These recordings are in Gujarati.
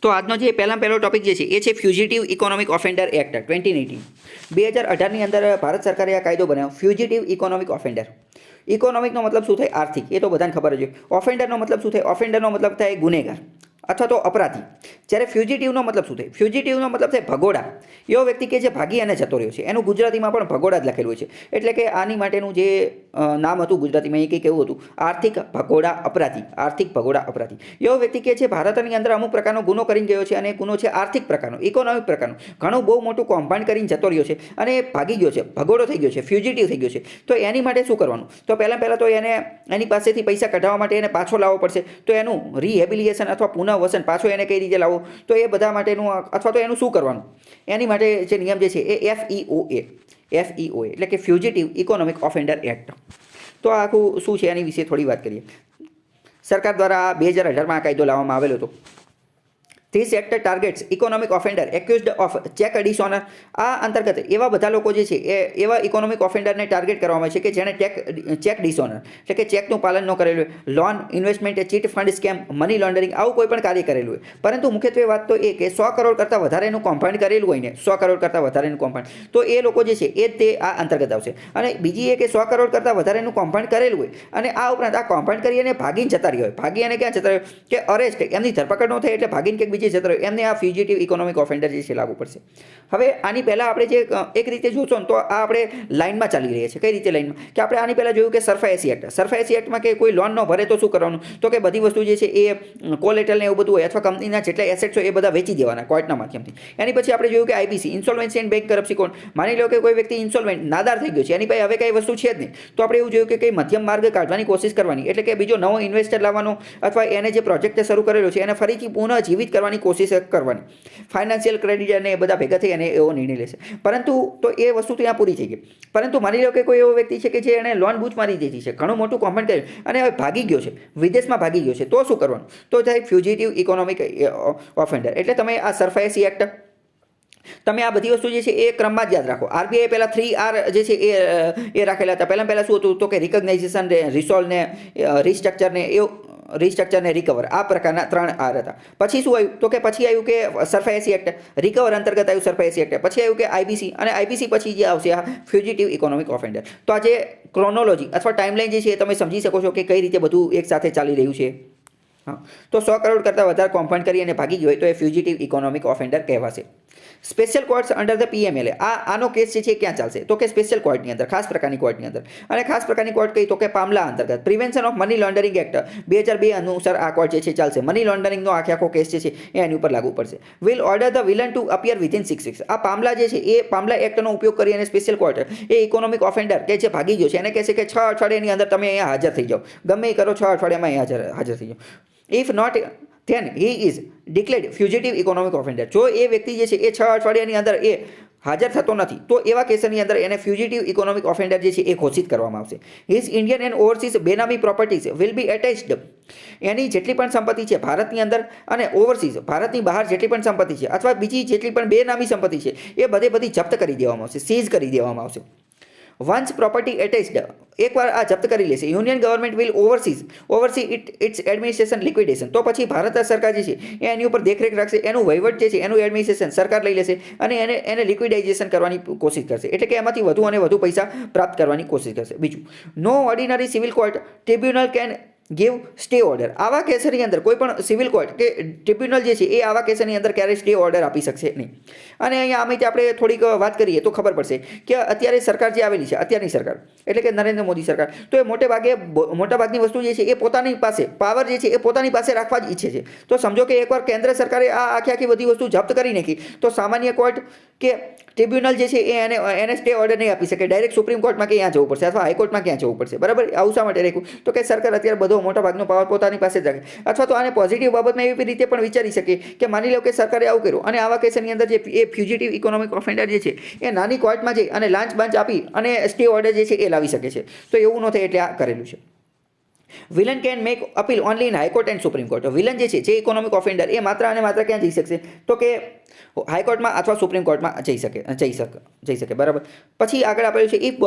તો આજનો જે પહેલો ટોપિક જે છે એ છે ફ્યુજિટિવ ઇકોનોમિક ઓફેન્ડર એક્ટ 2018 2018ની અંદર ભારત સરકારે આ કાયદો બનાવ્યો ફ્યુજિટિવ ઇકોનોમિક ઓફેન્ડર. ઇકોનોમિકનો મતલબ શું થાય? આર્થિક. એ તો બધાને ખબર જ હોય. ઓફેન્ડરનો મતલબ શું થાય? ઓફેન્ડરનો મતલબ થાય ગુનેગાર અથવા તો અપરાધી. જ્યારે ફ્યુજિટિવનો મતલબ શું થાય? ફ્યુજિટિવનો મતલબ થાય ભગોડા. એવો વ્યક્તિ કે જે ભાગી અને જતો રહ્યો છે, એનું ગુજરાતીમાં પણ ભગોડા જ લખેલું છે. એટલે કે આની માટેનું જે નામ હતું ગુજરાતીમાં એ કંઈક એવું હતું, આર્થિક ભગોડા અપરાધી. આર્થિક ભગોડા અપરાધી એવો વ્યક્તિ કે જે ભારતની અંદર અમુક પ્રકારનો ગુનો કરીને ગયો છે, અને ગુનો છે આર્થિક પ્રકારનો, ઇકોનોમિક પ્રકારનો, ઘણું બહુ મોટું કૌભાંડ કરીને જતો રહ્યો છે અને ભાગી ગયો છે, ભગોડો થઈ ગયો છે, ફ્યુજિટિવ થઈ ગયો છે. તો એની માટે શું કરવાનું? તો પહેલાં તો એની પાસેથી પૈસા કઢાવવા માટે એને પાછો લાવવો પડશે. તો એનું રિહેબિલિટેશન અથવા પુનઃવસન પાછો એને કઈ રીતે લાવવો, તો એ બધા માટેનું અથવા તો એનું શું કરવાનું, એની માટે જે નિયમ જે છે એ FEOA એટલે કે ફ્યુજિટિવ ઇકોનોમિક ઓફેન્ડર એક્ટ. તો આ આખું શું છે એની વિશે થોડી વાત કરીએ. સરકાર દ્વારા 2018માં આ કાયદો લાવવામાં આવેલો હતો. This act targets economic offender accused of cheque dishonour. આ અંતર્ગત એવા બધા લોકો જે છે એ એવા ઇકોનોમિક ઓફેન્ડરને ટાર્ગેટ કરવામાં આવે છે કે જેણે ચેક ડિસઓનર એટલે કે ચેકનું પાલન ન કરેલું હોય, loan, investment, chit fund scam, money laundering, આવું કોઈ પણ કાર્ય કરેલું હોય. પરંતુ મુખ્યત્વે વાત તો એ કે 100 કરોડ કરતાં વધારેનું કૌભાંડ કરેલું હોય ને, 100 કરોડ કરતાં વધારેનું કૌભાંડ, તો એ લોકો જે છે એ તે આ અંતર્ગત આવશે. અને બીજી એ કે 100 કરોડ કરતાં વધારેનું કૌભાંડ કરેલું હોય અને આ ઉપરાંત આ કૌભાંડ કરી અને ભાગીને જતા રહ્યા હોય. ભાગી અને ક્યાં જતા રહ્યો કે અરેસ્ટ, એમની ધરપકડ ન થાય એટલે ભાગીને ક્યાંક બીજે જતા રહ્યો, એમને આ ફ્યુજિટિવ ઇકોનોમિક ઓફેન્ડર જે છે લાગુ પડશે. હવે આની પહેલાં આપણે જે એક રીતે જોશો ને તો આ આપણે લાઇનમાં ચાલી રહ્યા છે. કઈ રીતે લાઇનમાં? કે આપણે આની પહેલાં જોયું કે સરફાયસી એક્ટ. સરફાયસી એક્ટમાં કે કોઈ લોન ન ભરે તો શું કરવાનું? તો કે બધી વસ્તુ જે છે એ કોલેટરલ ને એવું બધું હોય અથવા કંપનીના જેટલા એસેટ્સ હોય એ બધા વેચી દેવાના કોર્ટના માધ્યમથી. એની પછી આપણે જોયું કે IBC, insolvency and bankruptcy code. માની લો કે કોઈ વ્યક્તિ ઇન્સોલ્વન્ટ, નાદાર થઈ ગયો છે, એની પાસે હવે કઈ વસ્તુ છે જ નહીં, તો આપણે એવું જોયું કે કઈ મધ્યમ માર્ગ કાઢવાની કોશિશ કરવાની. એટલે કે બીજો નવો ઇન્વેસ્ટર લાવવાનો અથવા એને જે પ્રોજેક્ટ શરૂ કરેલો છે એને ફરીથી પુનઃ જીવિત કરવાની કોશિશ કરવાની. ફાઇનાન્શિયલ ક્રેડિટ અને એ બધા ભેગા થઈ અને એવો નિર્ણય લેશે. પરંતુ તો એ વસ્તુ ત્યાં પૂરી થઈ ગઈ. પરંતુ માની લો કે કોઈ એવો વ્યક્તિ છે કે જે એને લોન બૂચ મારી દીધી છે, ઘણું મોટું કૌભાંડ કર્યું અને હવે ભાગી ગયો છે, વિદેશમાં ભાગી ગયો છે, તો શું કરવાનું? તો થાય ફ્યુજિટિવ ઇકોનોમિક ઓફેન્ડર. એટલે તમે આ સરફાયસી એક્ટ, તમે આ બધી વસ્તુ જે છે એ ક્રમમાં જ યાદ રાખો. આરબીઆઈ પહેલાં 3R જે છે એ રાખેલા હતા. પહેલાં શું હતું? તો કે રિકોગ્નાઇઝેશન ને, રિસોલ્વ ને, રિસ્ટ્રક્ચર ને, એવું રિસ્ટ્રક્ચર ને રિકવર, આ પ્રકારના 3R હતા. પછી શું આવ્યું? તો કે પછી આવ્યું કે સરફાયસી એક્ટ, રિકવર અંતર્ગત આવ્યું સરફાયસી એક્ટ. પછી આવ્યું કે આઈબીસી, અને આઈબીસી પછી જે આવશે આ ફ્યુજિટિવ ઇકોનોમિક ઓફેન્ડર. તો આ જે ક્રોનોલોજી અથવા ટાઈમલાઈન જે છે એ તમે સમજી શકો છો કે કઈ રીતે બધું એક સાથે ચાલી રહ્યું છે. હા, તો 100 કરોડ કરતાં વધારે કૌભાંડ કરી અને ભાગી ગયો હોય તો એ ફ્યુજિટિવ ઇકોનોમિક ઓફેન્ડર કહેવાશે. Special courts under the PMLA. આનો કેસ જે છે ક્યાં ચાલશે? તો કે સ્પેશિયલ કોર્ટની અંદર, ખાસ પ્રકારની કોર્ટની અંદર. અને ખાસ પ્રકારની કોર્ટ કઈ? તો કે પામલા અંતર્ગત. Prevention of money laundering act 2002 અનુસાર આ કોર્ટ જે છે ચાલશે. મની લોન્ડરિંગનો આખો કેસ જે છે એ એની ઉપર લાગુ પડશે. Will order the villain two appear within 6 weeks. આ પામલા જે છે એ પામલા એક્ટનો ઉપયોગ કરી અને સ્પેશિયલ કોર્ટ એ ઇકોનોમિક ઓફેન્ડર કે જે ભાગી ગયો છે એને કહેશે કે 6 અઠવાડિયાની અંદર તમે અહીંયા હાજર થઈ જાઓ. ગમે એ કરો, 6 અઠવાડિયામાં અહીંયા હાજર થઈ જાઓ. If not then he is declared fugitive economic offender. જો એ વ્યક્તિ જે છે એ 6 અઠવાડિયાની અંદર એ હાજર થતો નથી તો એવા કેસની અંદર એને ફ્યુજિટિવ ઇકોનોમિક ઓફેન્ડર જે છે એ ઘોષિત કરવામાં આવશે. His Indian and overseas benami properties will be attached. એની જેટલી પણ સંપત્તિ છે ભારતની અંદર અને ઓવરસીઝ ભારતની બહાર જેટલી પણ સંપત્તિ છે અથવા બીજી જેટલી પણ બેનામી સંપત્તિ છે એ બધી જપ્ત કરી દેવામાં આવશે, સીઝ કરી દેવામાં આવશે. વન્સ પ્રોપર્ટી એટેચ્ડ, એકવાર આ જપ્ત કરી લેશે, union government will oversee its administration liquidation. તો પછી ભારત સરકાર જે છે એ એની ઉપર દેખરેખ રાખશે, એનું વહીવટ જે છે એનું એડમિનિસ્ટ્રેશન સરકાર લઈ લેશે અને એને લિક્વિડાઇઝેશન કરવાની કોશિશ કરશે. એટલે કે એમાંથી વધુ અને વધુ પૈસા પ્રાપ્ત કરવાની કોશિશ કરશે. બીજું, no ordinary civil court tribunal can give stay order. આવા કેસની અંદર કોઈ પણ સિવિલ કોર્ટ કે ટ્રિબ્યુનલ જે છે એ આવા કેસની અંદર ક્યારેય સ્ટે ઓર્ડર આપી શકશે નહીં. અને અહીંયા આમાંથી આપણે થોડીક વાત કરીએ તો ખબર પડશે કે અત્યારે સરકાર જે આવેલી છે, અત્યારની સરકાર એટલે કે નરેન્દ્ર મોદી સરકાર, તો એ મોટાભાગની વસ્તુ જે છે એ પોતાની પાસે પાવર જે છે એ પોતાની પાસે રાખવા જ ઈચ્છે છે. તો સમજો કે એકવાર કેન્દ્ર સરકારે આ આખી બધી વસ્તુ જપ્ત કરી નાખી તો સામાન્ય કોર્ટ કે ટ્રિબ્યુનલ જે છે એ એને સ્ટે ઓર્ડર નહીં આપી શકે. ડાયરેક્ટ સુપ્રીમ કોર્ટમાં કે ત્યાં જવું પડશે અથવા હાઈકોર્ટમાં ક્યાં જવું પડશે. બરાબર? આવું શા માટે રાખ્યું? તો કે સરકાર અત્યારે બધો મોટાભાગનો પાવર પોતાની પાસે જ રાખે. અથવા તો આને પોઝિટિવ બાબતમાં એવી રીતે પણ વિચારી શકે કે માની લો કે સરકારે આવું કર્યું અને આવા કેસની અંદર જે એ ફ્યુજિટિવ ઇકોનોમિક ઓફેન્ડર જે છે એ નાની કોર્ટમાં જઈ અને લાંચ બાંચ આપી અને સ્ટે ઓર્ડર જે છે એ લાવી શકે છે. તો એવું ન થાય એટલે આ કરેલું છે. Villain can make appeal only in high court and supreme court. Villain જે છે જે ઇકોનોમિક ઓફેન્ડર એ માત્ર અને માત્ર ક્યાં જઈ શકશે? તો કે હાઈકોર્ટમાં અથવા સુપ્રીમ કોર્ટમાં જઈ શકે. બરાબર? પછી આગળ આપેલું છે ઇફ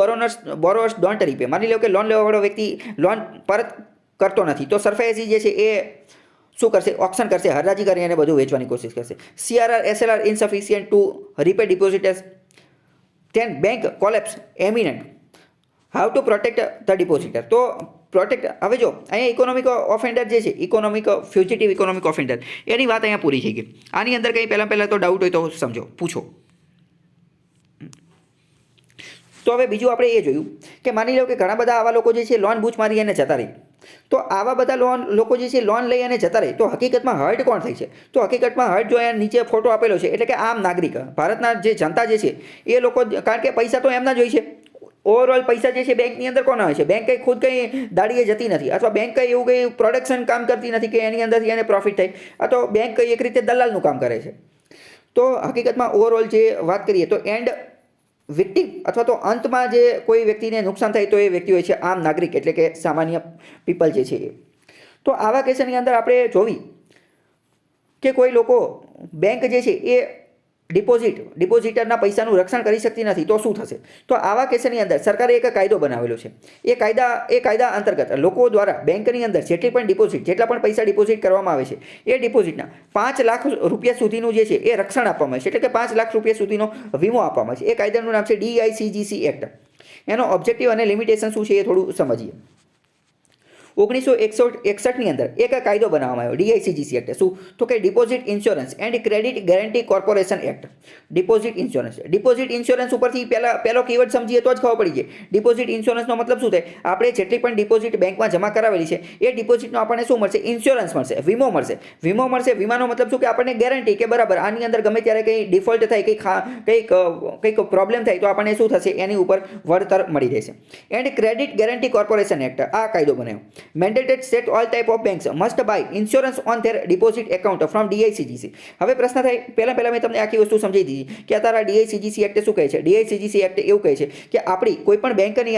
બોરોઅર્સ ડોન્ટ રીપે. માની લો કે લોન લેવાવાળો વ્યક્તિ લોન પરત કરતો નથી તો સરફાયસી જે છે એ શું કરશે? ઓપ્શન કરશે, હરાજી કરી અને બધું વેચવાની કોશિશ કરશે. CRR SLR insufficient to repay depositors, then bank collapse eminent. How to protect the depositor. તો પ્રોટેક્ટ, હવે જો અહીંયા ઇકોનોમિક ઓફેન્ડર જે છે, ઇકોનોમિક ફ્યુજિટિવ ઇકોનોમિક ઓફેન્ડર, એની વાત અહીંયા પૂરી થઈ ગઈ. આની અંદર કંઈ પહેલાં તો ડાઉટ હોય તો સમજો, પૂછો. તો હવે બીજું આપણે એ જોયું કે માની લો કે ઘણા બધા આવા લોકો જે છે લોન બૂચ મારી અને જતા રહે. તો આવા બધા લોકો જે છે લોન લઈ અને જતા રહે, તો હકીકતમાં હર્ટ કોણ થાય છે? તો હકીકતમાં હર્ટ જો અહીંયા નીચે ફોટો આપેલો છે, એટલે કે આમ નાગરિક, ભારતના જે જનતા જે છે એ લોકો, કારણ કે પૈસા તો એમના જ હોય છે. ઓવરઓલ પૈસા જે છે બેંકની અંદર કોના હોય છે? બેંક કંઈ ખુદ કંઈ દાડીએ જતી નથી, અથવા બેંક કંઈ એવું કંઈ પ્રોડક્શન કામ કરતી નથી કે એની અંદરથી એને પ્રોફિટ થાય, અથવા બેંક કંઈ એક રીતે દલાલનું કામ કરે છે. તો હકીકતમાં ઓવરઓલ જે વાત કરીએ તો એન્ડ વિક્ટિમ અથવા તો અંતમાં જે કોઈ વ્યક્તિને નુકસાન થાય તો એ વ્યક્તિ હોય છે આમ નાગરિક, એટલે કે સામાન્ય પીપલ જે છે એ. તો આવા કેસની અંદર આપણે જોવી કે કોઈ લોકો બેંક જે છે એ ડિપોઝિટરના પૈસાનું રક્ષણ કરી શકતી નથી, તો શું થશે? તો આવા કેસની અંદર સરકારે એક કાયદો બનાવેલો છે. એ કાયદા અંતર્ગત લોકો દ્વારા બેંકની અંદર જેટલા પણ પૈસા ડિપોઝિટ કરવામાં આવે છે, એ ડિપોઝિટના 5 લાખ રૂપિયા સુધીનું જે છે એ રક્ષણ આપવામાં આવે છે, એટલે કે 5 લાખ રૂપિયા સુધીનો વીમો આપવામાં આવે છે. એ કાયદાનું નામ છે DICGC એક્ટ. એનો ઓબ્જેક્ટિવ અને લિમિટેશન શું છે એ થોડું સમજીએ. 1961ની અંદર એક કાયદો બનાવવામાં આવ્યો, DICGC એક્ટ. શું? તો કે deposit insurance and credit guarantee corporation act. Deposit insurance ઉપરથી પહેલો કીવર્ડ સમજીએ તો જ ખબર પડી જાય. ડિપોઝિટ ઇન્સ્યોરન્સનો મતલબ શું થાય? આપણે જેટલી પણ ડિપોઝિટ બેંકમાં જમા કરાવેલી છે એ ડિપોઝિટનો આપણને શું મળશે? ઇન્સ્યોરન્સ મળશે, વીમો મળશે. વીમાનો મતલબ શું? કે આપણને ગેરંટી કે બરાબર આની અંદર ગમે ત્યારે કંઈ ડિફોલ્ટ થાય, કંઈક પ્રોબ્લેમ થાય તો આપણને શું થશે? એની ઉપર વળતર મળી રહેશે. And credit guarantee corporation act, આ કાયદો બનાવ્યો. Mandated state all type of banks must buy insurance on their deposit account from DICGC. હવે પ્રશ્ન થાય, પહેલા મેં તમને આખી વસ્તુ સમજાવી દીધી કે આ તારા DICGC એક્ટ શું કહે છે? DICGC એક્ટ એવું કહે છે કે આપણી કોઈ પણ બેંકની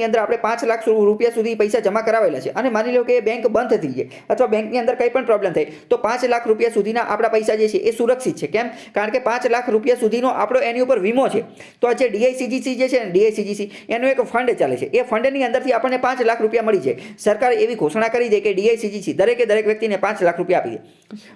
અંદર આપણે 5 લાખ રૂપિયા સુધી પૈસા જમા કરાવેલા છે, અને માની લો કે એ બેંક બંધ થઈ જાય અથવા બેંકની અંદર કંઈ પણ પ્રોબ્લેમ થાય, તો 5 લાખ રૂપિયા સુધીના આપણા પૈસા જે છે એ સુરક્ષિત છે. કેમ? કારણ કે 5 લાખ રૂપિયા સુધીનો આપણો એની ઉપર વીમો છે. તો આ જે DICGC જે છે ને, DICGC એનું એક ફંડ ચાલે છે. એ ફંડની અંદરથી આપણને 5 લાખ રૂપિયા મળી જાય. સરકારે એવી ઘોષણા કરી દે કે DICGC દરેક વ્યક્તિને 5 લાખ રૂપિયા આપી દે.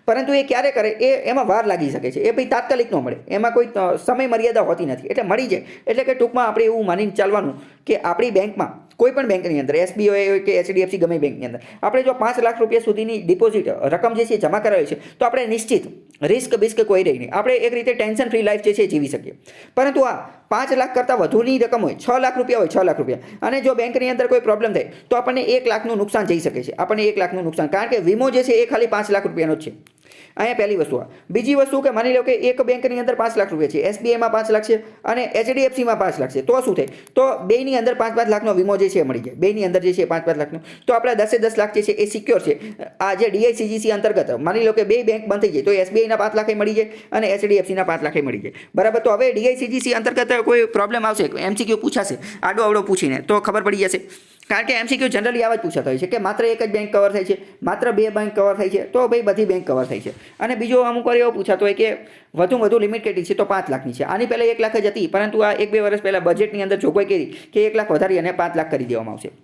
પરંતુ એ ક્યારે કરે? એમાં વાર લાગી શકે છે. એ ભાઈ તાત્કાલિક ન મળે, એમાં કોઈ સમય મર્યાદા હોતી નથી, એટલે મળી જાય. એટલે કે ટૂંકમાં આપણે એવું માનીને ચાલવાનું કે આપણી બેંકમાં, કોઈ પણ બેંકની અંદર, SBI હોય કે HDFC ગમે બેંકની અંદર આપણે જો 5 લાખ રૂપિયા સુધીની ડિપોઝિટ રકમ જે છે જમા કરાવી છે, તો આપણે નિશ્ચિત રિસ્ક કોઈ રહી નહીં, આપણે એક રીતે ટેન્શન ફ્રી લાઈફ જે છે જીવી શકીએ. પરંતુ આ 5 લાખ કરતાં વધુની રકમ હોય, 6 લાખ રૂપિયા, અને જો બેંકની અંદર કોઈ પ્રોબ્લેમ થાય તો આપણને 1 લાખનું નુકસાન જઈ શકે છે. આપણને 1 લાખનું નુકસાન, કારણ કે વીમો જે છે એ ખાલી 5 લાખ રૂપિયાનો જ છે. અહીંયા પહેલી વસ્તુ. બીજી વસ્તુ કે માની લો કે એક બેંકની અંદર 5 લાખ રૂપિયા છે, SBIમાં 5 લાખ છે અને HDFCમાં 5 લાખ છે, તો શું થાય? તો બેની અંદર 5 લાખનો વીમો જે છે મળી જાય. બેની અંદર જે છે 5 લાખનો, તો આપણે 10 લાખ જે છે એ સિક્યોર છે. આ જે DICGC અંતર્ગત માની લો કે બે બેંક બંધ થઈ જાય, તો SBIના 5 લાખ મળી જાય અને HDFCના 5 લાખ મળી જાય. બરાબર? તો હવે DICGC અંતર્ગત કોઈ પ્રોબ્લેમ આવશે, MCQ પૂછાશે, આડો અવડો પૂછીને, તો ખબર પડી જશે. કારણ કે MCQ જનરલી આવા જ પૂછાતા હોય છે કે માત્ર એક જ બેંક કવર થાય છે, માત્ર 2 બેંક કવર થાય છે, તો ભાઈ બધી બેંક કવર થાય છે. અને બીજો અમુક વાર એવો પૂછાતો હોય કે વધુ લિમિટ કેટલી છે? તો 5 લાખની છે. આની પહેલાં 1 લાખ જ હતી, પરંતુ આ 1-2 વર્ષ પહેલાં બજેટની અંદર જોગવાઈ કરી કે 1 લાખ વધારી અને 5 લાખ કરી દેવામાં આવશે.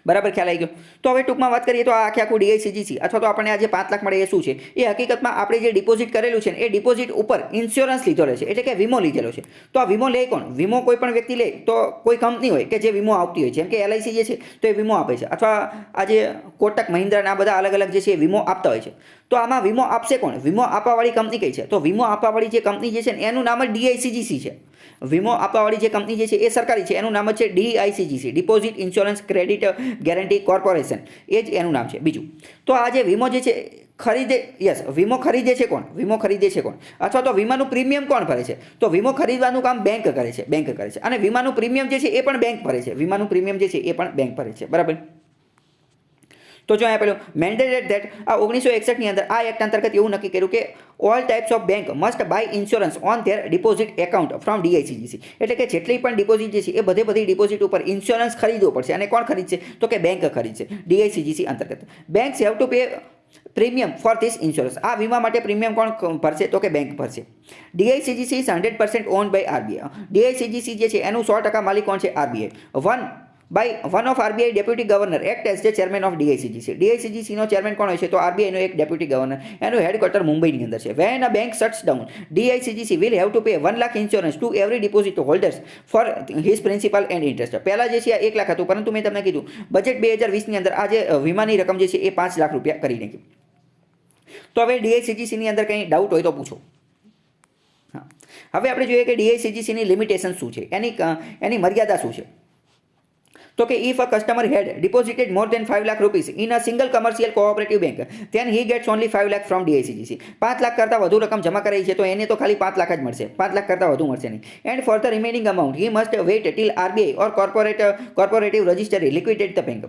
બરાબર? ખ્યાલ આવી ગયો? તો હવે ટૂંકમાં વાત કરીએ તો આ આખું DICGC અથવા તો આપણને આ જે 5 લાખ મળે એ શું છે? એ હકીકતમાં આપણે જે ડિપોઝિટ કરેલું છે ને એ ડિપોઝિટ ઉપર ઇન્સ્યોરન્સ લીધેલો છે, એટલે કે વીમો લીધેલો છે. તો આ વીમો લે કોણ? વીમો કોઈ પણ વ્યક્તિ લે તો કોઈ કંપની હોય કે જે વીમો આપતી હોય, જેમ કે LIC જે છે તો એ વીમો આપે છે, અથવા આ જે કોટક મહિન્દ્રા આ બધા અલગ જે છે વીમો આપતા હોય છે. તો આમાં વીમો આપશે કોણ? વીમો આપવાવાળી કંપની કઈ છે? તો વીમો આપવાવાળી જે કંપની જે છે ને એનું નામ જ DICGC છે. વીમો આપવાવાળી જે કંપની જે છે એ સરકારી છે, એનું નામ જ છે DICGC, deposit insurance credit guarantee corporation, એ જ એનું નામ છે. બીજું, તો આ જે વીમો જે છે વીમો ખરીદે છે કોણ? અથવા તો વીમાનું પ્રીમિયમ કોણ ભરે છે? તો વીમો ખરીદવાનું કામ બેંક કરે છે, અને વીમાનું પ્રીમિયમ જે છે એ પણ બેંક ભરે છે. બરાબર? તો જો અહીંયા પેલું મેન્ડેટેડ ધેટ આ 1961ની અંદર આ એક્ટ અંતર્ગત એવું નક્કી કર્યું કે all types of bank must buy insurance on their deposit account from DICGC. એટલે કે જેટલી પણ ડિપોઝિટ જે છે એ બધી ડિપોઝિટ ઉપર ઇન્સ્યોરન્સ ખરીદવો પડશે. અને કોણ ખરીદશે? તો કે બેંક ખરીદશે DICGC અંતર્ગત. Banks have to pay premium for this insurance. આ વીમા માટે પ્રીમિયમ કોણ ભરશે? તો કે બેંક ભરશે. DICGC is 100% owned by RBI. DICGC જે છે એનું 100% માલિક કોણ છે? RBI. By one of RBI deputy governor act as the chairman of DICGC. ડીઆઈસીજીસીનો ચેરમેન કોણ હોય છે? તો આરબીઆઈનો એક ડેપ્યુટી ગવર્નર. એનું હેડક્વાર્ટર મુંબઈની અંદર છે. When a bank shuts down, DICGC will have to pay 1 lakh insurance to every deposit holders for his principal and interest. પહેલાં જે છે 1 લાખ હતું, પરંતુ મેં તમને કીધું બજેટ 2020ની અંદર આ જે વીમાની રકમ જે છે એ 5 લાખ રૂપિયા કરી નાખી. તો હવે ડીઆઈસીજીસીની અંદર કંઈ ડાઉટ હોય તો પૂછો. હા, હવે આપણે જોઈએ કે ડીઆઈસીજીસીની લિમિટેશન શું છે, એની મર્યાદા શું છે. તો કે if a customer had deposited more than 5 lakh rupees in a single commercial cooperative bank then he gets only 5 lakh from DICGC. 5 lakh કરતાં વધુ રકમ જમા કરાઈ છે તો એને તો ખાલી 5 લાખ જ મળશે, 5 લાખ કરતાં વધુ મળશે નહીં. And for the remaining amount he must wait till RBI or corporative registry liquidate the bank.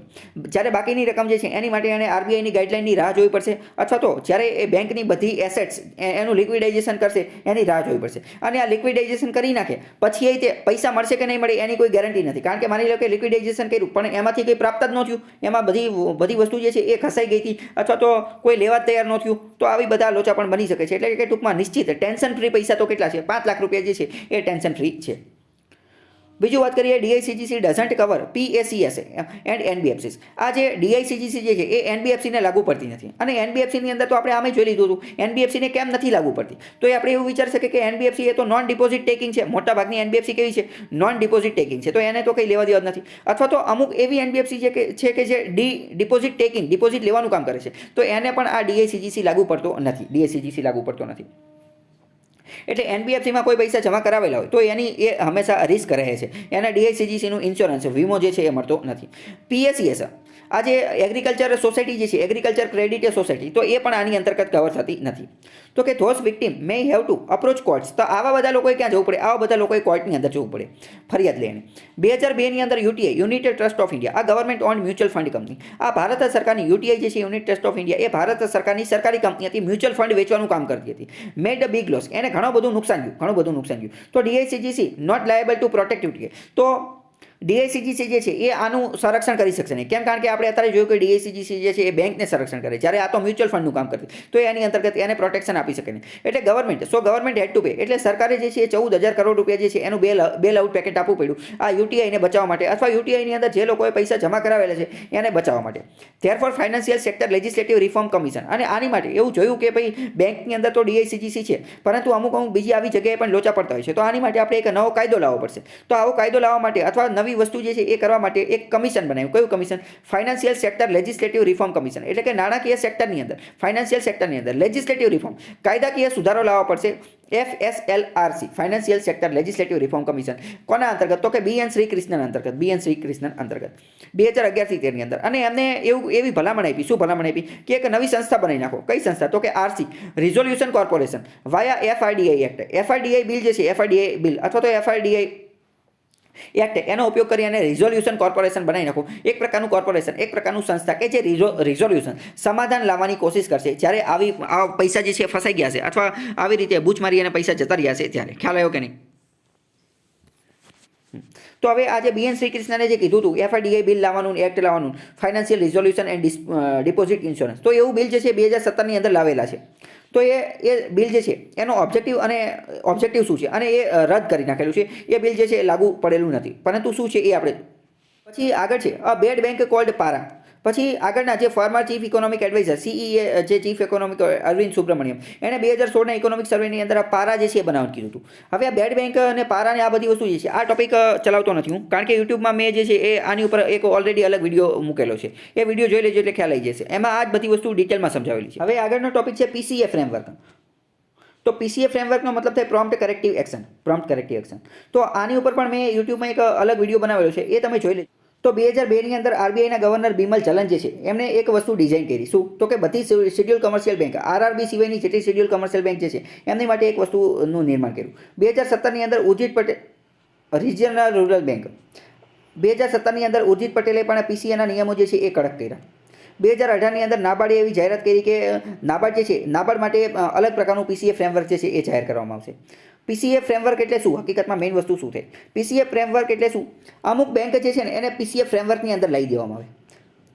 જ્યારે બાકીની રકમ જે છે એની માટે એને આરબીઆઈની ગાઈડલાઇનની રાહ જોવી પડશે, અથવા તો જ્યારે એ બેંકની બધી એસેટ્સ એનું લિક્વિડાઇઝેશન કરશે એની રાહ જોવી પડશે. અને આ લિક્વિડાઇઝેશન કરી નાખે પછી તે પૈસા મળશે કે નહીં મળે એની કોઈ ગેરંટી નથી. કારણ કે માની લો કે લિક્વિડાઇઝેશન કર્યું પણ એમાંથી કંઈ પ્રાપ્ત જ ન થયું, એમાં બધી વસ્તુ જે છે એ ખસાઈ ગઈ હતી, અથવા તો કોઈ લેવા તૈયાર ન થયું, તો આવી બધા લોચા પણ બની શકે છે. એટલે કે ટૂંકમાં નિશ્ચિત ટેન્શન ફ્રી પૈસા તો કેટલા છે? 5 લાખ રૂપિયા જે છે એ ટેન્શન ફ્રી છે. બીજું વાત કરીએ, DICGC doesn't cover PACS and એનબીએફસીસ. આ જે ડીઆઈસીજીસી જે છે એ એનબીએફસીને લાગુ પડતી નથી. અને એનબીએફસીની અંદર તો આપણે આમે જોઈ લીધું હતું એનબીએફસીને કેમ નથી લાગુ પડતી. તો એ આપણે એવું વિચારી શકીએ કે એનબીએફસી એ તો નોન ડિપોઝિટ ટેકિંગ છે. મોટાભાગની એનબીએફસી કેવી છે? નોન ડિપોઝિટ ટેકિંગ છે. તો એને તો કંઈ લેવા દેવા જ નથી. અથવા તો અમુક એવી એનબીએફસી છે કે જે ડિપોઝિટ ટેકિંગ, ડિપોઝિટ લેવાનું કામ કરે છે, તો એને પણ આ ડીઆઈસીજીસી લાગુ પડતો નથી. ડીઆઈસીજીસી લાગુ પડતો નથી. એટલે એનબીએફસીમાં કોઈ પૈસા જમા કરાવેલા હોય તો એની એ હંમેશા રિસ્ક રહે છે. એના ડીઆઈસીજીસીનું ઇન્સ્યોરન્સ વીમો જે છે એ મળતો નથી. પીએસીએસ આ જે એગ્રીકલ્ચર સોસાયટી જે છે, એગ્રીકલ્ચર ક્રેડિટ સોસાયટી, તો એ પણ આની અંતર્ગત કવર થતી નથી. તો કે those victim May have to approach courts. તો આવા બધા લોકોએ ક્યાં જવું પડે? આવા બધા લોકોએ કોર્ટની અંદર જવું પડે ફરિયાદ લઈને. 2002ની અંદર UTI, United Trust of India, આ government own mutual fund company, આ ભારત સરકારની યુટીઆઈ જે છે યુનાઇટેડ ટ્રસ્ટ ઓફ ઇન્ડિયા, એ ભારત સરકારની સરકારી કંપની હતી, મ્યુચ્યુઅલ ફંડ વેચવાનું કામ કરતી હતી. મેડ અ બિગ લોસ, એને ઘણું બધું નુકસાન થયું. તો DICGC not liable to protect UTI. તો ડીઆઈસીજીસી જે છે એ આનું સંરક્ષણ કરી શકશે નહીં. કેમ? કારણ કે આપણે અત્યારે જોયું કે ડીઆઈસીજીસી જે છે એ બેંકને સંરક્ષણ કરે, જ્યારે આ તો મ્યુચ્યુઅલ ફંડનું કામ કરતી, તો એની અંતર્ગત એને પ્રોટેક્શન આપી શકે નહીં. એટલે ગવર્મેન્ટ હેડ ટુ પે, એટલે સરકારે જે છે એ 14,000 કરોડ રૂપિયા જે છે એનું બેલ આઉટ પેકેટ આપવું પડ્યું આ યુટીઆઈને બચાવવા માટે, અથવા યુટીઆઈની અંદર જે લોકોએ પૈસા જમા કરાવેલા છે એને બચાવવા માટે. Therefore financial sector legislative reform commission, અને આની માટે એવું જોયું કે ભાઈ બેંકની અંદર તો ડીઆઈસીજીસી છે, પરંતુ અમુક બીજી આવી જગ્યાએ પણ લોચા પડતા હોય છે. તો આની માટે આપણે એક નવો કાયદો લાવવો પડશે. તો આવો કાયદો લાવવા માટે અથવા નવી વસ્તુ જે છે એ કરવા માટે એક કમિશન બનાવ્યું. કયું commission? Financial sector legislative reform commission. એટલે કે નાણાકીય સેક્ટરની અંદર, ફાઇનાન્શિયલ સેક્ટરની અંદર લેજિસ્લેટિવ રિફોર્મ, કાયદાકીય સુધારો લાવવા પડશે. FSLRC, financial sector legislative reform commission. કોના અંતર્ગત? તો કે BN શ્રીકૃષ્ણન અંતર્ગત. 2011-13 ની અંદર. અને એમને એવી ભલામણ આપી. શું ભલામણ આપી? કે એક નવી સંસ્થા બનાવી નાખો. કઈ સંસ્થા? તો કે RC, રિઝોલ્યુશન કોર્પોરેશન, વાયા FRDI એક્ટ. FRDI બિલ જે છે, FRDI બિલ અથવા તો FRDI એક્ટ, એનો ઉપયોગ કરી અને રિઝોલ્યુશન કોર્પોરેશન બનાવી નાખો. એક પ્રકારનું કોર્પોરેશન, એક પ્રકારનું સંસ્થા કે જે રિઝોલ્યુશન, સમાધાન લાવવાની કોશિશ કરશે જ્યારે આ પૈસા જે છે ફસાઈ ગયા છે, અથવા આવી રીતે બૂચ મારી અને પૈસા જતા રહ્યા છે ત્યારે. ખ્યાલ આવ્યો કે નહીં? તો હવે આજે BN શ્રીકૃષ્ણને જે કીધું હતું FRDI બિલ લાવવાનું, એક્ટ લાવવાનું, financial resolution and deposit insurance, તો એવું બિલ જે છે 2017ની અંદર લાવેલા છે. તો એ બિલ જે છે એનો ઓબ્જેક્ટિવ શું છે અને એ રદ કરી નાખેલું છે. એ બિલ જે છે એ લાગુ પડેલું નથી. પરંતુ શું છે એ આપણે પછી આગળ છે અ બેડ બેંક કોલ્ડ પારા. પછી આગળના જે former chief economic adviser CEA જે ચીફ ઇકોનોમિક અરવિંદ સુબ્રમણ્યમ, એને 2016ના ઇકોનોમિક સર્વેની અંદર આ પારા જે છે એ બનાવવાનું કીધું હતું. હવે આ બેડ બેંક અને પારા ને આ બધી વસ્તુ જે છે, આ ટોપિક ચલાવતો નથી હું, કારણ કે યુટ્યુબમાં મેં જે છે એ આની ઉપર એક ઓલરેડી અલગ વિડીયો મૂકેલો છે. એ વિડીયો જોઈ લેજો એટલે ખ્યાલ આવી જશે. એમાં આ જ બધી વસ્તુ ડિટેલમાં સમજાવેલી છે. હવે આગળનો ટોપિક છે PCA ફ્રેમવર્ક. તો PCA ફ્રેમવર્કનો મતલબ થાય પ્રોમ્પ્ટ કરેક્ટિવ એક્શન. તો આની ઉપર પણ મેં યુટ્યુબમાં એક અલગ વિડીયો બનાવેલો છે, એ તમે જોઈ લેજો. તો 2002ની અંદર આરબીઆઈના ગવર્નર બિમલ જલન જે છે એમણે એક વસ્તુ ડિઝાઇન કરી. શું? તો કે બધી શેડ્યુલ કમર્શિયલ બેંક, RRB સિવાયની જેટલી શેડ્યુલ કમર્શિયલ બેંક જે છે એમની માટે એક વસ્તુનું નિર્માણ કર્યું. 2017ની અંદર Urjit Patel, regional rural bank, 2017ની અંદર ઉર્જિત પટેલે પણ PCAના નિયમો જે છે એ કડક કર્યા. 2018ની અંદર નાબાર્ડે એવી જાહેરાત કરી કે નાબાર્ડ જે છે, નાબાર્ડ માટે અલગ પ્રકારનું PCA ફ્રેમવર્ક જે છે એ જાહેર કરવામાં આવશે. PCA ફ્રેમવર્ક એટલે શું? હકીકતમાં મેઇન વસ્તુ શું છે? PCA ફ્રેમવર્ક એટલે શું? અમુક બેંક જે છે ને એને PCA ફ્રેમવર્કની અંદર લઈ દેવામાં આવે.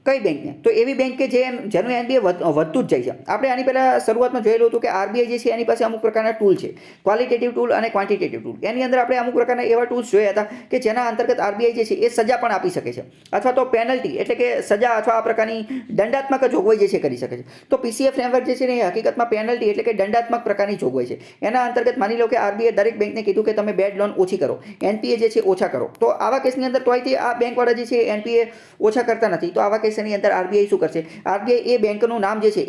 કઈ બેંકને? તો એવી બેંક કે જેનું એનપીએ વધતું જ જાય છે. આપણે આની પહેલાં શરૂઆતમાં જોયેલું હતું કે આરબીઆઈ જે છે એની પાસે અમુક પ્રકારના ટૂલ છે, ક્વોલિટેટિવ ટૂલ અને ક્વોન્ટિટેટિવ ટૂલ. એની અંદર આપણે અમુક પ્રકારના એવા ટૂલ્સ જોયા હતા કે જેના અંતર્ગત આરબીઆઈ જે છે એ સજા પણ આપી શકે છે, અથવા તો પેનલ્ટી એટલે કે સજા અથવા આ પ્રકારની દંડાત્મક જોગવાઈ જે છે કરી શકે છે. તો પીસીએ ફ્રેમવર્ક જે છે ને એ હકીકતમાં પેનલ્ટી એટલે કે દંડાત્મક પ્રકારની જોગવાઈ છે. એના અંતર્ગત માની લો કે આરબીઆઈ દરેક બેંકને કીધું કે તમે બેડ લોન ઓછી કરો, એનપીએ જે છે ઓછા કરો. તો આવા કેસની અંદર તોયથી આ બેંકવાળા જે છે એનપીએ ઓછા કરતા નથી. તો આવા કેસની અંદર આરબીઆઈ શું કરશે? આરબીઆઈ એ બેંકનું નામ જે છે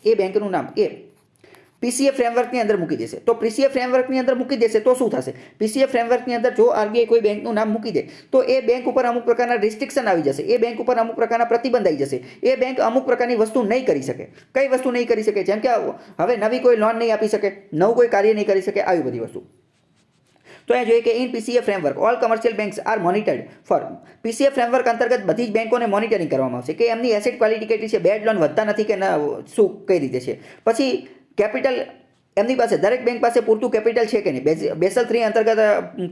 એ બેંકનું નામ પીસીએ ફ્રેમવર્કની અંદર મૂકી દેશે. તો પીસીએ ફ્રેમવર્કની અંદર મૂકી દેશે તો શું થશે? પીસીએ ફ્રેમવર્કની અંદર જો આરબીઆઈ કોઈ બેંકનું નામ મૂકી દે તો એ બેંક ઉપર અમુક પ્રકારના રિસ્ટ્રિક્શન આવી જશે, એ બેંક ઉપર અમુક પ્રકારના પ્રતિબંધ આવી જશે. એ બેંક અમુક પ્રકારની વસ્તુ નહીં કરી શકે. કઈ વસ્તુ નહીં કરી શકે? જેમ કે હવે નવી કોઈ લોન નહીં આપી શકે, નવું કોઈ કાર્ય નહીં કરી શકે, આવી બધી વસ્તુ. તો અહીંયા જોઈએ કે in PCA framework all commercial banks are monitored for. PCA framework અંતર્ગત બધી જ બેંકોને મોનિટરિંગ કરવામાં આવશે કે એમની એસેટ ક્વોલિટી કેટલી છે, બેડ લોન વધતા નથી કે શું કઈ રીતે છે. પછી કેપિટલ એમની પાસે દરેક બેંક પાસે પૂરતું કેપિટલ છે કે નહીં, બેસલ 3 અંતર્ગત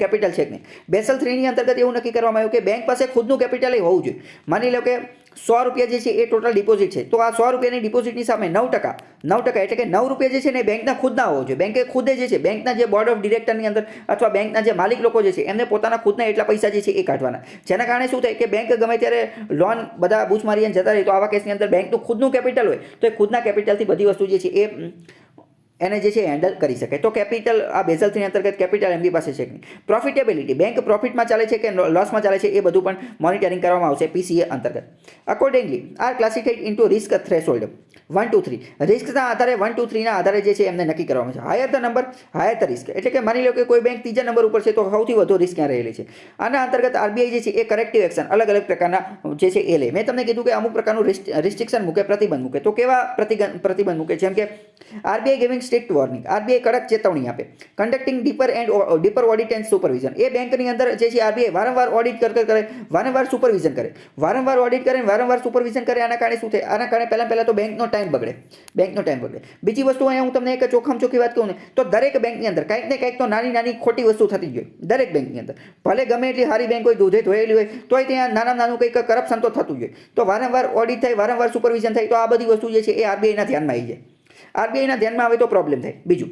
કેપિટલ છે કે નહીં. બેસલ 3 ની અંતર્ગત એવું નક્કી કરવામાં આવ્યું કે બેંક પાસે ખુદનું કેપિટલ હોવું જોઈએ. માની લો કે 100 રૂપિયા જે છે એ ટોટલ ડિપોઝિટ છે, તો આ 100 રૂપિયાની ડિપોઝિટની સામે 9% એટલે કે 9 રૂપિયા જે છે ને બેંકના ખુદના હોવો જોઈએ. બેંકે ખુદે જે છે બેંકના જે બોર્ડ ઓફ ડિરેક્ટરની અંદર અથવા બેંકના જે માલિક લોકો જે છે એમને પોતાના ખુદના એટલા પૈસા જે છે એ કાઢવાના. જેના કારણે શું થાય કે બેંક ગમે ત્યારે લોન બધા બૂચ મારીને જતા રહે, તો આવા કેસની અંદર બેંકનું ખુદનું કેપિટલ હોય તો એ ખુદના કેપિટલથી બધી વસ્તુ જે છે એ એને જે છે હેન્ડલ કરી શકે. તો કેપિટલ આ બેઝલ 3 અંતર્ગત કેપિટલ એમની પાસે છે કે નહીં. પ્રોફિટેબિલિટી બેંક પ્રોફિટમાં ચાલે છે કે લોસમાં ચાલે છે એ બધું પણ મોનિટરિંગ કરવામાં આવશે પીસીએ અંતર્ગત. Accordingly are classified into risk threshold 1 2 3. રિસ્કના આધારે 1 2 3 ના આધારે જે છે એમને નક્કી કરવામાં છે. Higher the number higher the risk એટલે કે માની લો કે કોઈ બેંક ત્રીજા નંબર ઉપર છે તો સૌથી વધુ રિસ્ક ક્યાં રહેલી છે. આના અંતર્ગત આરબીઆઈ જે છે એ કરેક્ટિવ એક્શન અલગ અલગ પ્રકારના જે છે એ લે. મેં તમને કીધું કે અમુક પ્રકારનું રિસ્ટ્રિક્શન મૂકે, પ્રતિબંધ મૂકે. તો કેવા પ્રતિબંધ મૂકે? જેમ કે RBI giving strict warning, RBI કડક ચેતવણી આપે. Conducting deeper audit and supervision, એ બેંકની અંદર જે છે આરબીઆઈ વારંવાર ઓડિટ કરે, વારંવાર સુપરવિઝન કરે, વારંવાર ઓડિટ કરે, વારંવાર સુપરવિઝન કરે. આના કારણે શું થાય? આના કારણે પહેલાં તો બેંકનો ટાઈમ બગડે. બીજી વસ્તુ અહીંયા હું તમને એક ચોખ્ખી વાત કહું ને તો દરેક બેંકની અંદર કંઈક ને કંઈક તો નાની ખોટી વસ્તુ થતી જ હોય. દરેક બેંકની અંદર ભલે ગમે એટલી સારી બેંક હોય, દૂધે ધોયેલી હોય, તોય ત્યાં નાનું કંઈક કરપ્શન તો થતું જ હોય. તો વારંવાર ઓડિટ થાય, વારંવાર સુપરવિઝન થાય, તો આ બધી વસ્તુ જે છે એ આરબીઆઈના ધ્યાનમાં આવી જાય. આરબીઆઈના ધ્યાનમાં આવે તો પ્રોબ્લેમ થાય. બીજું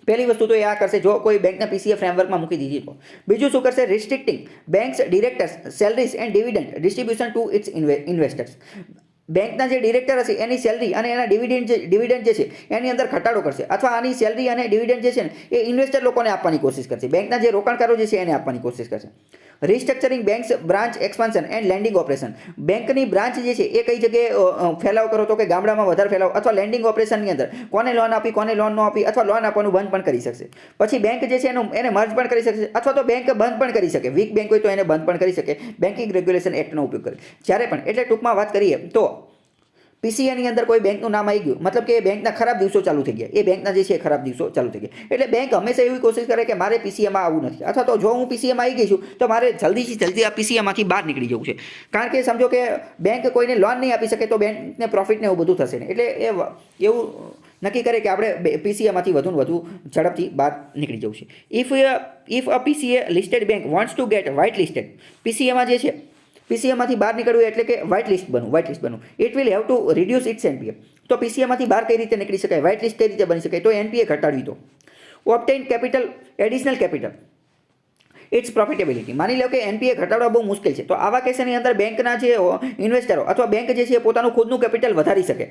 પહેલી વસ્તુ તો એ આ કરશે જો કોઈ બેંકના પીસીએ ફ્રેમવર્કમાં મૂકી દીધી તો. બીજું શું કરશે? Restricting banks directors salaries and dividend distribution to its investors. બેંકના જે ડિરેક્ટર હશે એની સેલરી અને એના ડિવિડન્ડ જે છે એની અંદર ઘટાડો કરશે, અથવા આની સેલરી અને ડિવિડન્ડ જે છે ને એ ઇન્વેસ્ટર લોકોને આપવાની કોશિશ કરશે, બેંકના જે રોકાણકારો જે છે એને આપવાની કોશિશ કરશે. Restructuring banks branch expansion and landing operation, બેંકની બ્રાન્ચ જે છે એ કઈ જગ્યાએ ફેલાવ કરો તો કે ગામડામાં વધારે ફેલાવ, અથવા લેન્ડિંગ ઓપરેશનની અંદર કોને લોન આપી કોને લોન ન આપી, અથવા લોન આપવાનું બંધ પણ કરી શકશે. પછી બેંક જે છે એને મર્જ પણ કરી શકશે, અથવા તો બેંક બંધ પણ કરી શકે. વીક બેંક હોય તો એને બંધ પણ કરી શકે બેન્કિંગ રેગ્યુલેશન એક્ટનો ઉપયોગ કરી. જ્યારે પણ એટલે ટૂંકમાં વાત કરીએ તો પીસીએની અંદર કોઈ બેંકનું નામ આવી ગયું મતલબ કે એ બેંકના ખરાબ દિવસો ચાલુ થઈ ગયા, એ બેંકના જે છે એ ખરાબ દિવસો ચાલુ થઈ ગયા. એટલે બેંક હંમેશા એવી કોશિશ કરે કે મારે પીસીએમાં આવવું નથી, અથવા તો જો હું પીસીએમાં આવી ગઈ છું તો મારે જલ્દીથી જલ્દી આ પીસીએમાંથી બહાર નીકળી જવું છે. કારણ કે સમજો કે બેંક કોઈને લોન નહીં આપી શકે તો બેંકને પ્રોફિટ ને એવું બધું થશે ને. એટલે એવું નક્કી કરે કે આપણે પીસીએમાંથી વધુ ને વધુ ઝડપથી બહાર નીકળી જવું છે. If a PCA listed bank wants to get white listed, પીસીએમાં જે છે પીસીએમાંથી બહાર નીકળવું એટલે કે વ્હાઇટ લિસ્ટ બનવું. It will have to reduce its NPA. તો પીસીએમાંથી બહાર કઈ રીતે નીકળી શકાય, વ્હાઇટ લિસ્ટ કઈ રીતે બની શકાય? તો એનપીએ ઘટાડવી. તો obtain capital additional capital its profitability, માની લો કે એનપીએ ઘટાડવા બહુ મુશ્કેલ છે, તો આવા કેસની અંદર બેંકના જે ઇન્વેસ્ટરો અથવા બેંક જે છે પોતાનું ખુદનું કેપિટલ વધારી શકે.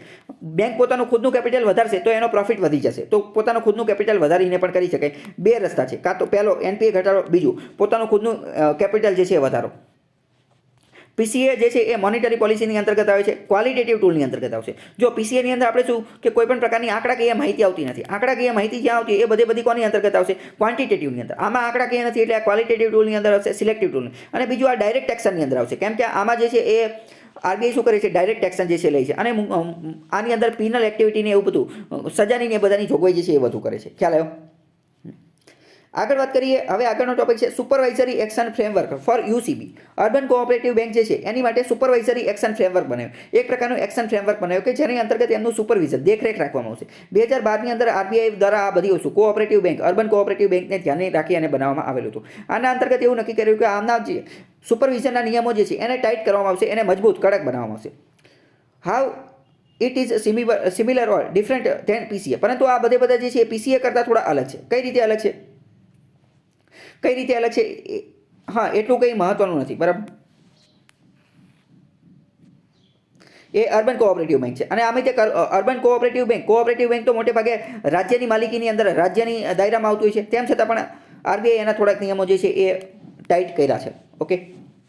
બેંક પોતાનું ખુદનું કેપિટલ વધારશે તો એનો પ્રોફિટ વધી જશે, તો પોતાનું ખુદનું કેપિટલ વધારીને પણ કરી શકાય. બે રસ્તા છે, કાં તો પહેલો એનપીએ ઘટાડો, બીજું પોતાનું ખુદનું કેપિટલ જે છે એ વધારો. પીસીએ જે છે એ મોનિટરી પોલિસીની અંતર્ગત આવે છે, ક્વોલિટેટિવ ટૂલની અંતર્ગત આવશે. જો પીસીએની અંદર આપણે શું કે કોઈ પણ પ્રકારની આંકડાકીય માહિતી આવતી નથી, આંકડાકીય માહિતી જ્યાં આવતી એ બધી કોની અંતર્ગત આવશે? ક્વોન્ટિટેટિવની અંદર. આમાં આંકડાકીય નથી એટલે આ ક્વોલિટેટિવ ટૂલની અંદર આવશે, સિલેક્ટિવ ટૂલની. અને બીજું આ ડાયરેક્ટ એક્શનની અંદર આવશે, કેમ કે આમાં જે છે એ આરબીઆઈ શું કરે છે? ડાયરેક્ટ એક્શન જે છે લે છે, અને આની અંદર પિનલ એક્ટિવિટીને એવું બધું સજાની ને બધાની જોગવાઈ જે છે એ વધુ કરે છે. ખ્યાલ આવ્યો? આગળ વાત કરીએ. હવે આગળનો ટોપિક છે supervisory action framework for UCB. Urban cooperative bank જે છે એની માટે સુપરવાઇઝરી એક્શન ફ્રેમવર્ક બનાવ્યો, એક પ્રકારનું એક્શન ફ્રેમવર્ક બનાવ્યો કે જેની અંતર્ગત એમનું સુપરવિઝન દેખરેખ રાખવામાં આવશે. 2012ની અંદર આરબીઆઈ દ્વારા આ બધી વસ્તુ કોઓપરેટિવ બેંક, અર્બન કોઓપરેટિવ બેંકને ધ્યાને રાખી અને બનાવવામાં આવેલું હતું. આના અંતર્ગત એવું નક્કી કર્યું કે આમના જે સુપરવિઝનના નિયમો જે છે એને ટાઈટ કરવામાં આવશે, એને મજબૂત કડક બનાવવામાં આવશે. How it is similar or different than PCA, પરંતુ આ બધા જે છે એ પીસીએ કરતાં થોડા અલગ છે. કઈ રીતે અલગ છે? કઈ રીતે અલગ છે? હા, એટલું કંઈ મહત્વનું નથી, બરાબર. એ અર્બન કોઓપરેટિવ બેંક છે. અને આમે તે અર્બન કોઓપરેટિવ બેંક તો મોટે ભાગે રાજ્યની માલિકીની અંદર રાજ્યની દાયરામાં આવતું હોય છે. તેમ છતાં પણ આરબીઆઈ એના થોડાક નિયમો જે છે એ ટાઈટ કર્યા છે. ઓકે,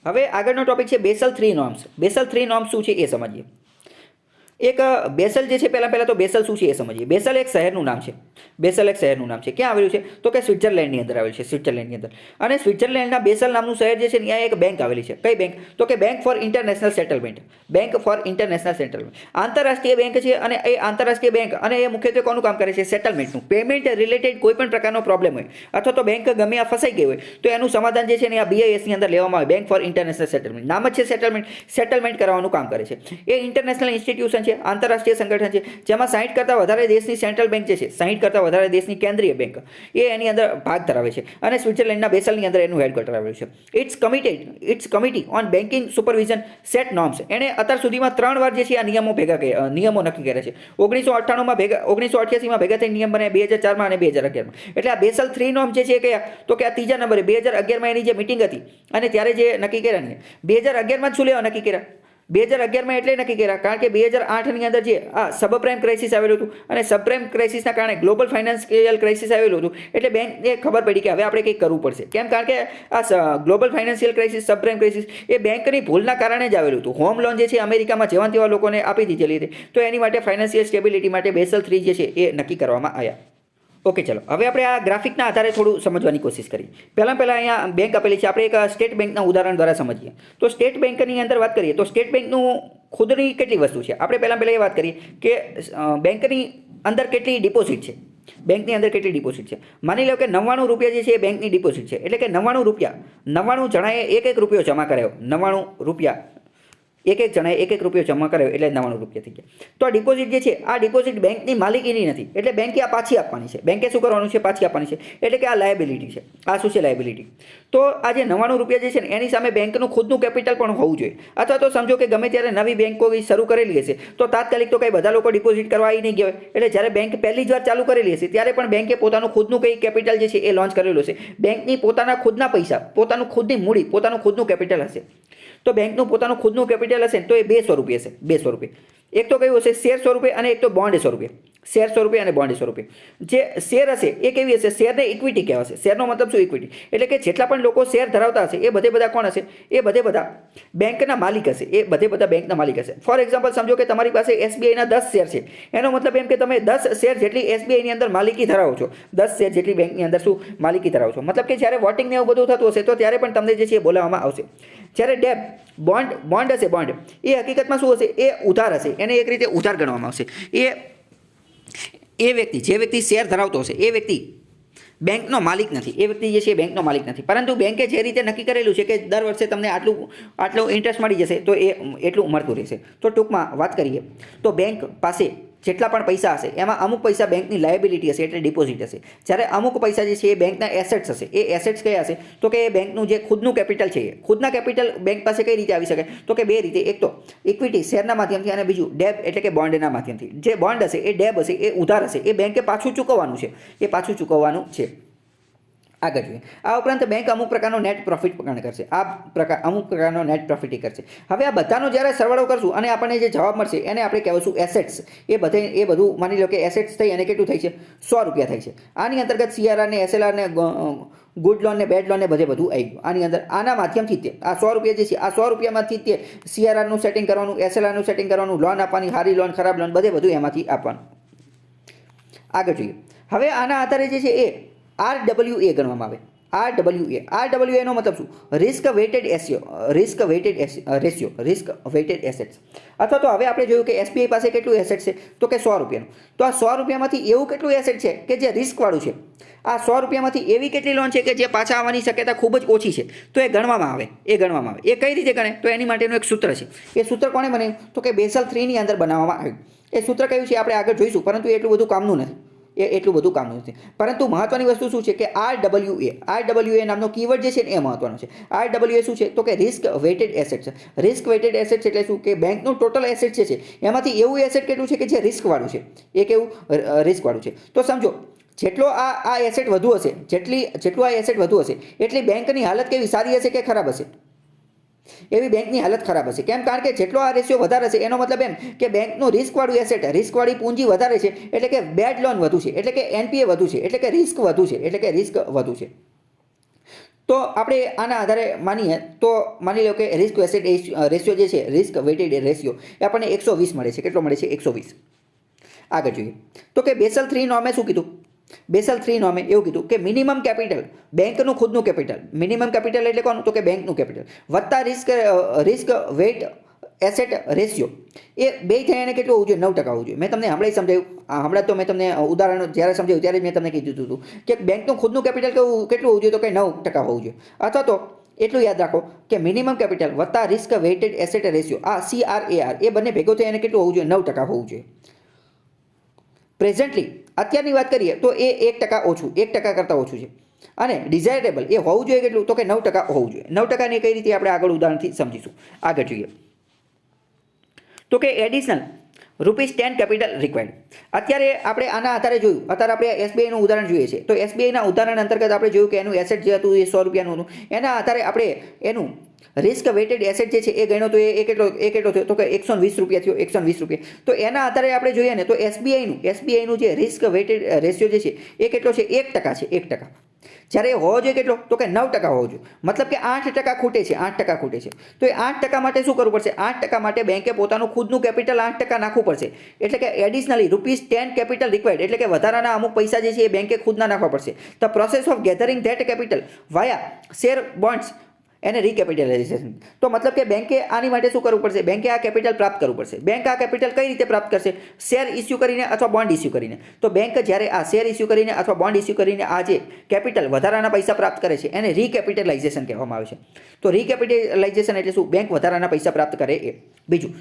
હવે આગળનો ટોપિક છે બેસલ 3 નોર્મ્સ. બેસલ 3 નોર્મ્સ શું છે એ સમજીએ. એક બેસલ જે છે પહેલાં તો બેસલ શું છે એ સમજીએ. બેસલ એક શહેરનું નામ છે. બેસલ એક શહેરનું નામ છે. ક્યાં આવેલું છે? તો કે સ્વિટ્ઝરલેન્ડની અંદર આવેલું છે. સ્વિટ્ઝરલેન્ડની અંદર. અને સ્વિટ્ઝરલેન્ડના બેસલ નામનું શહેર જે છે ત્યાં એક બેંક આવેલી છે. કઈ બેંક? તો કે bank four international settlement. Bank four international settlement આંતરરાષ્ટ્રીય બેંક છે. અને એ આંતરરાષ્ટ્રીય બેંક અને એ મુખ્યત્વે કોનું કામ કરે છે? સેટલમેન્ટનું. પેમેન્ટ રિલેટેડ કોઈ પણ પ્રકારનો પ્રોબ્લેમ હોય અથવા તો બેંક ગમે આ ફસાઈ ગઈ હોય તો એનું સમાધાન જે છે ને આ બીઆઈએસની અંદર લેવામાં આવે. બેંક ફોર ઇન્ટરનેશનલ સેટલમેન્ટ નામ જ છે સેટલમેન્ટ કરવાનું કામ કરે છે. એ ઇન્ટરનેશનલ ઇન્સ્ટિટ્યુશન છે, આંતરરાષ્ટ્રીય સંગઠન છે, જેમાં 60 કરતાં વધારે દેશની સેન્ટ્રલ બેંક જે છે, 60 કરતાં વધારે દેશની કેન્દ્રીય બેંક એ એની અંદર ભાગ ધરાવે છે. અને સ્વિટ્ઝરલેન્ડના બેસલની અંદર એનું હેડક્વાર્ટર આવેલું છે. It's committee on banking supervision set norms. એણે અત્યાર સુધીમાં 3 વાર જે છે આ નિયમો નક્કી કર્યા છે. 1988માં ભેગા થઈ નિયમ બને, 2004માં અને 2011માં. એટલે આ બેસલ 3 નોર્મ જે છે કયા? તો કે આ ત્રીજા નંબરે 2011માં એની જે મિટિંગ હતી અને ત્યારે જે નક્કી કર્યા ને 2011માં જ શું લેવા નક્કી કર્યા? 2011માં એટલે નક્કી કર્યા કારણ કે 2008ની અંદર જે આ સબપ્રાઇમ ક્રાઇસિસ આવેલું હતું અને સબપ્રાઇમ ક્રાઇસિસના કારણે ગ્લોબલ ફાઇનાન્શિયલ ક્રાઇસિસ આવેલું હતું. એટલે બેંકને ખબર પડી કે હવે આપણે કંઈક કરવું પડશે. કેમ? કારણ કે આ global financial crisis, subprime crisis એ બેંકની ભૂલના કારણે જ આવેલું હતું. હોમ લોન જે છે અમેરિકામાં જેવા તેવા લોકોને આપી દીધેલી હતી. તો એની માટે ફાઇનાન્શિયલ સ્ટેબિલિટી માટે બેસલ 3 જે છે એ નક્કી કરવામાં આવ્યા. ઓકે, ચલો હવે આપણે આ ગ્રાફિકના આધારે થોડું સમજવાની કોશિશ કરીએ. પહેલાં અહીંયા બેંક આપેલી છે. આપણે એક સ્ટેટ બેંકના ઉદાહરણ દ્વારા સમજીએ. તો સ્ટેટ બેંકની અંદર વાત કરીએ તો સ્ટેટ બેંકનું ખુદની કેટલી વસ્તુ છે? આપણે પહેલાં એ વાત કરીએ કે બેંકની અંદર કેટલી ડિપોઝિટ છે. બેંકની અંદર કેટલી ડિપોઝિટ છે? માની લો કે 99 રૂપિયા જે છે એ બેંકની ડિપોઝિટ છે. એટલે કે 99 રૂપિયા, 99 જણાએ એક રૂપિયો જમા કરાયો. 99 રૂપિયા એક જણાએ એક રૂપિયો જમા કરાયો એટલે 99 રૂપિયા થઈ ગયા. તો આ ડિપોઝિટ જે છે આ ડિપોઝિટ બેંકની માલિકીની નથી. એટલે બેંકે આ પાછી આપવાની છે. બેંકે શું કરવાનું છે? પાછી આપવાની છે. એટલે કે આ લાયબિલિટી છે. આ શું છે? લાયબિલિટી. તો આ જે 99 રૂપિયા જે છે ને એની સામે બેંકનું ખુદનું કેપિટલ પણ હોવું જોઈએ. અથવા તો સમજો કે ગમે ત્યારે નવી બેંકો શરૂ કરેલી હશે તો તાત્કાલિક તો કંઈ બધા લોકો ડિપોઝિટ કરવા આવી નહીં ગયા હોય. એટલે જ્યારે બેંક પહેલી જ વાર ચાલુ કરેલી હશે ત્યારે પણ બેંકે પોતાનું ખુદનું કંઈ કેપિટલ જે છે એ લોન્ચ કરેલું હશે. બેંકની પોતાના ખુદના પૈસા, પોતાનું ખુદની મૂડી, પોતાનું ખુદનું કેપિટલ હશે. તો બેંકનું પોતાનું ખુદનું કેપિટલ હશે તો એ 200 રૂપિયા હશે. 200 રૂપિયા. એક તો કયું હશે? શેર 100 રૂપિયા અને એક તો બોન્ડ 100 રૂપિયા. શેર 100 રૂપિયા અને બોન્ડ 100 રૂપિયા. જે શેર હશે એ કેવી હશે? શેરને ઇક્વિટી કહેવાશે. શેરનો મતલબ શું? ઇક્વિટી. એટલે કે જેટલા પણ લોકો શેર ધરાવતા હશે એ બધા કોણ હશે? એ બધા બેંકના માલિક હશે. એ બધા બેંકના માલિક હશે. ફોર એક્ઝામ્પલ સમજો કે તમારી પાસે એસબીઆઈના 10 શેર છે. એનો મતલબ એમ કે તમે 10 શેર જેટલી એસબીઆઈની અંદર માલિકી ધરાવો છો. 10 શેર જેટલી બેંકની અંદર શું માલિકી ધરાવો છો. મતલબ કે જ્યારે વોટિંગ ને એવું બધું થતું હશે તો ત્યારે પણ તમને જે છે એ બોલાવવામાં આવશે. જ્યારે ડેબ બોન્ડ હશે, બોન્ડ એ હકીકતમાં શું હશે? એ ઉધાર હશે. એને એક રીતે ઉધાર ગણવામાં આવશે. જે વ્યક્તિ શેર ધરાવતો હશે એ વ્યક્તિ બેંકનો માલિક નથી. એ વ્યક્તિ જે છે એ બેંકનો માલિક નથી. પરંતુ બેંકે જે રીતે નક્કી કરેલું છે કે દર વર્ષે તમને આટલું ઇન્ટરેસ્ટ મળી જશે તો એ એટલું મળતું રહેશે. તો ટૂંકમાં વાત કરીએ તો બેંક પાસે જેટલા પણ પૈસા હશે એમાં અમુક પૈસા બેંકની લાયબિલિટી હશે એટલે ડિપોઝિટ હશે. જ્યારે અમુક પૈસા જે છે એ બેંકના એસેટ્સ હશે. એ એસેટ્સ કયા હશે? તો કે એ બેંકનું જે ખુદનું કેપિટલ છે. ખુદના કેપિટલ બેંક પાસે કઈ રીતે આવી શકે? તો કે બે રીતે. એક તો ઇક્વિટી શેરના માધ્યમથી અને બીજું ડેબ એટલે કે બોન્ડના માધ્યમથી. જે બોન્ડ હશે એ ડેબ હશે એ ઉધાર હશે. એ બેંકે પાછું ચૂકવવાનું છે. એ પાછું ચૂકવવાનું છે. આગળ જોઈએ. આ ઉપરાંત બેંક અમુક પ્રકારનો નેટ પ્રોફિટ પણ કરશે. અમુક પ્રકારનો નેટ પ્રોફિટ કરશે. હવે આ બધાનો જ્યારે સરવાળો કરશું અને આપણને જે જવાબ મળશે એને આપણે કહેવાશું એસેટ્સ. એ બધું માની લો કે એસેટ્સ થઈ અને કેટલું થાય છે? 100 રૂપિયા થાય છે. આની અંતર્ગત સીઆરઆર ને એસએલઆર ને ગુડ લોન ને બેડ લોન ને બધું આવી ગયું. આની અંદર આના માધ્યમથી તે આ 100 રૂપિયા જે છે આ 100 રૂપિયામાંથી તે સીઆરઆરનું સેટિંગ કરવાનું, એસએલઆરનું સેટિંગ કરવાનું, લોન આપવાની, સારી લોન, ખરાબ લોન બધું એમાંથી આપવાનું. આગળ જોઈએ. હવે આના આધારે જે છે એ RWA ગણવામાં આવે. RWA નો મતલબ શું? Risk weighted assets. અથવા તો હવે આપણે જોયું કે એસબીઆઈ પાસે કેટલું એસેટ છે? તો કે 100 રૂપિયાનું. તો આ 100 રૂપિયામાંથી એવું કેટલું એસેટ છે કે જે રિસ્કવાળું છે? આ 100 રૂપિયામાંથી એવી કેટલી લોન છે કે જે પાછા આવવાની શક્યતા ખૂબ જ ઓછી છે? તો એ ગણવામાં આવે. એ કઈ રીતે ગણે? તો એની માટેનું એક સૂત્ર છે. એ સૂત્ર કોણે બનાવ્યું? તો કે બેસલ 3 ની અંદર બનાવવામાં આવ્યું. એ સૂત્ર કયું છે આપણે આગળ જોઈશું, પરંતુ એટલું બધું કામનું નથી. એ એટલું બધું કામનું નથી. પરંતુ મહત્વની વસ્તુ શું છે કે RWA નામનો કીવર્ડ જે છે ને એ મહત્વનો છે. RWA શું છે તો કે રિસ્ક વેટેડ એસેટ છે. રિસ્ક વેટેડ એસેટ એટલે શું કે બેંકનું ટોટલ એસેટ જે છે એમાંથી એવું એસેટ કેટલું છે કે જે રિસ્કવાળું છે, એ કેવું રિસ્કવાળું છે. તો સમજો જેટલો આ એસેટ વધુ હશે, જેટલું આ એસેટ વધુ હશે એટલી બેંકની હાલત કેવી, સારી હશે કે ખરાબ હશે? એવી બેંકની હાલત ખરાબ હશે. કેમ? કારણ કે જેટલો આ રેશિયો વધારે હશે એનો મતલબ એમ કે બેંકનું રિસ્કવાળું એસેટ, રિસ્કવાળી પૂંજી વધારે છે એટલે કે બેડ લોન વધુ છે, એટલે કે NPA વધુ છે, એટલે કે રિસ્ક વધુ છે. તો આપણે આના આધારે માનીએ તો માની લો કે રિસ્ક એસેટ રેશિયો જે છે, રિસ્ક વેટેડ રેશિયો એ આપણને 120 મળે છે. કેટલો મળે છે? 120. આગળ જોઈએ તો કે બેસલ 3 નોર્મે શું કીધું? બેસલ 3 નોર્મે એવું કીધું કે મિનિમમ કેપિટલ, બેંકનું ખુદનું કેપિટલ, મિનિમમ કેપિટલ એટલે કોનું? તો કે બેંકનું કેપિટલ વત્તા રિસ્ક વેટ એસેટ રેશિયો, એ બે થઈને કેટલું હોવું જોઈએ? 9% હોવું જોઈએ. મેં તમને હમણાં સમજાવ્યું, હમણાં તો મેં તમને ઉદાહરણ જ્યારે સમજાવ્યું ત્યારે મેં તમને કીધું હતું કે બેંકનું ખુદનું કેપિટલ કેટલું હોવું જોઈએ? તો કે 9% હોવું જોઈએ. અથવા તો એટલું યાદ રાખો કે મિનિમમ કેપિટલ વત્તા રિસ્ક વેટેડ એસેટ રેશિયો, આ CRAR, એ બંને ભેગો થઈને કેટલું હોવું જોઈએ? 9% હોવું જોઈએ. પ્રેઝન્ટલી અત્યારની વાત કરીએ તો એ 1% ઓછું, 1% કરતાં ઓછું છે. અને ડિઝાયરેબલ એ હોવું જોઈએ કેટલું? તો કે 9% હોવું જોઈએ. 9%ની કઈ રીતે આપણે આગળ ઉદાહરણથી સમજીશું. આગળ જોઈએ તો કે એડિશનલ ₹10 કેપિટલ રિક્વાયર્ડ. અત્યારે આપણે આના આધારે જોયું, અત્યારે આપણે SBIનું ઉદાહરણ જોઈએ છે. તો SBIના ઉદાહરણ અંતર્ગત આપણે જોયું કે એનું એસેટ જે હતું એ ₹100 હતું. એના આધારે આપણે એનું રિસ્ક વેટેડ એસેટ જે છે એ ગણ્યો તો એ કેટલો થયો? તો કે ₹120 થયો. 120. તો એના આધારે આપણે જોઈએ ને તો SBIનું જે રિસ્ક વેટેડ રેશિયો જે છે એ કેટલો છે? 1% છે. 1%. જ્યારે હોવો જોઈએ કેટલો? તો કે 9% હોવો જોઈએ. મતલબ કે 8% ખૂટે છે. 8% ખૂટે છે. તો એ 8% માટે શું કરવું પડશે? 8% માટે બેંકે પોતાનું ખુદનું કેપિટલ 8% નાખવું પડશે. એટલે કે એડિશનલી ₹10 કેપિટલ રિક્વાયર્ડ, એટલે કે વધારાના અમુક પૈસા જે છે એ બેંકે ખુદના નાખવા પડશે. The process of gathering that capital via share bonds એને રિકેપિટલાઇઝેશન. તો મતલબ કે બેંકે આની માટે શું કરવું પડશે? બેંકે આ કેપિટલ પ્રાપ્ત કરવું પડશે. બેંક આ કેપિટલ કઈ રીતે પ્રાપ્ત કરશે? શેર ઇસ્યુ કરીને અથવા બોન્ડ ઇસ્યુ કરીને. તો બેંક જ્યારે આ શેર ઇસ્યુ કરીને અથવા બોન્ડ ઇસ્યુ કરીને આ જે કેપિટલ વધારાના પૈસા પ્રાપ્ત કરે છે એને રિકેપિટલાઇઝેશન કહેવામાં આવે છે. તો રિકેપિટલાઇઝેશન એટલે શું? બેંક વધારાના પૈસા પ્રાપ્ત કરે એ. બીજું,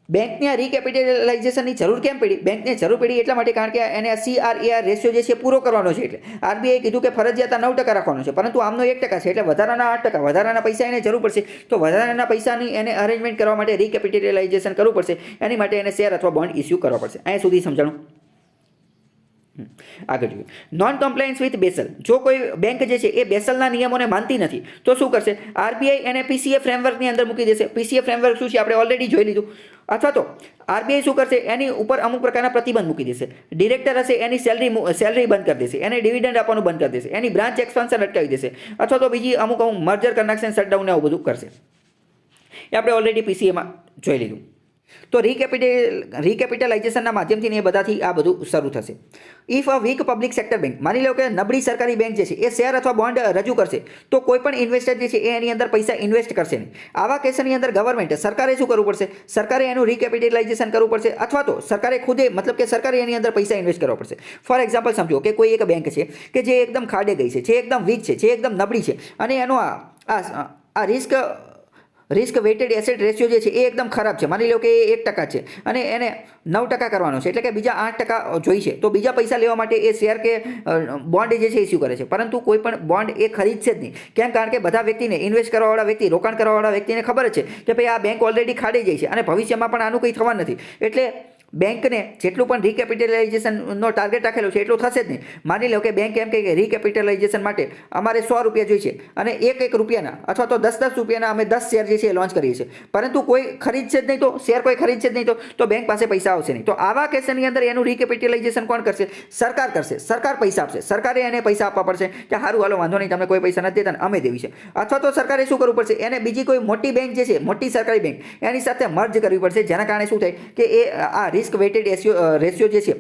બેંકને આ રિકેપિટલાઇઝેશનની જરૂર કેમ પડી? બેંકને જરૂર પડી એટલા માટે કારણ કે એને આ CRAR રેશિયો જે છે પૂરો કરવાનો છે. એટલે RBI કીધું કે ફરજિયાત 9% રાખવાનો છે, પરંતુ આમનો 1% છે. એટલે વધારાના 8%, વધારાના પૈસા એને જરૂર પડશે. તો વધારાના પૈસાની એને અરેન્જમેન્ટ કરવા માટે રિકેપિટલાઇઝેશન કરવું પડશે. એની માટે એને શેર અથવા બોન્ડ ઇસ્યુ કરવા પડશે. અહીંયા સુધી સમજાણું. આગળ જોઈએ નોન કમ્પ્લાયન્સ વિથ બેસલ. જો કોઈ બેંક જે છે એ બેસલના નિયમોને માનતી નથી તો શું કરશે? RBI એને PCA ફ્રેમવર્કની અંદર મૂકી દેશે. PCA ફ્રેમવર્ક શું છે આપણે ઓલરેડી જોઈ લીધું. અથવા તો RBI શું કરશે? એની ઉપર અમુક પ્રકારના પ્રતિબંધ મૂકી દેશે. ડિરેક્ટર હશે એની સેલરી બંધ કરી દેશે, એને ડિવિડન્ડ આપવાનું બંધ કરી દેશે, એની બ્રાન્ચ એક્સપાન્શન અટકાવી દેશે, અથવા તો બીજી અમુક મર્જર કન્સ્ટ્રક્શન શટડાઉન ને એવું બધું કરશે. એ આપણે ઓલરેડી PCAમાં જોઈ લીધું. તો રિકેપિટલાઇઝેશનના માધ્યમથી એ બધાથી આ બધું શરૂ થશે. If a weak public sector bank, માની લો કે નબળી સરકારી બેંક જે છે એ શેર અથવા બોન્ડ રજૂ કરશે તો કોઈ પણ ઇન્વેસ્ટર જે છે એ એની અંદર પૈસા ઇન્વેસ્ટ કરશે નહીં. આવા કેસની અંદર ગવર્મેન્ટ, સરકારે શું કરવું પડશે? સરકારે એનું રિકેપિટલાઇઝેશન કરવું પડશે, અથવા તો સરકારે ખુદે, મતલબ કે સરકારે એની અંદર પૈસા ઇન્વેસ્ટ કરવા પડશે. ફોર એક્ઝામ્પલ સમજો કે કોઈ એક બેંક છે કે જે એકદમ ખાડે ગઈ છે, જે એકદમ વીક છે, જે એકદમ નબળી છે, અને એનો આ રિસ્ક વેટેડ એસેટ રેશિયો જે છે એ એકદમ ખરાબ છે. માની લો કે એ 1% છે અને એને 9% કરવાનો છે, એટલે કે બીજા 8% જોઈ છે. તો બીજા પૈસા લેવા માટે એ શેર કે બોન્ડ જે છે ઇસ્યુ કરે છે, પરંતુ કોઈ પણ બોન્ડ એ ખરીદશે જ નહીં. કેમ? કારણ કે બધા વ્યક્તિને, ઇન્વેસ્ટ કરવાવાળા વ્યક્તિ, રોકાણ કરવાવાળા વ્યક્તિને ખબર જ છે કે ભાઈ આ બેંક ઓલરેડી ખાડે જાય છે અને ભવિષ્યમાં પણ આનું કંઈ થવાનું નથી. એટલે બેંકને જેટલું પણ રિકેપિટલાઇઝેશનનો ટાર્ગેટ રાખેલો છે એટલું થશે જ નહીં. માની લો કે બેંક એમ કહે કે રિકેપિટલાઇઝેશન માટે અમારે ₹100 જોઈએ છે અને એક રૂપિયાના અથવા તો 10 રૂપિયાના અમે 10 શેર જે છે એ લોન્ચ કરીએ છીએ, પરંતુ કોઈ ખરીદશે જ નહીં, તો શેર કોઈ ખરીદશે જ નહીં, તો બેંક પાસે પૈસા આવશે નહીં. તો આવા કેસની અંદર એનું રિકેપિટલાઇઝેશન કોણ કરશે? સરકાર કરશે. સરકાર પૈસા આપશે. સરકારે એને પૈસા આપવા પડશે કે સારું હાલો વાંધો નહીં, તમે કોઈ પૈસા નથી દેતા ને અમે દેવી છે. અથવા તો સરકારે શું કરવું પડશે? એને બીજી કોઈ મોટી બેંક જે છે, મોટી સરકારી બેંક, એની સાથે મર્જ કરવી પડશે, જેના કારણે શું થાય કે એ આ રિસ્ક વેટેડ રેશિયો જે છે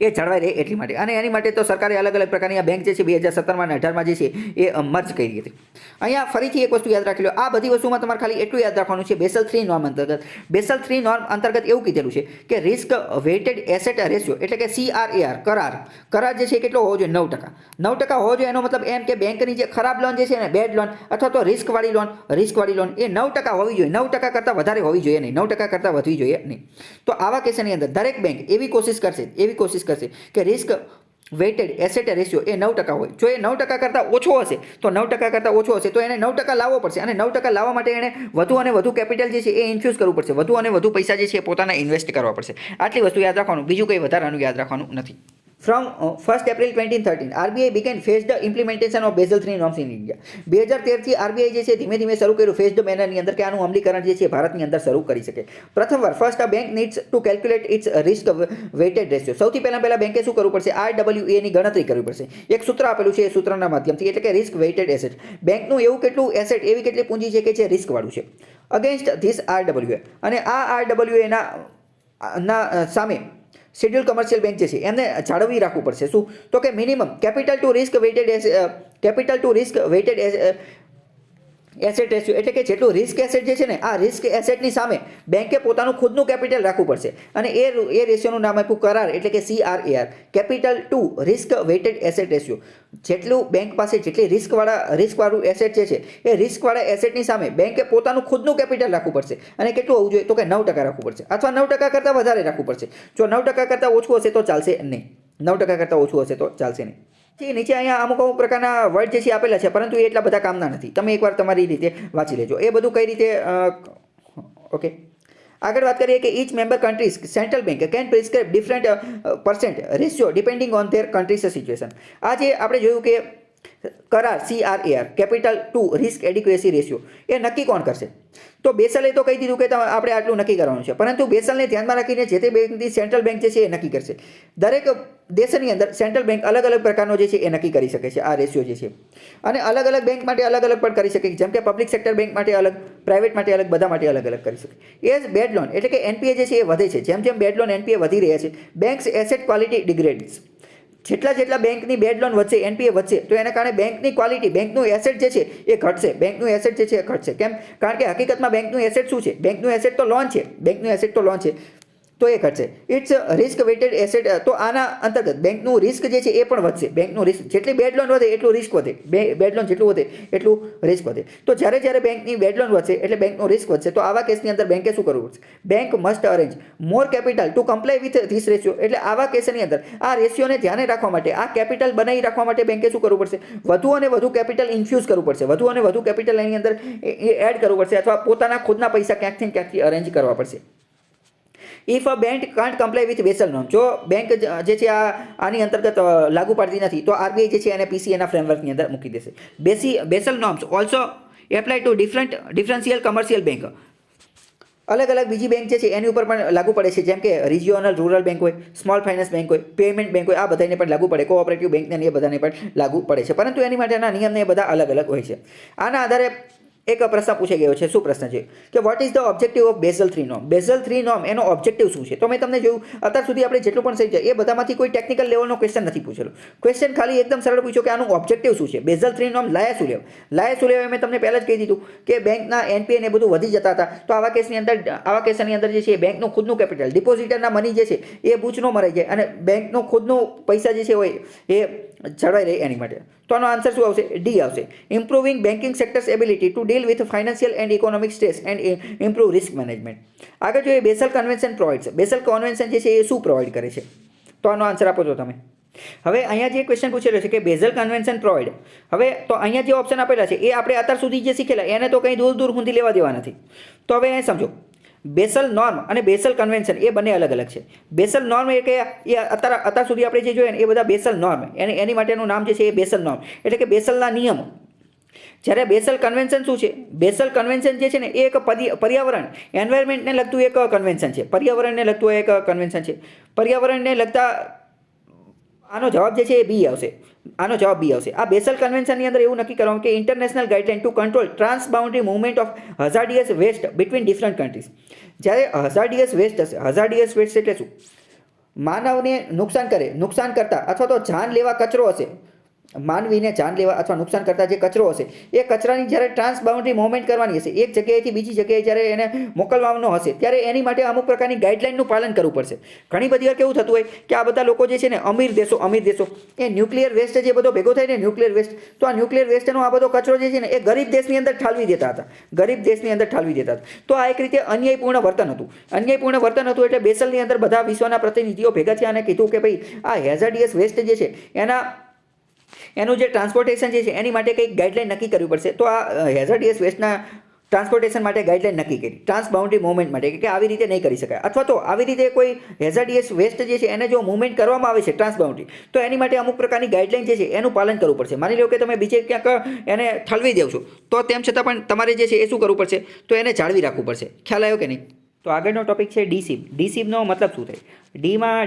એ જળવાઈ રહે એટલી માટે. અને એની માટે તો સરકારે અલગ અલગ પ્રકારની આ બેંક જે છે 2017માં અને 18માં જે છે એ મર્જ કરી હતી. અહીંયા ફરીથી એક વસ્તુ યાદ રાખી લો. આ બધી વસ્તુમાં તમારે ખાલી એટલું યાદ રાખવાનું છે, બેસલ 3 નોર્મ અંતર્ગત. બેસલ 3 નોર્મ અંતર્ગત એવું કીધેલું છે કે રિસ્ક વેટેડ એસેટ રેશિયો એટલે કે CRAR જે છે કેટલો હોવો જોઈએ? 9%. 9% હોવો જોઈએ. એનો મતલબ એમ કે બેંકની જે ખરાબ લોન જે છે ને, બેડ લોન અથવા તો રિસ્કવાળી લોન એ 9% હોવી જોઈએ. 9% કરતાં વધારે હોવી જોઈએ નહીં, 9% કરતાં વધવી જોઈએ નહીં. તો આવા કેસની અંદર દરેક બેંક એવી કોશિશ કરશે કોશિશ કરશે કે રિસ્ક વેઇટેડ એસેટ રેશિયો એ 9% હોય. જો એ 9% કરતાં ઓછો હશે તો 9% કરતાં ઓછો હશે તો એને 9% લાવવો પડશે, અને 9% લાવવા માટે એને વધુ અને વધુ કેપિટલ જે છે એ ઇન્ફ્યુઝ કરવું પડશે, વધુ અને વધુ પૈસા જે છે એ પોતાના ઇન્વેસ્ટ કરવા પડશે. આટલી વસ્તુ યાદ રાખવાનું, બીજું કંઈ વધારાનું યાદ રાખવાનું નથી. From 1st April 2013, RBI began phased implementation of Basel III norms in India. 2013 થી RBI જે છે ધીમે ધીમે શરૂ કર્યું ફેઝડ મેનરની અંદર કે આનું અમલીકરણ જે છે ભારતની અંદર શરૂ કરી શકે. પ્રથમવાર first a bank needs to calculate its risk weighted ratio. સૌથી પહેલા બેંકે શું કરવું પડશે? RWA ની ગણતરી કરવી પડશે. એક સૂત્ર આપેલું છે, એ સૂત્રના માધ્યમથી, એટલે કે રિસ્ક વેઇટેડ એસેટ. બેંકનું એવું કેટલું એસેટ, એવી કેટલી પૂંજી છે કે જે રિસ્ક વાળું છે. અગેન્સ્ટ ધીસ RWA, અને આ RWA ના સામે શેડ્યુલ કમર્શિયલ બેંક જે છે એમને જાળવી રાખવું પડશે. શું? તો કે minimum capital to risk weighted asset ratio, એટલે કે જેટલું રિસ્ક એસેટ જે છે ને, આ રિસ્ક એસેટની સામે બેંકે પોતાનું ખુદનું કેપિટલ રાખવું પડશે, અને એ રેશિયોનું નામ આપ્યું કરાર, એટલે કે CRAR, capital to risk weighted asset ratio. જેટલું બેંક પાસે જેટલી રિસ્કવાળું એસેટ જે છે એ રિસ્કવાળા એસેટની સામે બેંકે પોતાનું ખુદનું કેપિટલ રાખવું પડશે, અને કેટલું હોવું જોઈએ? તો કે 9% રાખવું પડશે, અથવા 9% કરતાં વધારે રાખવું પડશે. જો 9% કરતાં ઓછું હશે તો ચાલશે નહીં, 9% કરતાં ઓછું હશે તો ચાલશે નહીં. નીચે અહીંયા અમુક પ્રકારના વર્ડ જે છે આપેલા છે, પરંતુ એ એટલા બધા કામના નથી. તમે એકવાર તમારી રીતે વાંચી લેજો એ બધું કઈ રીતે. ઓકે, આગળ વાત કરીએ કે inch member countries central bank can prescribe different percent ratio depending on there countries situation. આ જે આપણે જોયું કે કરાર CRAR, capital to risk એડિક્યુએસી ratio, એ નક્કી કોણ કરશે? તો બેસલે તો કહી દીધું કે આપણે આટલું નક્કી કરવાનું છે, પરંતુ બેસલને ધ્યાનમાં રાખીને જે તે બેંકની સેન્ટ્રલ બેંક જે છે એ નક્કી કરશે. દરેક દેશની અંદર સેન્ટ્રલ બેંક અલગ અલગ પ્રકારનો જે છે એ નક્કી કરી શકે છે આ રેશિયો જે છે, અને અલગ અલગ બેંક માટે અલગ અલગ પણ કરી શકે, જેમ કે પબ્લિક સેક્ટર બેંક માટે અલગ, પ્રાઇવેટ માટે અલગ, બધા માટે અલગ અલગ કરી શકે. એઝ બેડ લોન, એટલે કે NPA જે છે એ વધે છે, જેમ જેમ બેડ લોન NPA વધી રહ્યા છે, બેંક્સ એસેટ ક્વોલિટી ડિગ્રેડ્સ. જેટલા બેંકની બેડ લોન વધશે, NPA વધશે, તો એના કારણે બેંકની ક્વોલિટી, બેંકનું એસેટ જે છે એ ઘટશે, બેંકનું એસેટ જે છે એ ઘટશે. કેમ? કારણ કે હકીકતમાં બેંકનું એસેટ શું છે? બેંકનું એસેટ તો લોન છે, બેંકનું એસેટ તો લોન છે, તો એ ઘટશે. ઇટ્સ રિસ્ક વેઇટેડ એસેટ, તો આના અંતર્ગત બેંકનું રિસ્ક જે છે એ પણ વધશે. બેંકનું રિસ્ક, જેટલી બેડ લોન વધે એટલું રિસ્ક વધે, બેડ લોન જેટલું વધે એટલું રિસ્ક વધે. તો જ્યારે બેંકની બેડ લોન વધશે એટલે બેંકનું રિસ્ક વધશે. તો આવા કેસની અંદર બેંકે શું કરવું પડશે? Bank must arrange more capital to comply with this ratio. એટલે આવા કેસની અંદર આ રેશિયોને ધ્યાને રાખવા માટે, આ કેપિટલ બનાવી રાખવા માટે બેંકે શું કરવું પડશે? વધુ અને વધુ કેપિટલ ઇન્ફ્યુઝ કરવું પડશે, વધુ અને વધુ કેપિટલ એની અંદર એડ કરવું પડશે, અથવા પોતાના ખુદના પૈસા ક્યાંકથી અરેન્જ કરવા પડશે. If a bank can't comply with Basel norm, જો બેંક જે છે આની અંતર્ગત લાગુ પાડતી નથી તો RBI જે છે એને PCA ફ્રેમવર્કની અંદર મૂકી દેશે. Bessel norms also apply to differential commercial bank. અલગ અલગ બીજી બેંક જે છે એની ઉપર પણ લાગુ પડે છે, જેમ કે રિજિયોનલ રૂરલ બેંક હોય, સ્મોલ ફાઇનાન્સ બેંક હોય, પેમેન્ટ બેંક હોય, આ બધાને પણ લાગુ પડે, કોઓપરેટિવ બેંકને એ બધાને પણ લાગુ પડે છે, પરંતુ એની માટેના નિયમને એ બધા અલગ અલગ હોય છે. આના આધારે એક પ્રશ્ન પૂછાઈ ગયો છે. શું પ્રશ્ન છે? કે what is the objective of Basel 3 norm? Basel 3 norm એનો ઓબ્જેક્ટિવ શું છે? તો મેં તમને જોયું અત્યાર સુધી આપણે જેટલું પણ સમજ્યા એ બધામાંથી કોઈ ટેકનિકલ લેવલનો ક્વેશ્ચન નથી પૂછેલો. ક્વેશ્ચન ખાલી એકદમ સરળ પૂછ્યો કે આનું ઓબ્જેક્ટિવ શું છે? બેઝલ 3 નોર્મ લાયા શું લેવા? મેં તમને પહેલાં જ કહી દીધું કે બેંકના NPA ને બધું વધી જતા હતા, તો આવા કેસની અંદર જે છે બેંકનું ખુદનું કેપિટલ, ડિપોઝિટરના મની જે છે એ બૂચ ન મરાઈ જાય, અને બેંકનું ખુદનું પૈસા જે છે હોય એ જળવાઈ રહે એની માટે. તો આનો આન્સર શું આવશે? D આવશે. Improving banking sectors ability to deal with financial and economic stress and improve risk management. આગળ જોઈએ Bessel convention provides. Bessel convention જે છે એ શું પ્રોવાઈડ કરે છે? તો આનો આન્સર આપો છો તમે. હવે અહીંયા જે ક્વેશ્ચન પૂછેલો છે કે બેઝલ કન્વેન્શન પ્રોવાઈડ, હવે તો અહીંયા જે ઓપ્શન આપેલા છે એ આપણે અત્યાર સુધી જે શીખેલા એને તો કંઈ દૂર સુધી લેવા દેવા નથી. તો હવે સમજો, બેસલ નોર્મ અને બેસલ કન્વેન્શન એ બંને અલગ અલગ છે. બેસલ નોર્મ એ કે અત્યાર સુધી આપણે જે જોઈએ ને એ બધા બેસલ નોર્મ, એની માટેનું નામ જે છે એ બેસલ નોર્મ, એટલે કે બેસલના નિયમો. જ્યારે બેસલ કન્વેન્શન શું છે? બેસલ કન્વેન્શન જે છે ને એ એક પર્યાવરણ, એન્વાયરમેન્ટને લગતું એક કન્વેન્શન છે. પર્યાવરણને લગતું એક કન્વેન્શન છે. પર્યાવરણને લગતા આનો જવાબ જે છે એ B આવશે. આનો જવાબ B આવશે. આ બેસલ કન્વેન્શનની અંદર એવું નક્કી કરવામાં કે international guideline to control transboundary movement of hazardous waste between different countries. જ્યારે હઝાર્ડિયસ વેસ્ટ હશે, હઝાર્ડિયસ વેસ્ટ એટલે શું? માનવને નુકસાન કરતા અથવા તો જાન લેવા કચરો હશે, માનવીને જાન લેવા અથવા નુકસાન કરતા જે કચરો હશે એ કચરાની જ્યારે ટ્રાન્સ બાઉન્ડ્રી મૂવમેન્ટ કરવાની હશે, એક જગ્યાએથી બીજી જગ્યાએ જ્યારે એને મોકલવાનો હશે ત્યારે એની માટે અમુક પ્રકારની ગાઈડલાઇનનું પાલન કરવું પડશે. ઘણી બધી વાર કેવું થતું હોય કે આ બધા લોકો જે છે ને અમીર દેશો એ ન્યુક્લિયર વેસ્ટ જે બધો ભેગો થાય ને ન્યુક્લિયર વેસ્ટ, તો આ ન્યુક્લિયર વેસ્ટનો આ બધો કચરો જે છે ને એ ગરીબ દેશની અંદર ઠાલવી દેતા હતા. તો આ એક રીતે અન્યાયપૂર્ણ વર્તન હતું. એટલે બેસલની અંદર બધા વિશ્વના પ્રતિનિધિઓ ભેગા થયા અને કીધું કે ભાઈ આ હેઝાર્ડિયસ વેસ્ટ જે છે એનું જે ટ્રાન્સપોર્ટેશન જે છે એની માટે કંઈક ગાઈડલાઇન નક્કી કરવી પડશે. તો આ હેઝાર્ડિયસ વેસ્ટના ટ્રાન્સપોર્ટેશન માટે ગાઈડલાઇન નક્કી કરી, ટ્રાન્સ બાઉન્ડ્રી મૂવમેન્ટ માટે, કે આવી રીતે નહીં કરી શકાય, અથવા તો આવી રીતે કોઈ હેઝાર્ડિયસ વેસ્ટ જે છે એને જો મૂવમેન્ટ કરવામાં આવે છે ટ્રાન્સ બાઉન્ડ્રી, તો એની માટે અમુક પ્રકારની ગાઈડલાઇન જે છે એનું પાલન કરવું પડશે. માની લો કે તમે બીજે ક્યાંક એને ઠલવી દેવ છો, તો તેમ છતાં પણ તમારે જે છે એ શું કરવું પડશે, તો એને જાળવી રાખવું પડશે. ખ્યાલ આવ્યો કે નહીં? તો આગળનો ટોપિક છે ડીસીબ. ડીસીબનો મતલબ શું થાય?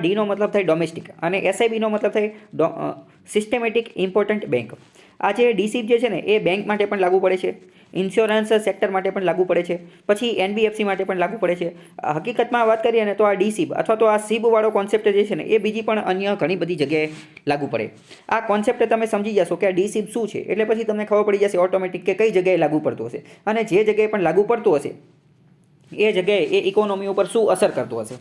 ડીનો મતલબ થાય ડોમેસ્ટિક અને એસઆઈબીનો મતલબ થાય સિસ્ટમેટિક ઇમ્પોર્ટન્ટ બેંક. આ જે ડીસીબ જે છે ને એ બેંક માટે પણ લાગુ પડે છે, ઇન્સ્યોરન્સ સેક્ટર માટે પણ લાગુ પડે છે, પછી એનબીએફસી માટે પણ લાગુ પડે છે. હકીકતમાં વાત કરીએ ને તો આ ડીસીબ અથવા તો આ સીબવાળો કોન્સેપ્ટ જે છે ને એ બીજી પણ અન્ય ઘણી બધી જગ્યાએ લાગુ પડે. આ કોન્સેપ્ટ તમે સમજી જશો કે આ ડીસીબ શું છે એટલે પછી તમને ખબર પડી જશે ઓટોમેટિક કે કઈ જગ્યાએ લાગુ પડતું હશે, અને જે જગ્યાએ પણ લાગુ પડતું હશે એ જગ્યાએ એ ઇકોનોમી ઉપર શું અસર કરતું હશે.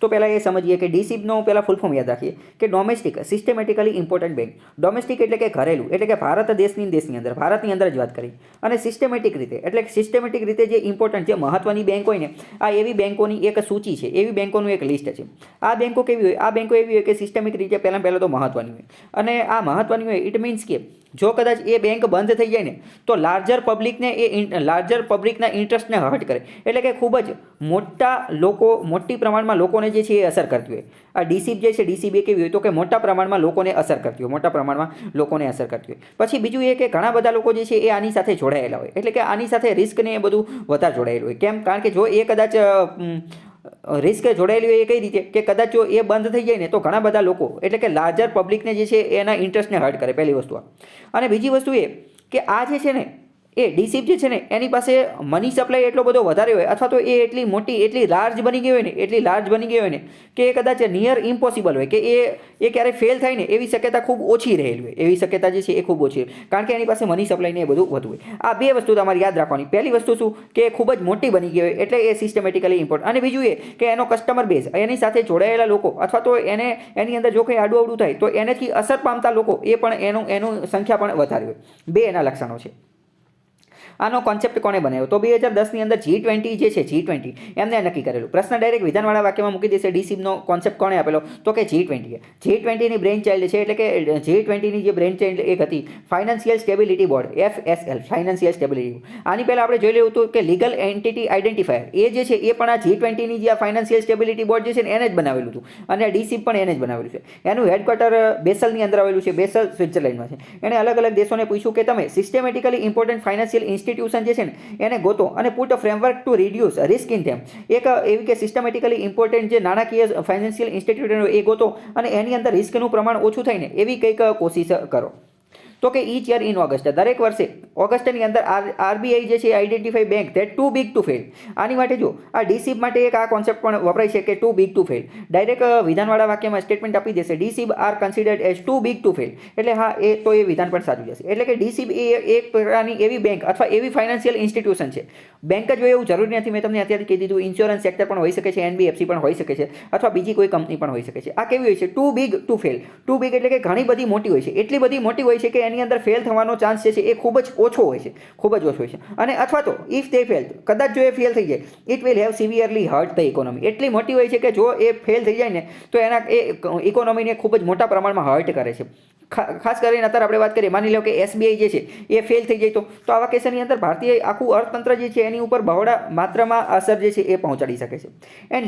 તો પહેલાં એ સમજીએ કે ડીસીબનો પહેલાં ફૂલ ફોર્મ યાદ રાખીએ કે domestic systematically important bank. Domestic એટલે કે ઘરેલું, એટલે કે ભારત દેશની અંદર, ભારતની અંદર જ વાત કરી. અને સિસ્ટમેટિક રીતે એટલે કે સિસ્ટમેટિક રીતે જે ઇમ્પોર્ટન્ટ જે મહત્ત્વની બેંક હોય ને, આ એવી બેંકોની એક સૂચિ છે, એવી બેંકોનું એક લિસ્ટ છે. આ બેંકો કેવી હોય? આ બેંકો એવી હોય કે સિસ્ટમિક રીતે પહેલાં તો મહત્ત્વની હોય. અને આ મહત્ત્વની હોય ઇટ મીન્સ કે જો કદાચ એ બેંક બંધ થઈ જાય ને તો લાર્જર પબ્લિકના ઇન્ટરેસ્ટને હર્ટ કરે, એટલે કે ખૂબ જ મોટી પ્રમાણમાં લોકોને જે છે એ અસર કરતી હોય. આ ડીસીબ જે છે ડીસીબ એ કેવી હોય તો કે મોટા પ્રમાણમાં લોકોને અસર કરતી હોય. પછી બીજું એ કે ઘણા બધા લોકો જે છે એ આની સાથે જોડાયેલા હોય, એટલે કે આની સાથે રિસ્કને એ બધું વધારે જોડાયેલું હોય. કેમ? કારણ કે જો એ કદાચ રિસ્ક જોડાયેલી હોય એ કઈ રીતે કે કદાચ જો એ બંધ થઈ જાય ને તો ઘણા બધા લોકો એટલે કે લાર્જર પબ્લિકને જે છે એના ઇન્ટરેસ્ટને હર્ટ કરે, પહેલી વસ્તુ આ. અને બીજી વસ્તુ એ કે આ જે છે ને એ ડીસીબ જે છે ને એની પાસે મની સપ્લાય એટલો બધો વધારે હોય, અથવા તો એ એટલી મોટી એટલી લાર્જ બની ગઈ હોય ને કે એ કદાચ નિયર ઇમ્પોસિબલ હોય કે એ ક્યારે ફેલ થાય ને એવી શક્યતા ખૂબ ઓછી રહેલી હોય, એવી શક્યતા જે છે એ ખૂબ ઓછી, કારણ કે એની પાસે મની સપ્લાય ને એ બધું વધુ હોય. આ બે વસ્તુ તમારે યાદ રાખવાની. પહેલી વસ્તુ શું કે એ ખૂબ જ મોટી બની ગઈ હોય એટલે એ સિસ્ટમેટિકલી ઇમ્પોર્ટન્ટ. અને બીજું એ કે એનો કસ્ટમર બેઝ, એની સાથે જોડાયેલા લોકો, અથવા તો એની અંદર જો કંઈ આડું થાય તો એનાથી અસર પામતા લોકો એ પણ એનું સંખ્યા પણ વધારે હોય. બે એના લક્ષણો છે. આનો કોન્સેપ્ટ કોણે બનાવ્યો? તો 2010ની અંદર G20 જે છે G20 એમને નક્કી કરેલું. પ્રશ્ન ડાયરેક્ટ વિધાનવાળા વાક્યમાં મૂકી દેશે. ડીસીબનો કોન્સેપ્ટ કોણે આપેલો? તો કે G20ની બ્રેઇન ચાઇલ્ડ છે, એટલે કે G20ની જે બ્રેઇન ચાઇલ્ડ એક હતી financial stability board, FSL, financial stability. આની પહેલાં આપણે જોઈ લેવું હતું કે લીગલ એન્ટિટી આઇડેન્ટિફાયર એ જે છે એ પણ આ G20ની જે આ ફાઇનાન્શિયલ સ્ટેબિલિટી બોર્ડ જે છે ને એને જ બનાવેલું હતું, અને આ ડીસીબ પણ એને જ બનાવેલું છે. એનું હેડક્વાર્ટર બેસલની અંદર આવેલું છે, બેસલ સ્વિટ્ઝરલેન્ડમાં છે. એણે અલગ અલગ દેશોને પૂછ્યું કે તમે સિસ્ટમેટિકલી ઇમ્પોર્ટન્ટ ફાઇનાન્શિયલ ઇન્સ્ટિટ્યુશન જે છે ને એને ગોતો અને put a framework to reduce risk in them. એક એવી કે સિસ્ટમેટિકલી ઇમ્પોર્ટન્ટ જે નાણાકીય ફાઇનાન્શિયલ ઇન્સ્ટિટ્યુટ એ ગોતો અને એની અંદર રિસ્કનું પ્રમાણ ઓછું થાય ને એવી કંઈક કોશિશ કરો. તો કે ઈચ યર ઇન ઓગસ્ટ, દરેક વર્ષે ઓગસ્ટની અંદર આરબીઆઈ જે છે identify bank that too big to fail. આની માટે જો આ ડીસીબ માટે એક આ કોન્સેપ્ટ પણ વપરાય છે કે too big to fail. Direct વિધાનવાળા વાક્યમાં સ્ટેટમેન્ટ આપી દેશે DSIB are considered as too big to fail. એટલે હા એ તો એ વિધાન પણ સાચું જશે. એટલે કે ડીસીબ એ એક પ્રકારની એવી બેંક અથવા એવી ફાઇનાન્શિયલ ઇન્સ્ટિટ્યુશન છે. બેંક જ હોય એવું જરૂરી નથી, મેં તમને અત્યારે કહી દીધું. ઇન્સ્યોરન્સ સેક્ટર પણ હોઈ શકે છે, એનબીએફસી પણ હોઈ શકે છે, અથવા બીજી કોઈ કંપની પણ હોઈ શકે છે. આ કેવી હોય છે? Too big to fail. Too big એટલે કે ઘણી બધી મોટી હોય છે, એટલી બધી મોટી હોય છે કે એની અંદર ફેલ થવાનો ચાન્સ છે એ ખૂબ જ ઓછો હોય છે. અને અથવા તો ઇફ દે ફેલ, કદાચ જો એ ફેલ થઈ જાય, it will have severely hurt the economy. એટલી મોટી હોય છે કે જો એ ફેલ થઈ જાય ને તો એના એ ઇકોનોમીને ખૂબ જ મોટા પ્રમાણમાં હર્ટ કરે છે. ખાસ કરીને અત્યારે આપણે વાત કરીએ, માની લો કે એસબીઆઈ જે છે એ ફેલ થઈ જાય તો આવા કેસની અંદર ભારતીય આખું અર્થતંત્ર જે છે એની ઉપર બહોળા માત્રામાં અસર જે છે એ પહોંચાડી શકે છે. And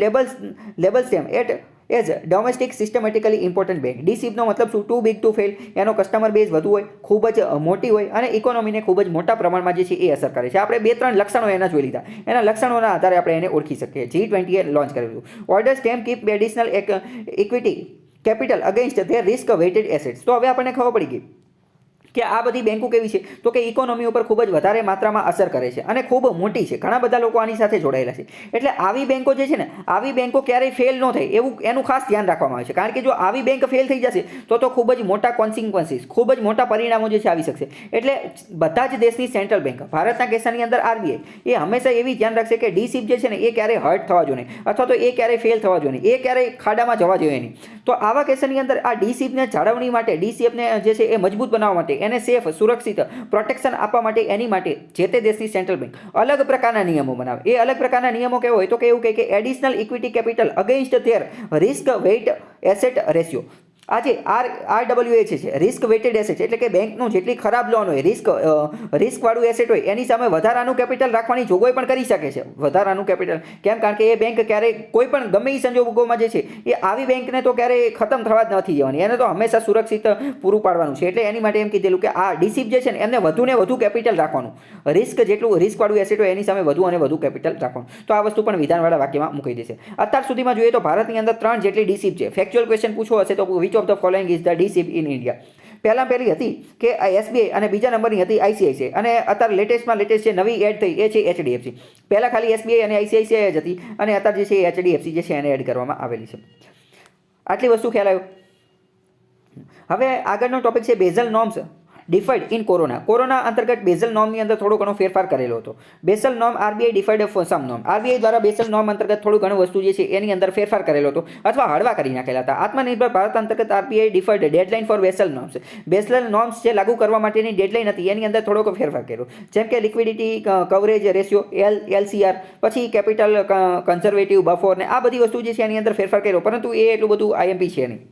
labels same at as domestic systematically important bank. ડીસીબનો મતલબ શું? Too big to fail. એનો કસ્ટમર બેઝ વધુ હોય, ખૂબ જ મોટી હોય અને ઇકોનોમીને ખૂબ જ મોટા પ્રમાણમાં જે છે એ અસર કરે છે. આપણે 2-3 લક્ષણો એના જોઈ લીધા, એના લક્ષણોના આધારે આપણે એને ઓળખી શકીએ. G20 લોન્ચ કરેલું. Order stem keep additional equity capital against their risk weighted assets. તો હવે આપણને ખબર પડી ગઈ કે આ બધી બેંકો કેવી છે તો કે ઇકોનોમી ઉપર ખૂબ જ વધારે માત્રામાં અસર કરે છે અને ખૂબ મોટી છે, ઘણા બધા લોકો આની સાથે જોડાયેલા છે. એટલે આવી બેંકો જે છે ને, આવી બેંકો ક્યારેય ફેલ ન થાય એવું એનું ખાસ ધ્યાન રાખવામાં આવે છે. કારણ કે જો આવી બેંક ફેલ થઈ જશે તો ખૂબ જ મોટા કોન્સિક્વન્સીસ, ખૂબ જ મોટા પરિણામો જે છે આવી શકશે. એટલે બધા જ દેશની સેન્ટ્રલ બેંક, ભારતના કેસની અંદર આરબીઆઈ એ હંમેશા એવી ધ્યાન રાખશે કે ડીસીપ જે છે ને એ ક્યારેય હર્ટ થવા જોઈએ નહીં, અથવા તો એ ક્યારેય ફેલ થવા જોઈએ નહીં, એ ક્યારેય ખાડામાં જવા જોઈએ નહીં. તો આવા કેસની અંદર આ ડીસીપને જાળવણી માટે, ડીસીએફને જે છે એ મજબૂત બનાવવા માટે, એને સેફ, સુરક્ષિત પ્રોટેક્શન આપવા માટે, એની માટે જે તે દેશની સેન્ટ્રલ બેંક અલગ પ્રકારના નિયમો બનાવે. એ અલગ પ્રકારના નિયમો કેવો હોય તો કે એવું કહે કે additional equity capital against their risk weight asset ratio. આ જે RWA છે, રિસ્ક વેટેડ એસેટ, એટલે કે બેંકનું જેટલી ખરાબ લોન હોય, રિસ્કવાળું એસેટ હોય, એની સામે વધારાનું કેપિટલ રાખવાની જોગવાઈ પણ કરી શકે છે. વધારાનું કેપિટલ કેમ? કારણ કે એ બેંક ક્યારેય કોઈ પણ ગમે એ સંજોગોમાં જે છે એ આવી બેંકને તો ક્યારેય ખતમ થવા જ નથી જવાની, એને તો હંમેશા સુરક્ષિત પૂરું પાડવાનું છે. એટલે એની માટે એમ કીધેલું કે આ ડીસીપ જે છે ને એમને વધુને વધુ કેપિટલ રાખવાનું, રિસ્કવાળું એસેટ હોય એની સામે વધુ અને વધુ કેપિટલ રાખવાનું. તો આ વસ્તુ પણ વિધાનવાળા વાક્યમાં મૂકી દેશે. અત્યાર સુધીમાં જોઈએ તો ભારતની અંદર 3 જેટલી ડીસીપ છે. ફેક્ચ્યુઅલ ક્વેશ્ચન પૂછવો હશે તો which of the following is the DSIB in India? પહેલી હતી કે એસબીઆઈ અને બીજા નંબરની હતી આઈસીઆઈસીઆઈ, અને અત્યારે લેટેસ્ટ છે નવી એડ થઈ એ છે એચડીએફસી. પહેલાં ખાલી એસબીઆઈ અને આઈસીઆઈસીઆઈ જ હતી અને અત્યારે જે છે એચડીએફસી જે છે એને એડ કરવામાં આવેલી છે. આટલી વસ્તુ ખ્યાલ આવ્યો. હવે આગળનો ટોપિક છે બેઝલ નોર્મ્સ ડિફાઇડ ઇન કોરોના અંતર્ગત બેઝલ નોર્મની અંદર થોડો ઘણો ફેરફાર કરેલો હતો. બેઝલ નોર્મ આરબીઆઈ ડિફાઇડ સમ નોર્મ, આરબીઆઈ દ્વારા બેઝલ નોર્મ અંતર્ગત થોડું ઘણું વસ્તુ જે છે એની અંદર ફેરફાર કરેલો હતો અથવા હળવા કરી નાખેલા હતા. આત્મનિર્ભર ભારત અંતર્ગત RBI deferred deadline for Basel norms, Basel norms જે લાગુ કરવા માટેની ડેડલાઇન હતી એની અંદર થોડોક ફેરફાર કર્યો. જેમ કે લિક્વિડિટી કવરેજ રેશિયો LCR, પછી કેપિટલ કન્ઝર્વેટિવ બફોર ને આ બધી વસ્તુ જે છે એની અંદર ફેરફાર કર્યો, પરંતુ એ એટલું બધું આઈએમપી છે નહીં.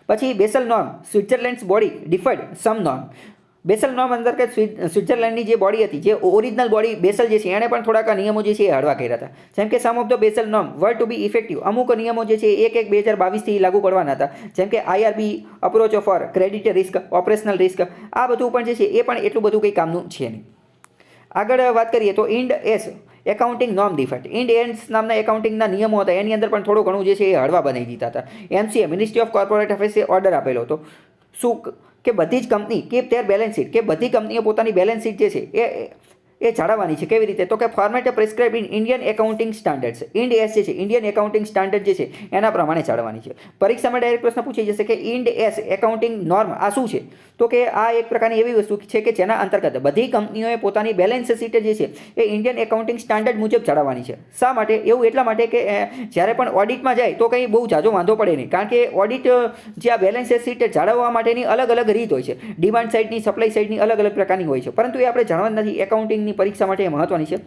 પછી બેસલ નોર્મ સ્વિટ્ઝરલેન્ડ્સ બોડી ડિફાઇડ સમ નોર્મ. બેસલ નોર્મ અંતર્ગત સ્વિટ્ઝરલેન્ડની જે બોડી હતી, જે ઓરિજિનલ બોડી બેસલ જે છે, એણે પણ થોડાક નિયમો જે છે એ હળવા કર્યા હતા. જેમ કે some of the Basel norm were to be effective, અમુક નિયમો જે છે 1/1/2022થી લાગુ પડવાના હતા. જેમ કે IRB, approach for credit risk, operational risk, આ બધું પણ જે છે એ પણ એટલું બધું કંઈ કામનું છે નહીં. આગળ વાત કરીએ તો ઇન્ડ એસ એકાઉન્ટિંગ નોર્મ ડિફાઇડ. ઇન્ડ એસ નામના એકાઉન્ટિંગના નિયમો હતા, એની અંદર પણ થોડું ઘણું જે છે એ હળવા બનાવી દીધા હતા. MCA મિનિસ્ટ્રી ઓફ કોર્પોરેટ અફેર્સે ઓર્ડર આપેલો હતો. શું કે બધી જ company keep their balance sheet, કે બધી કંપનીઓ પોતાની બેલેન્સ શીટ જે છે એ જાળવવાની છે. કેવી રીતે? તો કે format prescribe in Indian accounting standards. Ind AS જે છે, ઇન્ડિયન એકાઉન્ટિંગ સ્ટાન્ડર્ડ જે છે એના પ્રમાણે જાળવવાની છે. પરીક્ષામાં ડાયરેક્ટ પ્રશ્ન પૂછી જશે કે ઇન્ડ એસ એકાઉન્ટિંગ નોર્મ આ શું છે? તો કે આ એક પ્રકારની એવી વસ્તુ છે કે જેના અંતર્ગત બધી કંપનીઓએ પોતાની બેલેન્સ શીટ જે છે એ ઇન્ડિયન એકાઉન્ટિંગ સ્ટાન્ડર્ડ મુજબ જાળવવાની છે. શા માટે? એવું એટલા માટે કે જ્યારે પણ ઓડિટમાં જાય તો કંઈ બહુ ઝાઝો વાંધો પડે નહીં. કારણ કે ઓડિટ જે આ બેલેન્સ શીટ જાળવવા માટેની અલગ અલગ રીત હોય છે. ડિમાન્ડ સાઇડની, સપ્લાય સાઇડની અલગ અલગ પ્રકારની હોય છે, પરંતુ એ આપણે જાણવા નથી. એકાઉન્ટિંગની પરીક્ષા માટે એ મહત્વની છે.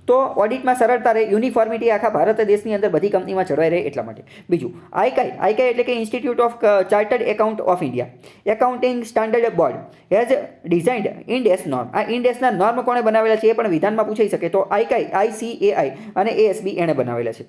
તો ઓડિટમાં સરળતા રહે, યુનિફોર્મિટી આખા ભારત દેશની અંદર બધી કંપનીમાં જળવાઈ રહે એટલા માટે. બીજું આઈકાઈ એટલે કે institute of chartered account of India, accounting standard board has designed Ind AS norm. આ ઇન્ડ એસના નોર્મ કોણે બનાવેલા છે એ પણ વિધાનમાં પૂછાઈ શકે. તો આઈકાઈ, ICAI અને ASB એણે બનાવેલા છે.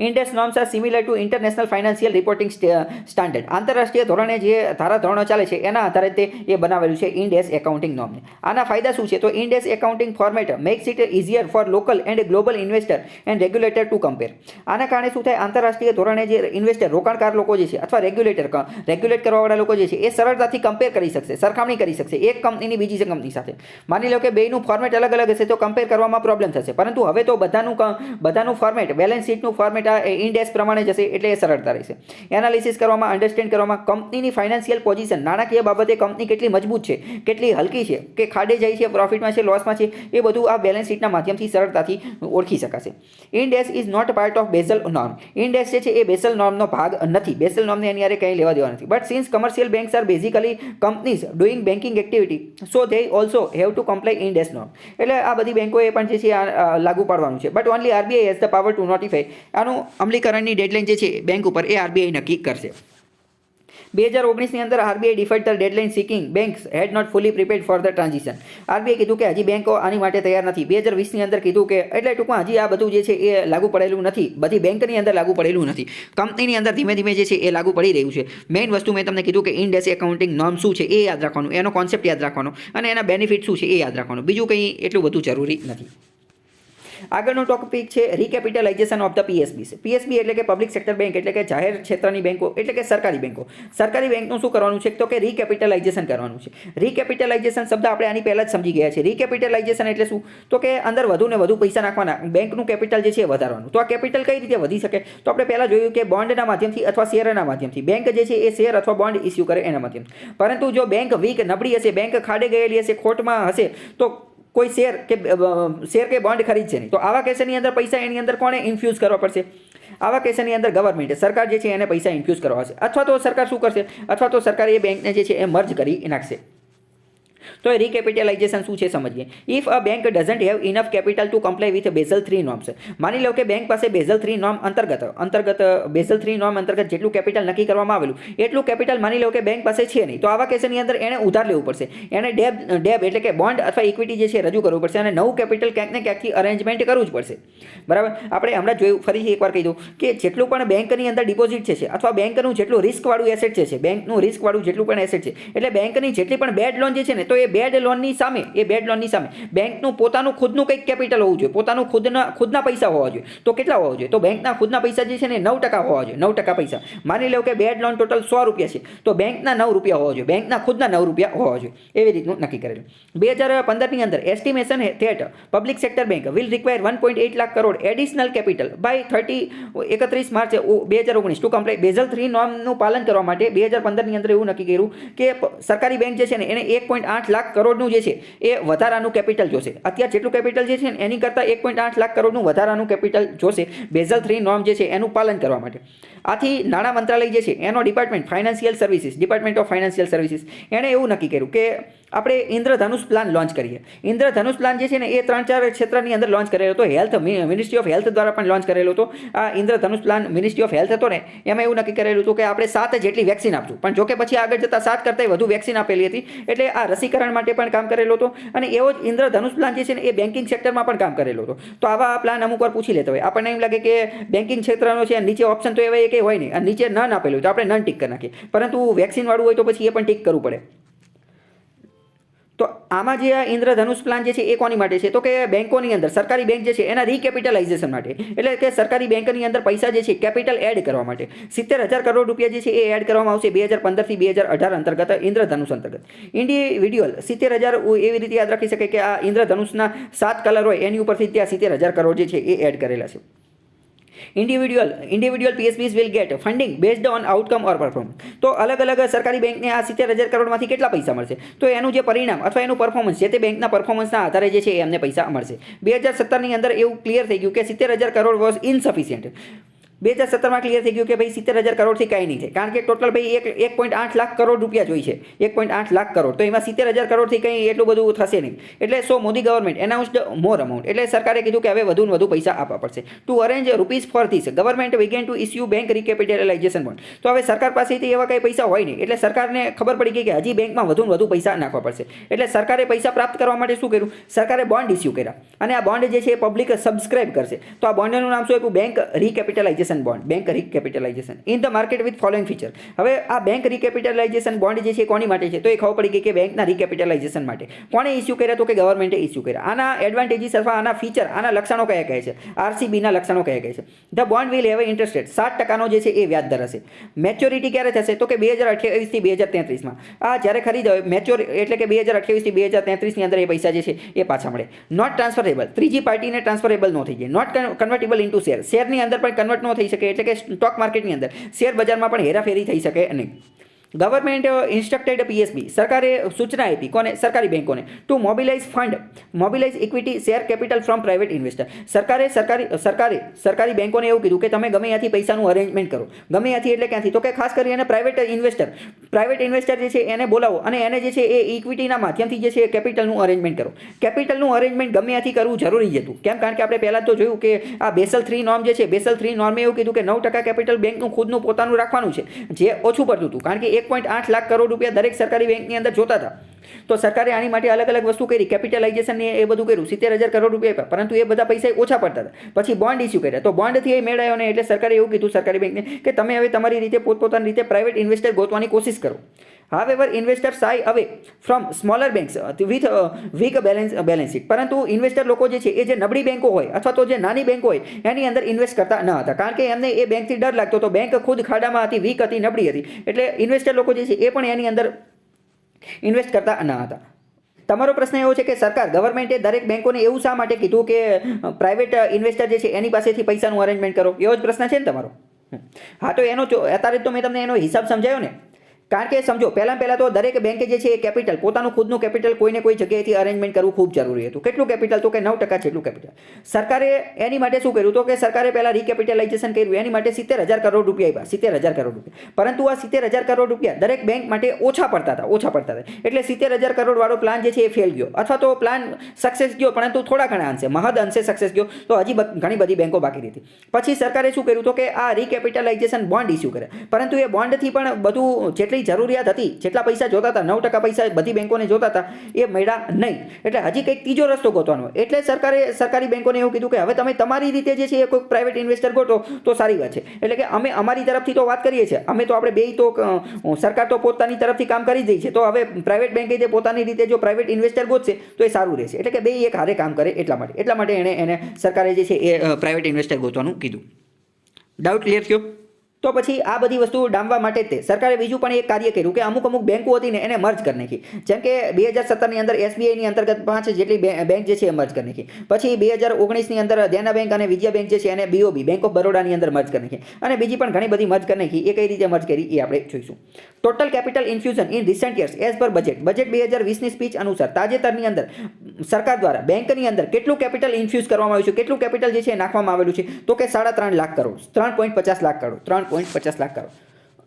Ind AS norms are similar to international financial reporting standard. આંતરરાષ્ટ્રીય ધોરણે જે ધારાધોરણો ચાલે છે એના આધારે તે એ બનાવેલું છે ઇન્ડેસ એકાઉન્ટિંગ નોર્મને. આના ફાયદા શું છે? તો Ind AS accounting format makes it easier for local and global investor and regulator to compare. આના કારણે શું થાય? આંતરરાષ્ટ્રીય ધોરણે જે ઇન્વેસ્ટર, રોકાણકાર લોકો જે છે અથવા રેગ્યુલેટ કરવાવાળા લોકો જે છે એ સરળતાથી કમ્પેર કરી શકશે, સરખામણી કરી શકશે એક કંપનીની બીજી કંપની સાથે. માની લો કે બેયનું ફોર્મેટ અલગ અલગ હશે તો કમ્પેર કરવામાં પ્રોબ્લેમ થશે, પરંતુ હવે તો બધાનું ફોર્મેટ, બેલેન્સ શીટનું ફોર્મેટ ઇન્ડેક્સ પ્રમાણે જશે એટલે એ સરળતા રહેશે. એનાલિસિસ કરવામાં, અન્ડરસ્ટેન્ડ કરવામાં, કંપનીની ફાઇનાન્શિયલ પોઝિશન, નાણાકીય બાબતે કંપની કેટલી મજબૂત છે, કેટલી હલકી છે, કે ખાડે જાય છે, પ્રોફિટમાં છે, લોસમાં છે, એ બધું આ બેલેન્સ શીટના માધ્યમથી સરળતાથી ઓળખી શકાશે. Index is not part of Basel norm. Index જે છે એ બેઝલ નોર્મનો ભાગ નથી. બેઝલ નોર્મને એની યારે કંઈ લેવા દેવા નથી. But since commercial banks are basically companies doing banking activity, so they also have to comply Ind AS norm. એટલે આ બધી બેંકોએ પણ જે છે લાગુ પાડવાનું છે. But only RBI has the power to notify. આનું અમલીકરણની ડેડલાઇન જે છે બેંક ઉપર એ આરબીઆઈ નક્કી કરશે. 2019ની અંદર RBI deferred the deadline citing banks had not fully prepared for the transition. RBI કીધું કે હજી બેંકો આની માટે તૈયાર નથી. 2020ની અંદર કીધું કે, એટલે ટૂંકમાં હજી આ બધું જે છે એ લાગુ પડેલું નથી, બધી બેંકની અંદર લાગુ પડેલું નથી, કંપનીની અંદર ધીમે ધીમે જે છે એ લાગુ પડી રહ્યું છે. મેઇન વસ્તુ મેં તમને કીધું કે ઇન્ડેસ એકાઉન્ટિંગ નોર્મ શું છે એ યાદ રાખવાનું, એનો કોન્સેપ્ટ યાદ રાખવાનો અને એના બેનિફિટ શું છે એ યાદ રાખવાનું. બીજું કંઈ એટલું બધું જરૂરી નથી. આગળનો ટોપિક છે recapitalisation of the PSB. PSB એટલે કે પબ્લિક સેક્ટર બેંક, એટલે કે જાહેર ક્ષેત્રની બેંકો, એટલે કે સરકારી બેંકો. સરકારી બેંકનું શું કરવાનું છે તો કે રિકેપિટલાઇઝેશન કરવાનું છે. રિકેપિટલાઇઝેશન શબ્દ આપણે આની પહેલા જ સમજી ગયા છે. રિકેપિટલાઇઝેશન એટલે શું તો કે અંદર વધુ ને વધુ પૈસા નાખવાના, બેંકનું કેપિટલ જે છે એ વધારવાનું. તો આ કેપિટલ કઈ રીતે વધી શકે તો આપણે પહેલા જોયું કે બોન્ડના માધ્યમથી અથવા શેરના માધ્યમથી. બેંક જે છે એ શેર અથવા બોન્ડ ઇસ્યુ કરે એના માધ્યમથી. પરંતુ જો બેંક વીક નબળી હશે, બેંક ખાડે ગયેલી હશે, ખોટમાં હશે, તો કોઈ શેર કે બોન્ડ ખરીદશે નહીં. તો આવા કેસની અંદર પૈસા એની અંદર કોણે ઇન્ફ્યુઝ કરવા પડશે? આવા કેસની અંદર ગવર્મેન્ટ, સરકાર જે છે એને પૈસા ઇન્ફ્યુઝ કરવા હશે. અથવા તો સરકાર શું કરશે? અથવા તો સરકાર એ બેંકને જે છે એ મર્જ કરી નાખશે. તો રિકેપિટલાઇઝેશન શું છે સમજીએ. If a bank doesn't have enough capital to comply with Basel 3 norms. માની લો કે બેંક પાસે બેઝલ 3 નોર્મ અંતર્ગત બેઝલ 3 નોર્મ અંતર્ગત જેટલું કેપિટલ નક્કી કરવામાં આવેલું એટલું કેપિટલ માની લો કે બેંક પાસે છે નહીં. તો આવા કેસની અંદર એણે ઉધાર લેવું પડશે. એણે ડેબ એટલે કે બોન્ડ અથવા ઇક્વિટી જે છે રજૂ કરવું પડશે અને નવું કેપિટલ ક્યાંક ને ક્યાંકથી અરેન્જમેન્ટ કરવું જ પડશે. બરાબર. આપણે હમણાં જોયું, ફરીથી એકવાર કહી દઉં કે જેટલું પણ બેંકની અંદર ડિપોઝિટ છે અથવા બેંકનું જેટલું રિસ્કવાળું એસેટ છે, બેંકનું રિસ્કવાળું જેટલું પણ એસેટ છે, એટલે બેંકની જેટલી પણ બેડ લોન જે છે ને, તો એ બેડ લોનની સામે બેંકનું પોતાનું ખુદનું કંઈક કેપિટલ હોવું જોઈએ, પોતાનું ખુદના પૈસા હોવા જોઈએ. તો કેટલા હોવા જોઈએ? તો બેંકના ખુદના પૈસા જે છે ને 9% હોવા જોઈએ. 9% પૈસા. માની લો કે બેડ લોન ટોટલ 100 રૂપિયા છે, તો બેંકના 9 રૂપિયા હોવા જોઈએ, બેંકના ખુદના 9 રૂપિયા હોવા જોઈએ. એવી રીતનું નક્કી કરેલું. 2015ની અંદર estimation that public sector bank will require 1.8 lakh crore additional capital by 31 March 2019 to comply Basel 3 નોર્મનું પાલન કરવા માટે 2015ની અંદર એવું નક્કી કર્યું કે સરકારી બેંક જે છે ને એને 1.8 લાખ કરોડનું જે છે એ વધારાનું કેપિટલ જોશે. અત્યારે જેટલું કેપિટલ જે છે ને એની કરતાં 1.8 લાખ કરોડનું વધારાનું કેપિટલ જોશે બેઝલ 3 નોર્મ જે છે એનું પાલન કરવા માટે. આથી નાણાં મંત્રાલય જે છે એનો ડિપાર્ટમેન્ટ ઓફ ફાઇનાન્શિયલ સર્વિસીસ એણે એવું નક્કી કર્યું કે આપણે ઇન્દ્રધનુષ પ્લાન લોન્ચ કરીએ. ઇન્દ્રધનુષ પ્લાન જે છે ને એ 3-4 ક્ષેત્રની અંદર લોન્ચ કરેલો હતો. મિનિસ્ટ્રી ઓફ હેલ્થ દ્વારા પણ લોન્ચ કરેલો હતો. આ Indradhanush plan ministry of health હતો ને એમાં એવું નક્કી કરેલું હતું કે આપણે 7 જેટલી વેક્સિન આપશું. પણ જોકે પછી આગળ જતાં 7 કરતાં વધુ વેક્સિન આપેલી હતી. એટલે આ રસીકરણ માટે પણ કામ કરેલો હતો અને એવો જ ઇન્દ્રધનુષ પ્લાન જે છે ને એ બેન્કિંગ સેક્ટરમાં પણ કામ કરેલો હતો. તો આવા પ્લાન અમુક વાર પૂછી લેતા હોય. આપણને એમ લાગે કે બેન્કિંગ ક્ષેત્રનો છે નીચે ઓપ્શન તો એવા એક હોય નહીં, અને નીચે નન આપેલું હોય તો આપણે નન ટીક કરી નાખીએ. પરંતુ વેક્સિન વાળું હોય તો પછી એ પણ ટીક કરવું પડે. તો આમાં જે આ ઇન્દ્રધનુષ પ્લાન જે છે એ કોની માટે છે તો કે બેંકોની અંદર સરકારી બેંક જે છે એના રિકેપિટલાઇઝેશન માટે. એટલે કે સરકારી બેંકની અંદર પૈસા જે છે કેપિટલ એડ કરવા માટે 70,000 કરોડ રૂપિયા જે છે એ એડ કરવામાં આવશે 2015 થી 2018 અંતર્ગત ઇન્દ્રધનુષ અંતર્ગત. ઇન્ડિવિડ્યુઅલ 70,000 એવી રીતે યાદ રાખી શકાય કે આ ઇન્દ્રધનુષના 7 કલર હોય એની ઉપરથી ત્યાં 70,000 કરોડ જે છે એ એડ કરેલા છે. individual PSBs will get funding based on outcome or performance. તો અલગ અલગ સરકારી બેંકને આ 70,000 કરોડમાંથી કેટલા પૈસા મળશે તો એનું જે પરિણામ અથવા એનું પરફોર્મન્સ છે તે બેંકના પરફોર્મન્સના આધારે જે છે એમને પૈસા મળશે. 2017ની અંદર એવું ક્લિયર થઈ ગયું કે 70,000 કરોડ વોઝ ઇનસફિશિયન્ટ. 2017માં ક્લિયર થઈ ગયું કે ભાઈ 70,000 કરોડથી કાંઈ નહીં થાય, કારણ કે ટોટલ ભાઈ 1.8 લાખ કરોડ રૂપિયા જોઈ છે. 1.8 લાખ કરોડ, તો એમાં 70,000 કરોડથી કંઈ એટલું બધું થશે નહીં. એટલે મોદી ગવર્મેન્ટ એનાઉન્સ્ડ મોર અમાઉન્ટ. એટલે સરકારે કીધું કે હવે વધુ ને વધુ પૈસા આપવા પડશે. To arrange rupees for this government began to issue bank recapitalisation bond. તો હવે સરકાર પાસેથી એવા કંઈ પૈસા હોય નહીં, એટલે સરકારને ખબર પડી ગઈ કે હજી બેંકમાં વધુ ને વધુ પૈસા નાખવા પડશે. એટલે સરકારે પૈસા પ્રાપ્ત કરવા માટે શું કર્યું? સરકારે બોન્ડ ઇસ્યુ કર્યા અને આ બોન્ડ જે છે એ પબ્લિક સબસ્ક્રાઇબ કરશે. તો આ બોન્ડનું નામ શું આપ્યું? Bank recapitalisation bond. Bank recapitalisation in the market with following feature. હવે આ બેંક રિકેપિટલાઇઝેશન બોન્ડ જે છે કોની માટે છે? તો એ ખબર પડી ગઈ કે બેંકના રિકેપિટલાઇઝેશન માટે. કોણે ઇસ્યુ કર્યા? તો કે ગવર્મેન્ટે ઇસ્યુ કર્યા. આના એડવાન્ટેજીસ અથવા આના ફીચર, આના લક્ષણો કયા કહે છે? આરસીબીના લક્ષણો કયા કહે છે? The bond will have interest rate 7%નો જે છે એ વ્યાજ દર હશે. મેચ્યોરિટી ક્યારે થશે? તો કે 2028 થી 2033માં. આ જ્યારે ખરીદાય મેચ્યોર એટલે કે 2028 થી 2033ની અંદર એ પૈસા જે છે એ પાછા મળે. નોટ ટ્રાન્સફરેબલ, ત્રીજી પાર્ટીને ટ્રાન્સફરેબલ ન થઈ જાય. નોટ કન્વર્ટેબલ ઇન્ટુ શેર, શેરની અંદર પણ કન્વર્ટ ન થઈ શકે. એટલે કે સ્ટોક માર્કેટની અંદર શેર બજારમાં પણ હેરાફેરી થઈ શકે નહીં. ગવર્મેન્ટ ઇન્સ્ટ્રક્ટેડ PSB, સરકારે સૂચના આપી કોને? સરકારી બેંકોને to mobilise equity share capital from private investor. સરકારી બેંકોને એવું કીધું કે તમે ગમે ત્યાંથી પૈસાનું અરેન્જમેન્ટ કરો. ગમે ત્યાંથી એટલે ક્યાંથી? તો કે ખાસ કરીને પ્રાઇવેટ ઇન્વેસ્ટર જે છે એને બોલાવો અને એને જે છે એ ઇક્વિટીના માધ્યમથી જે છે કેપિટલનું અરેન્જમેન્ટ કરો. કેપિટલનું અરેન્જમેન્ટ ગમે ત્યાંથી કરવું જરૂરી જ હતું. કેમ? કારણ કે આપણે પહેલાં તો જોયું કે આ બેસલ 3 નોર્મ જે છે, બેસલ 3 નોર્મે એવું કીધું કે 9% કેપિટલ બેંકનું ખુદનું પોતાનું રાખવાનું છે, જે ઓછું પડતું હતું. કારણ કે 1.8 લાખ કરોડ રૂપિયા દરેક સરકારી બેંકની અંદર જોતા હતા. તો સરકારે આની માટે અલગ અલગ વસ્તુ કરી, કેપિટલાઇઝેશન એ બધું કર્યું, 70,000 કરોડ રૂપિયા આપ્યા, પરંતુ એ બધા પૈસા ઓછા પડતા હતા. પછી બોન્ડ ઇસ્યુ કર્યા, તો બોન્ડથી એ મેળવ્યો ને એટલે સરકારે એવું કીધું સરકારી બેંકને કે તમે હવે તમારી રીતે પોતપોતાની રીતે પ્રાઇવેટ ઇન્વેસ્ટર ગોતવાની કોશિશ કરો. However, investors shy away from smaller banks with weak balance sheet. પરંતુ ઇન્વેસ્ટર લોકો જે છે એ જે નબળી બેંકો હોય અથવા તો જે નાની બેંક હોય એની અંદર ઇન્વેસ્ટ કરતા ન હતા, કારણ કે એમને એ બેંકથી ડર લાગતો હતો. બેંક ખુદ ખાડામાં હતી, વીક હતી, નબળી હતી, એટલે ઇન્વેસ્ટર લોકો જે છે એ પણ એની અંદર ઇન્વેસ્ટ કરતા ન હતા. તમારો પ્રશ્ન એવો છે કે સરકાર ગવર્મેન્ટે દરેક બેંકોને એવું શા માટે કીધું કે પ્રાઇવેટ ઇન્વેસ્ટર જે છે એની પાસેથી પૈસાનું અરેન્જમેન્ટ કરો? એવો જ પ્રશ્ન છે ને તમારો? હા, તો એનો અત્યારે તો મેં તમને એનો હિસાબ સમજાયો ને. કારણ કે સમજો, પહેલાં તો દરેક બેંકે જે છે એ કેપિટલ, પોતાનું ખુદનું કેપિટલ કોઈને કોઈ જગ્યાએથી અરેન્જમેન્ટ કરવું ખૂબ જરૂરી હતું. કેટલું કેપિટલ? તો કે 9% જેટલું કેપિટલ. સરકારે એની માટે શું કર્યું? તો કે સરકારે પહેલાં રિકેપિટલાઇઝેશન કર્યું, એની માટે 70,000 કરોડ રૂપિયા આપ્યા, 70,000 કરોડ રૂપિયા. પરંતુ આ 70,000 કરોડ રૂપિયા દરેક બેંક માટે ઓછા પડતા હતા. એટલે 70,000 કરોડ વાળો પ્લાન જે છે એ ફેલ ગયો, અથવા તો પ્લાન સક્સેસ ગયો પરંતુ થોડા ઘણા અંશે, મહદ અંશે સક્સેસ ગયો, તો હજી ઘણી બધી બેંકો બાકી હતી. પછી સરકારે શું કર્યું? તો કે આ રિકેપિટલાઇઝેશન બોન્ડ ઇસ્યુ કર્યા, પરંતુ એ બોન્ડથી પણ બધું જેટલી જરૂરિયાત હતી, જેટલા પૈસા જોતા હતા, 9% પૈસા બધી બેંકોને જોતા હતા, એ મળ્યા નહીં. એટલે હજી કંઈક ત્રીજો રસ્તો ગોતવાનો. એટલે સરકારે સરકારી બેંકોને એવું કીધું કે હવે તમે તમારી રીતે જે છે એ કોઈ પ્રાઇવેટ ઇન્વેસ્ટર ગોતો તો સારી વાત છે. એટલે કે અમે અમારી તરફથી તો વાત કરીએ છીએ, અમે તો આપણે બેય તો સરકાર તો પોતાની તરફથી કામ કરી જ રહી છે, તો હવે પ્રાઇવેટ બેંકે પોતાની રીતે જો પ્રાઇવેટ ઇન્વેસ્ટર ગોતશે તો એ સારું રહેશે. એટલે કે બેય એક હારે કામ કરે એટલા માટે એને સરકારે જે છે એ પ્રાઇવેટ ઇન્વેસ્ટર ગોતવાનું કીધું. ડાઉટ ક્લિયર થયો? તો પછી આ બધી વસ્તુ ડામવા માટે તે સરકારે બીજું પણ એક કાર્ય કર્યું કે અમુક બેંકો હતી ને એને મર્જ કરી નાખી. જેમ કે 2017ની અંદર SBIની અંતર્ગત 5 જેટલી બેંક જે છે એ મર્જ કરી નાખી. પછી 2019ની અંદર દેના બેંક અને વિજયા બેંક જે છે એને BOB, બેંક ઓફ બરોડાની અંદર મર્જ કરી નાખી. અને બીજી પણ ઘણી બધી મર્જ કરી નાખી. એ કઈ રીતે મર્જ કરી એ આપણે જોઈશું. Total capital infusion in recent years as per budget 2020ની સ્પીચ અનુસાર તાજેતરની અંદર સરકાર દ્વારા બેંકની અંદર કેટલું કેપિટલ ઇન્ફ્યુઝ કરવામાં આવ્યું છે, કેટલું કેપિટલ જે છે નાખવામાં આવેલું છે? તો કે 3.5 લાખ કરોડ, 3.50 લાખ કરોડ, 3.50 લાખ કરોડ.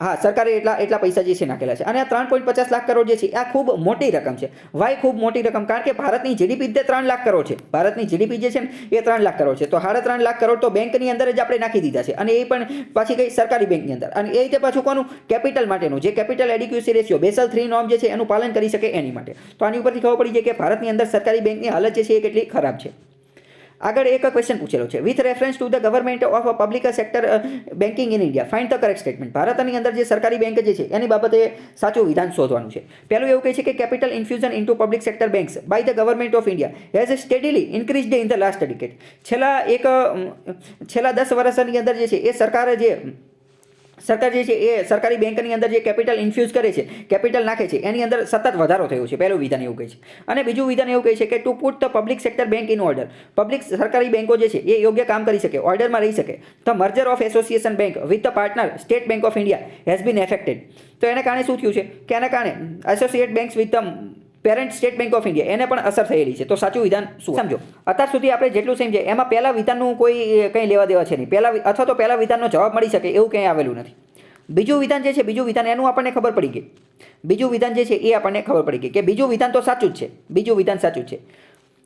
હા, સરકારે એટલા પૈસા જે છે નાખેલા છે. અને આ 3.50 લાખ કરોડ જે છે આ ખૂબ મોટી રકમ છે. વાય ખૂબ મોટી રકમ? કારણ કે ભારતની જીડીપી જ 3 લાખ કરોડ છે. ભારતની જીડીપી જે છે ને એ 3 લાખ કરોડ છે. તો 3.5 લાખ કરોડ તો બેંકની અંદર જ આપણે નાખી દીધા છે, અને એ પણ પાછી કઈ સરકારી બેંકની અંદર. અને એ રીતે પાછું કોનું? કેપિટલ માટેનું, જે કેપિટલ એડિક્યુસી રેશિયો બેસલ 3 નોર્મ જે છે એનું પાલન કરી શકે એની માટે. તો આની ઉપરથી ખબર પડી જાય કે ભારતની અંદર સરકારી બેંકની હાલત જે છે એ કેટલી ખરાબ છે. આગળ એક ક્વેશ્ચન પૂછેલો છે, with reference to the government of public sector banking in India find the correct statement. ભારતની અંદર જે સરકારી બેંક જે છે એની બાબતે સાચું વિધાન શોધવાનું છે. પહેલું એવું કહે છે કે capital infusion into public sector banks by the government of India has steadily increased in the last decade. છેલ્લા 10 વર્ષની અંદર જે છે એ સરકાર જે છે એ સરકારી બેંકની અંદર જે કેપિટલ ઇન્ફ્યુઝ કરે છે, કેપિટલ નાખે છે, એની અંદર સતત વધારો થયો છે. પહેલું વિધાન એવું કહે છે. અને બીજું વિધાન એવું કહે છે કે two put the public sector bank in order. સરકારી બેંકો જે છે એ યોગ્ય કામ કરી શકે, ઓર્ડરમાં રહી શકે. The merger of association bank with the partner state bank of India has been affected. તો એના કારણે શું થયું છે કે એના કારણે associate banks with the parent state bank of India એને પણ અસર થયેલી છે. તો સાચું વિધાન શું? સમજો, અત્યાર સુધી આપણે જેટલું સમજ્યા એમાં પહેલા વિધાનનું કંઈ લેવા દેવા છે નહીં. પહેલા વિધાનનો જવાબ મળી શકે એવું કંઈ આવેલું નથી. બીજું વિધાન જે છે, બીજું વિધાન એનું આપણને ખબર પડી ગઈ. બીજું વિધાન જે છે એ આપણને ખબર પડી ગઈ કે બીજું વિધાન તો સાચું જ છે. બીજું વિધાન સાચું જ છે,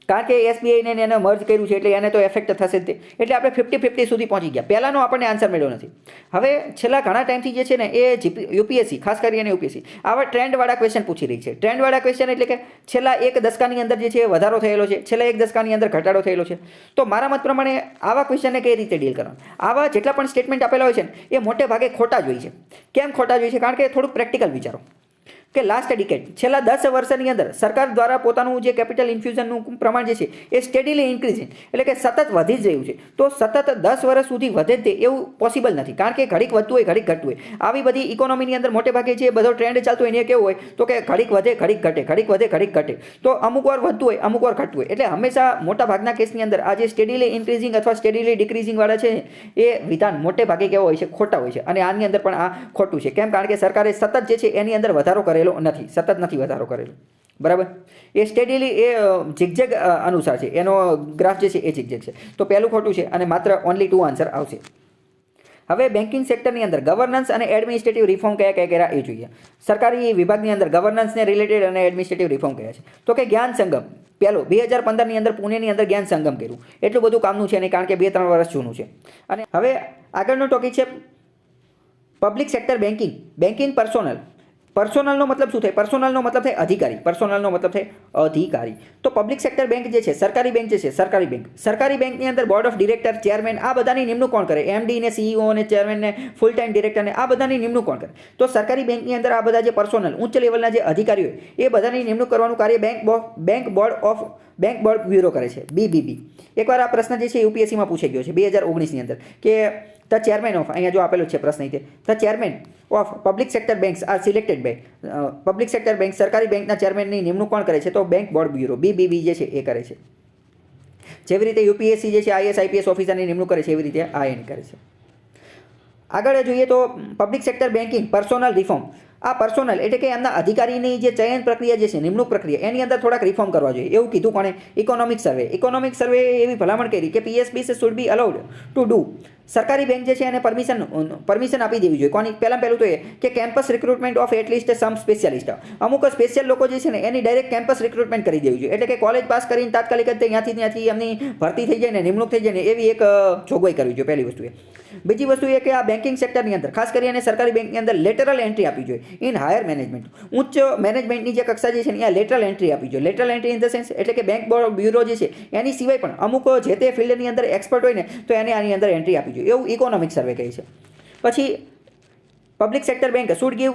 કારણ કે SBIને એને મર્જ કર્યું છે એટલે એને તો એફેક્ટ થશે જ તે. એટલે આપણે 50-50 સુધી પહોંચી ગયા. પહેલાંનો આપણને આન્સર મળ્યો નથી. હવે છેલ્લા ઘણા ટાઈમથી જે છે ને એ UPSC, ખાસ કરીને UPSC આવા ટ્રેન્ડવાળા ક્વેશ્ચન પૂછી રહી છે. ટ્રેન્ડવાળા ક્વેશ્ચન એટલે કે છેલ્લા એક દશકાની અંદર જે છે એ વધારો થયેલો છે, છેલ્લા એક દશકાની અંદર ઘટાડો થયેલો છે. તો મારા મત પ્રમાણે આવા ક્વેશ્ચનને કઈ રીતે ડીલ કરવાનું? આવા જેટલા પણ સ્ટેટમેન્ટ આપેલા હોય છે ને એ મોટે ભાગે ખોટા જ હોય છે. કેમ ખોટા જ હોય છે? કારણ કે થોડુંક પ્રેક્ટિકલ વિચારો કે લાસ્ટ ડિકેડ, છેલ્લા 10 વર્ષની અંદર સરકાર દ્વારા પોતાનું જે કેપિટલ ઇન્ફ્યુઝનનું પ્રમાણ જે છે એ સ્ટેડીલી ઇન્ક્રીઝિંગ, એટલે કે સતત વધી જ રહ્યું છે. તો સતત 10 વર્ષ સુધી વધે જ તે એવું પોસિબલ નથી, કારણ કે ઘડીક વધતું હોય, ઘડીક ઘટતું હોય. આવી બધી ઇકોનોમીની અંદર મોટે ભાગે જે બધો ટ્રેન્ડ ચાલતો હોય એને કેવું હોય તો કે ઘડીક વધે, ઘડીક ઘટે, ઘડીક વધે, ઘડીક ઘટે. તો અમુક વાર વધતું હોય, અમુક વાર ઘટતું હોય. એટલે હંમેશા મોટા ભાગના કેસની અંદર આ જે સ્ટેડીલી ઇન્ક્રીઝિંગ અથવા સ્ટેડીલી ડિક્રીઝિંગ વાળા છે એ વિધાન મોટે ભાગે કેવો હોય છે? ખોટા હોય છે. અને આની અંદર પણ આ ખોટું છે. કેમ? કારણ કે સરકારે સતત જે છે એની અંદર વધારો કરેલો નથી, સતત નથી વધારો કરેલો. બરાબર? એ સ્ટેડીલી એ ઝિગઝેગ અનુસાર છે, એનો ગ્રાફ જે છે એ ઝિગઝેગ છે. તો પહેલું ખોટું છે અને માત્ર ઓનલી 2 આન્સર આવશે. હવે બેન્કિંગ સેક્ટરની અંદર ગવર્નન્સ અને એડમિનિસ્ટ્રેટિવ રિફોર્મ કયા કર્યા એ જોઈએ. સરકારી વિભાગની અંદર ગવર્નન્સને રિલેટેડ અને એડમિનિસ્ટ્રેટિવ રિફોર્મ કર્યા છે. તો કે જ્ઞાન સંગમ પહેલો 2015ની અંદર પુણેની અંદર જ્ઞાન સંગમ કર્યું. એટલું બધું કામનું છે નહીં, કારણ કે 2-3 વર્ષ જૂનું છે. અને હવે આગળનો ટોપિક છે પબ્લિક સેક્ટર બેન્કિંગ પર્સોનલ. પર્સોનલનો મતલબ શું થાય? પર્સોનલનો મતલબ થાય અધિકારી. પર્સોનલનો મતલબ થાય અધિકારી. તો પબ્લિક સેક્ટર બેંક જે છે, સરકારી બેંક જે છે, સરકારી બેંકની અંદર બોર્ડ ઓફ ડિરેક્ટર, ચેરમેન આ બધાની નિમણૂક કોણ કરે? એમડી ને સીઈઓ ને ચેરમેન ને ફૂલ ટાઈમ ડિરેક્ટર ને આ બધાની નિમણૂક કોણ કરે? તો સરકારી બેંકની અંદર આ બધા જે પર્સોનલ ઉચ્ચ લેવલના જે અધિકારીઓ એ બધાની નિમણૂક કરવાનું કાર્ય બેંક બોર્ડ બ્યુરો કરે છે, BBB. એકવાર આ પ્રશ્ન જે છે યુપીએસસીમાં પૂછાઈ ગયો છે 2019ની અંદર કે ધ ચેરમેન ઓફ, અહીંયા જો આપેલો છે પ્રશ્ન રીતે, the chairman of public sector banks are selected by public sector bank, સરકારી બેંકના ચેરમેનની નિમણૂક કોણ કરે છે? તો બેંક બોર્ડ બ્યુરો BBB જે છે એ કરે છે. જેવી રીતે યુપીએસસી જે છે IAS IPS ઓફિસરની નિમણૂક કરે છે એવી રીતે આ એની કરે છે. આગળ જોઈએ તો public sector banking personal reform. આ પર્સોનલ એટલે કે એમના અધિકારીની જે ચયન પ્રક્રિયા જે છે, નિમણૂક પ્રક્રિયા, એની અંદર થોડાક રિફોર્મ કરવા જોઈએ એવું કીધું કોણે? ઇકોનોમિક સર્વે એવી ભલામણ કરી કે PSBs should be allowed to do. સરકારી બેંક જે છે એને પરમિશન આપી દેવી જોઈએ. કોની? પહેલું તો એ કે campus recruitment of at least some specialist. અમુક સ્પેશિયલ લોકો જે છે ને એની ડાયરેક્ટ કેમ્પસ રિક્રુટમેન્ટ કરી દેવી જોઈએ. એટલે કે કોલેજ પાસ કરીને તાત્કાલિક જ ત્યાંથી એમની ભરતી થઈ જાય ને નિમણૂક થઈ જાય ને એવી એક જોગવાઈ કરવી જોઈએ. પહેલી વસ્તુ એ. બીજી વસ્તુ એ કે આ બેન્કિંગ સેક્ટરની અંદર ખાસ કરીને સરકારી બેંકની અંદર લેટરલ એન્ટ્રી આપવી જોઈએ ઇન હાયર મેનેજમેન્ટ. ઉચ્ચ મેનેજમેન્ટની જે કક્ષા જે છે ને ત્યાં લેટરલ એન્ટ્રી આપવી જોઈએ. Lateral entry in the sense એટલે કે બેંક બ્યુરો જે છે એની સિવાય પણ અમુક જે તે ફિલ્ડની અંદર એક્સપર્ટ હોય ને તો એને આની અંદર એન્ટ્રી આપવી જોઈએ એવું ઇકોનોમિક સર્વે કહે છે. પછી public sector bank should give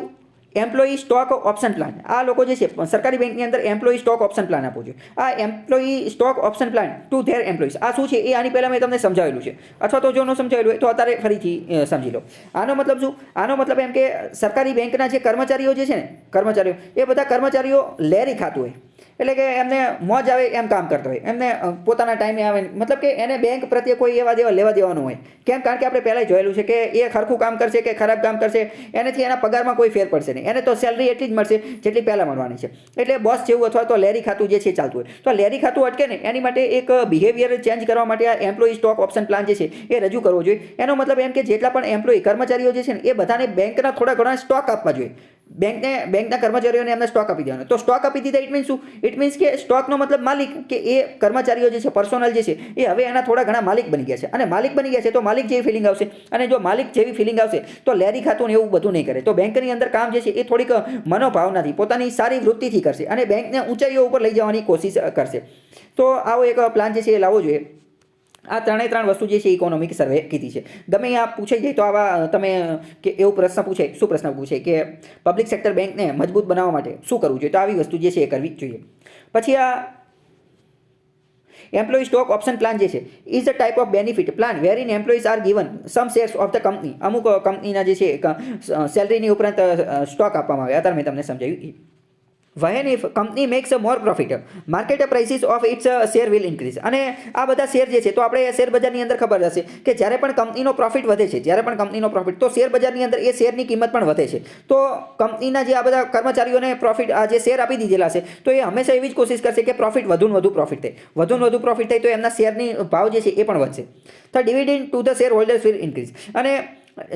employee stock option plan. આ લોકો જે છે સરકારી બેંકની અંદર એમ્પ્લોયી સ્ટોક ઓપ્શન પ્લાન આપવો જોઈએ. આ employee stock option plan to there employees આ શું છે એ આની પહેલાં મેં તમને સમજાવેલું છે, અથવા તો જો ન સમજાવેલું હોય તો અત્યારે ફરીથી સમજી લો. આનો મતલબ શું? આનો મતલબ એમ કે સરકારી બેંકના જે કર્મચારીઓ જે છે ને કર્મચારીઓ એ બધા કર્મચારીઓ લેરી ખાતું હોય એટલે કે એમને મોજ આવે એમ કામ કરતા હોય, એમને પોતાના ટાઈમે આવે, મતલબ કે એને બેંક પ્રત્યે કોઈ એવા લેવા દેવાનું હોય. કેમ? કારણ કે આપણે પહેલાં જોયેલું છે કે એ ખરખું કામ કરશે કે ખરાબ કામ કરશે એનાથી એના પગારમાં કોઈ ફેર પડશે નહીં. એને તો સેલરી એટલી જ મળશે જેટલી પહેલાં મળવાની છે. એટલે બોસ જેવું અથવા તો લેરી ખાતું જે છે ચાલતું હોય. તો લેરી ખાતું અટકે ને એની માટે એક બિહેવિયર ચેન્જ કરવા માટે આ એમ્પ્લોયી સ્ટોક ઓપ્શન પ્લાન જે છે એ રજૂ કરવો જોઈએ. એનો મતલબ એમ કે જેટલા પણ એમ્પ્લોયી કર્મચારીઓ જે છે ને એ બધાને બેંકના થોડા ઘણા સ્ટોક આપવા જોઈએ. બેંકના કર્મચારીઓને એમને સ્ટોક આપી દેવાનો. તો સ્ટોક આપી દીધા ઇટ મીન્સ શું? ઇટ મીન્સ કે સ્ટોકનો મતલબ માલિક, કે એ કર્મચારીઓ જે છે પર્સોનલ જે છે એ હવે એના થોડા ઘણા માલિક બની ગયા છે. અને માલિક બની ગયા છે તો માલિક જેવી ફિલિંગ આવશે. અને જો માલિક જેવી ફિલિંગ આવશે તો લેરી ખાતું ને એવું બધું નહીં કરે. તો બેંકની અંદર કામ જે છે એ થોડીક મનોભાવનાથી પોતાની સારી વૃત્તિથી કરશે અને બેંકને ઊંચાઈઓ ઉપર લઈ જવાની કોશિશ કરશે. તો આવો એક પ્લાન જે છે એ લાવવો જોઈએ. આ ત્રણ વસ્તુ જે છે ઇકોનોમિક સર્વે કીધી છે. ગમે આ પૂછાઈ જાય તો આવા તમે કે એવું પ્રશ્ન પૂછાય, શું પ્રશ્ન પૂછાય કે પબ્લિક સેક્ટર બેંકને મજબૂત બનાવવા માટે શું કરવું જોઈએ? તો આવી વસ્તુ જે છે એ કરવી જોઈએ. પછી આ એમ્પ્લોયી સ્ટોક ઓપ્શન પ્લાન જે છે is a type of benefit plan where in employees are given some shares of the company. અમુક કંપનીના જે છે સેલરીની ઉપરાંત સ્ટોક આપવામાં આવે. અત્યારે મેં તમને સમજાવ્યું. When if company makes a more profit, market prices of its share will increase. અને આ બધા શેર જે છે તો આપણે શેર બજારની અંદર ખબર હશે કે જ્યારે પણ કંપનીનો પ્રોફિટ વધે છે, તો શેર બજારની અંદર એ શેરની કિંમત પણ વધે છે. તો કંપનીના જે આ બધા કર્મચારીઓને પ્રોફિટ આ જે શેર આપી દીધેલા છે તો એ હંમેશા એવી જ કોશિશ કરશે કે પ્રોફિટ વધુ પ્રોફિટ થાય તો એમના શેરની ભાવ જે છે એ પણ વધશે. તો dividend to the share holders will increase. અને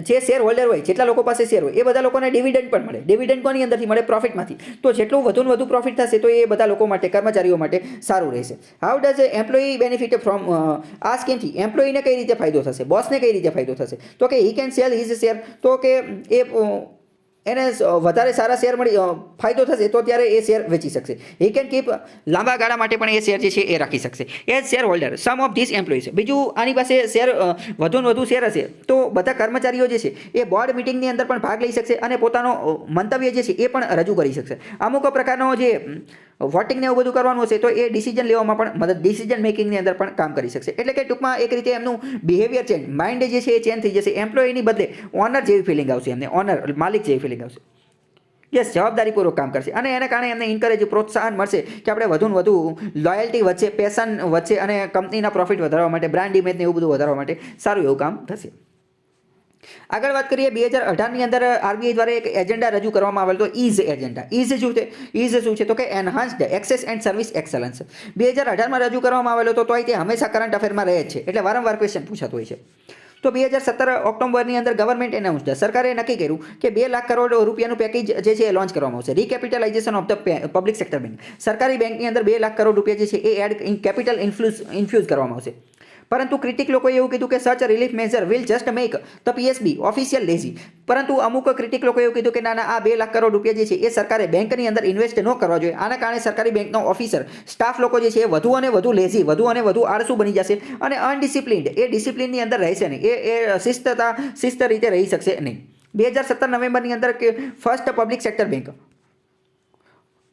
જે શેર હોલ્ડર હોય, જેટલા લોકો પાસે શેર હોય એ બધા લોકોને ડિવિડન્ડ પણ મળે. ડિવિડન્ડ કોની અંદરથી મળે? પ્રોફિટમાંથી. તો જેટલું વધુ પ્રોફિટ થશે તો એ બધા લોકો માટે, કર્મચારીઓ માટે સારું રહેશે. How does employee benefit from આ સ્કીમથી? એમ્પ્લોયીને કઈ રીતે ફાયદો થશે? બોસને કઈ રીતે ફાયદો થશે? તો કે he can cell his share. તો કે એ એને વધારે સારા શેર ફાયદો થશે તો ત્યારે એ શેર વેચી શકશે. હી કેન કીપ લાંબા ગાળા માટે પણ એ શેર જે છે એ રાખી શકશે. As shareholder some of this employees. બીજું આની પાસે શેર વધુ શેર હશે તો બધા કર્મચારીઓ જે છે એ બોર્ડ મિટિંગની અંદર પણ ભાગ લઈ શકશે અને પોતાનો મંતવ્ય જે છે એ પણ રજૂ કરી શકશે. અમુક પ્રકારનો જે વોટિંગ ને એવું બધું કરવાનું હશે તો એ ડિસિઝન લેવામાં પણ ડિસિઝન મેકિંગની અંદર પણ કામ કરી શકશે. એટલે કે ટૂંકમાં એક રીતે એમનું બિહેવિયર ચેન્જ, માઇન્ડ જે છે એ ચેન્જ થઈ જશે. એમ્પ્લોયીની બદલે ઓનર જેવી ફિલિંગ આવશે એમને, માલિક જેવી ફિલિંગ આવશે. યસ, જવાબદારીપૂર્વક કામ કરશે અને એના કારણે એમને ઇન્કરેજ, પ્રોત્સાહન મળશે કે આપણે વધુ લોયલ્ટી વધશે, પેશન વધશે અને કંપનીના પ્રોફિટ વધારવા માટે, બ્રાન્ડ ઇમેજને એવું બધું વધારવા માટે સારું એવું કામ થશે. આગળ વાત કરીએ 2018ની અંદર આરબીઆઈ દ્વારા એક એજન્ડા રજૂ કરવામાં આવેલ તો ઇઝ એજન્ડા. ઇઝ શું છે તો કે એનહાન્સ્ડ એક્સેસ એન્ડ સર્વિસ એક્સલન્સ. 2018માં રજૂ કરવામાં આવેલો તો તે હંમેશા કરંટ અફેરમાં રહે જ છે, એટલે વારંવાર ક્વેશ્ચન પૂછાતો હોય છે. તો 2017 ઓક્ટોબરની અંદર ગવર્મેન્ટ એનાઉન્સ્ડ, સરકારે નક્કી કર્યું કે 2 લાખ કરોડ રૂપિયાનું પેકેજ જે છે એ લોન્ચ કરવામાં આવશે. Recapitalisation of the public sector bank. સરકારી બેંકની અંદર 2 લાખ કરોડ રૂપિયા જે છે એ એડ કેપિટલ ઇન્ફ્યુઝ કરવામાં આવશે. પરંતુ ક્રિટિક લોકોએ એવું કીધું કે such relief measure will just make the PSB official lazy. પરંતુ અમુક ક્રિટિક લોકોએ એવું કીધું કે ના આ 2 લાખ કરોડ રૂપિયા જે છે એ સરકારે બેંકની અંદર ઇન્વેસ્ટ ન કરવા જોઈએ. આના કારણે સરકારી બેંકનો ઓફિસર સ્ટાફ લોકો જે છે એ વધુ અને વધુ લેઝી, વધુ અને વધુ આળસુ બની જશે અને અનડિસિપ્લિન્ડ, એ ડિસિપ્લિનની અંદર રહેશે નહીં, એ શિસ્ત રીતે રહી શકશે નહીં. 2017 નવેમ્બરની અંદર કે first public sector bank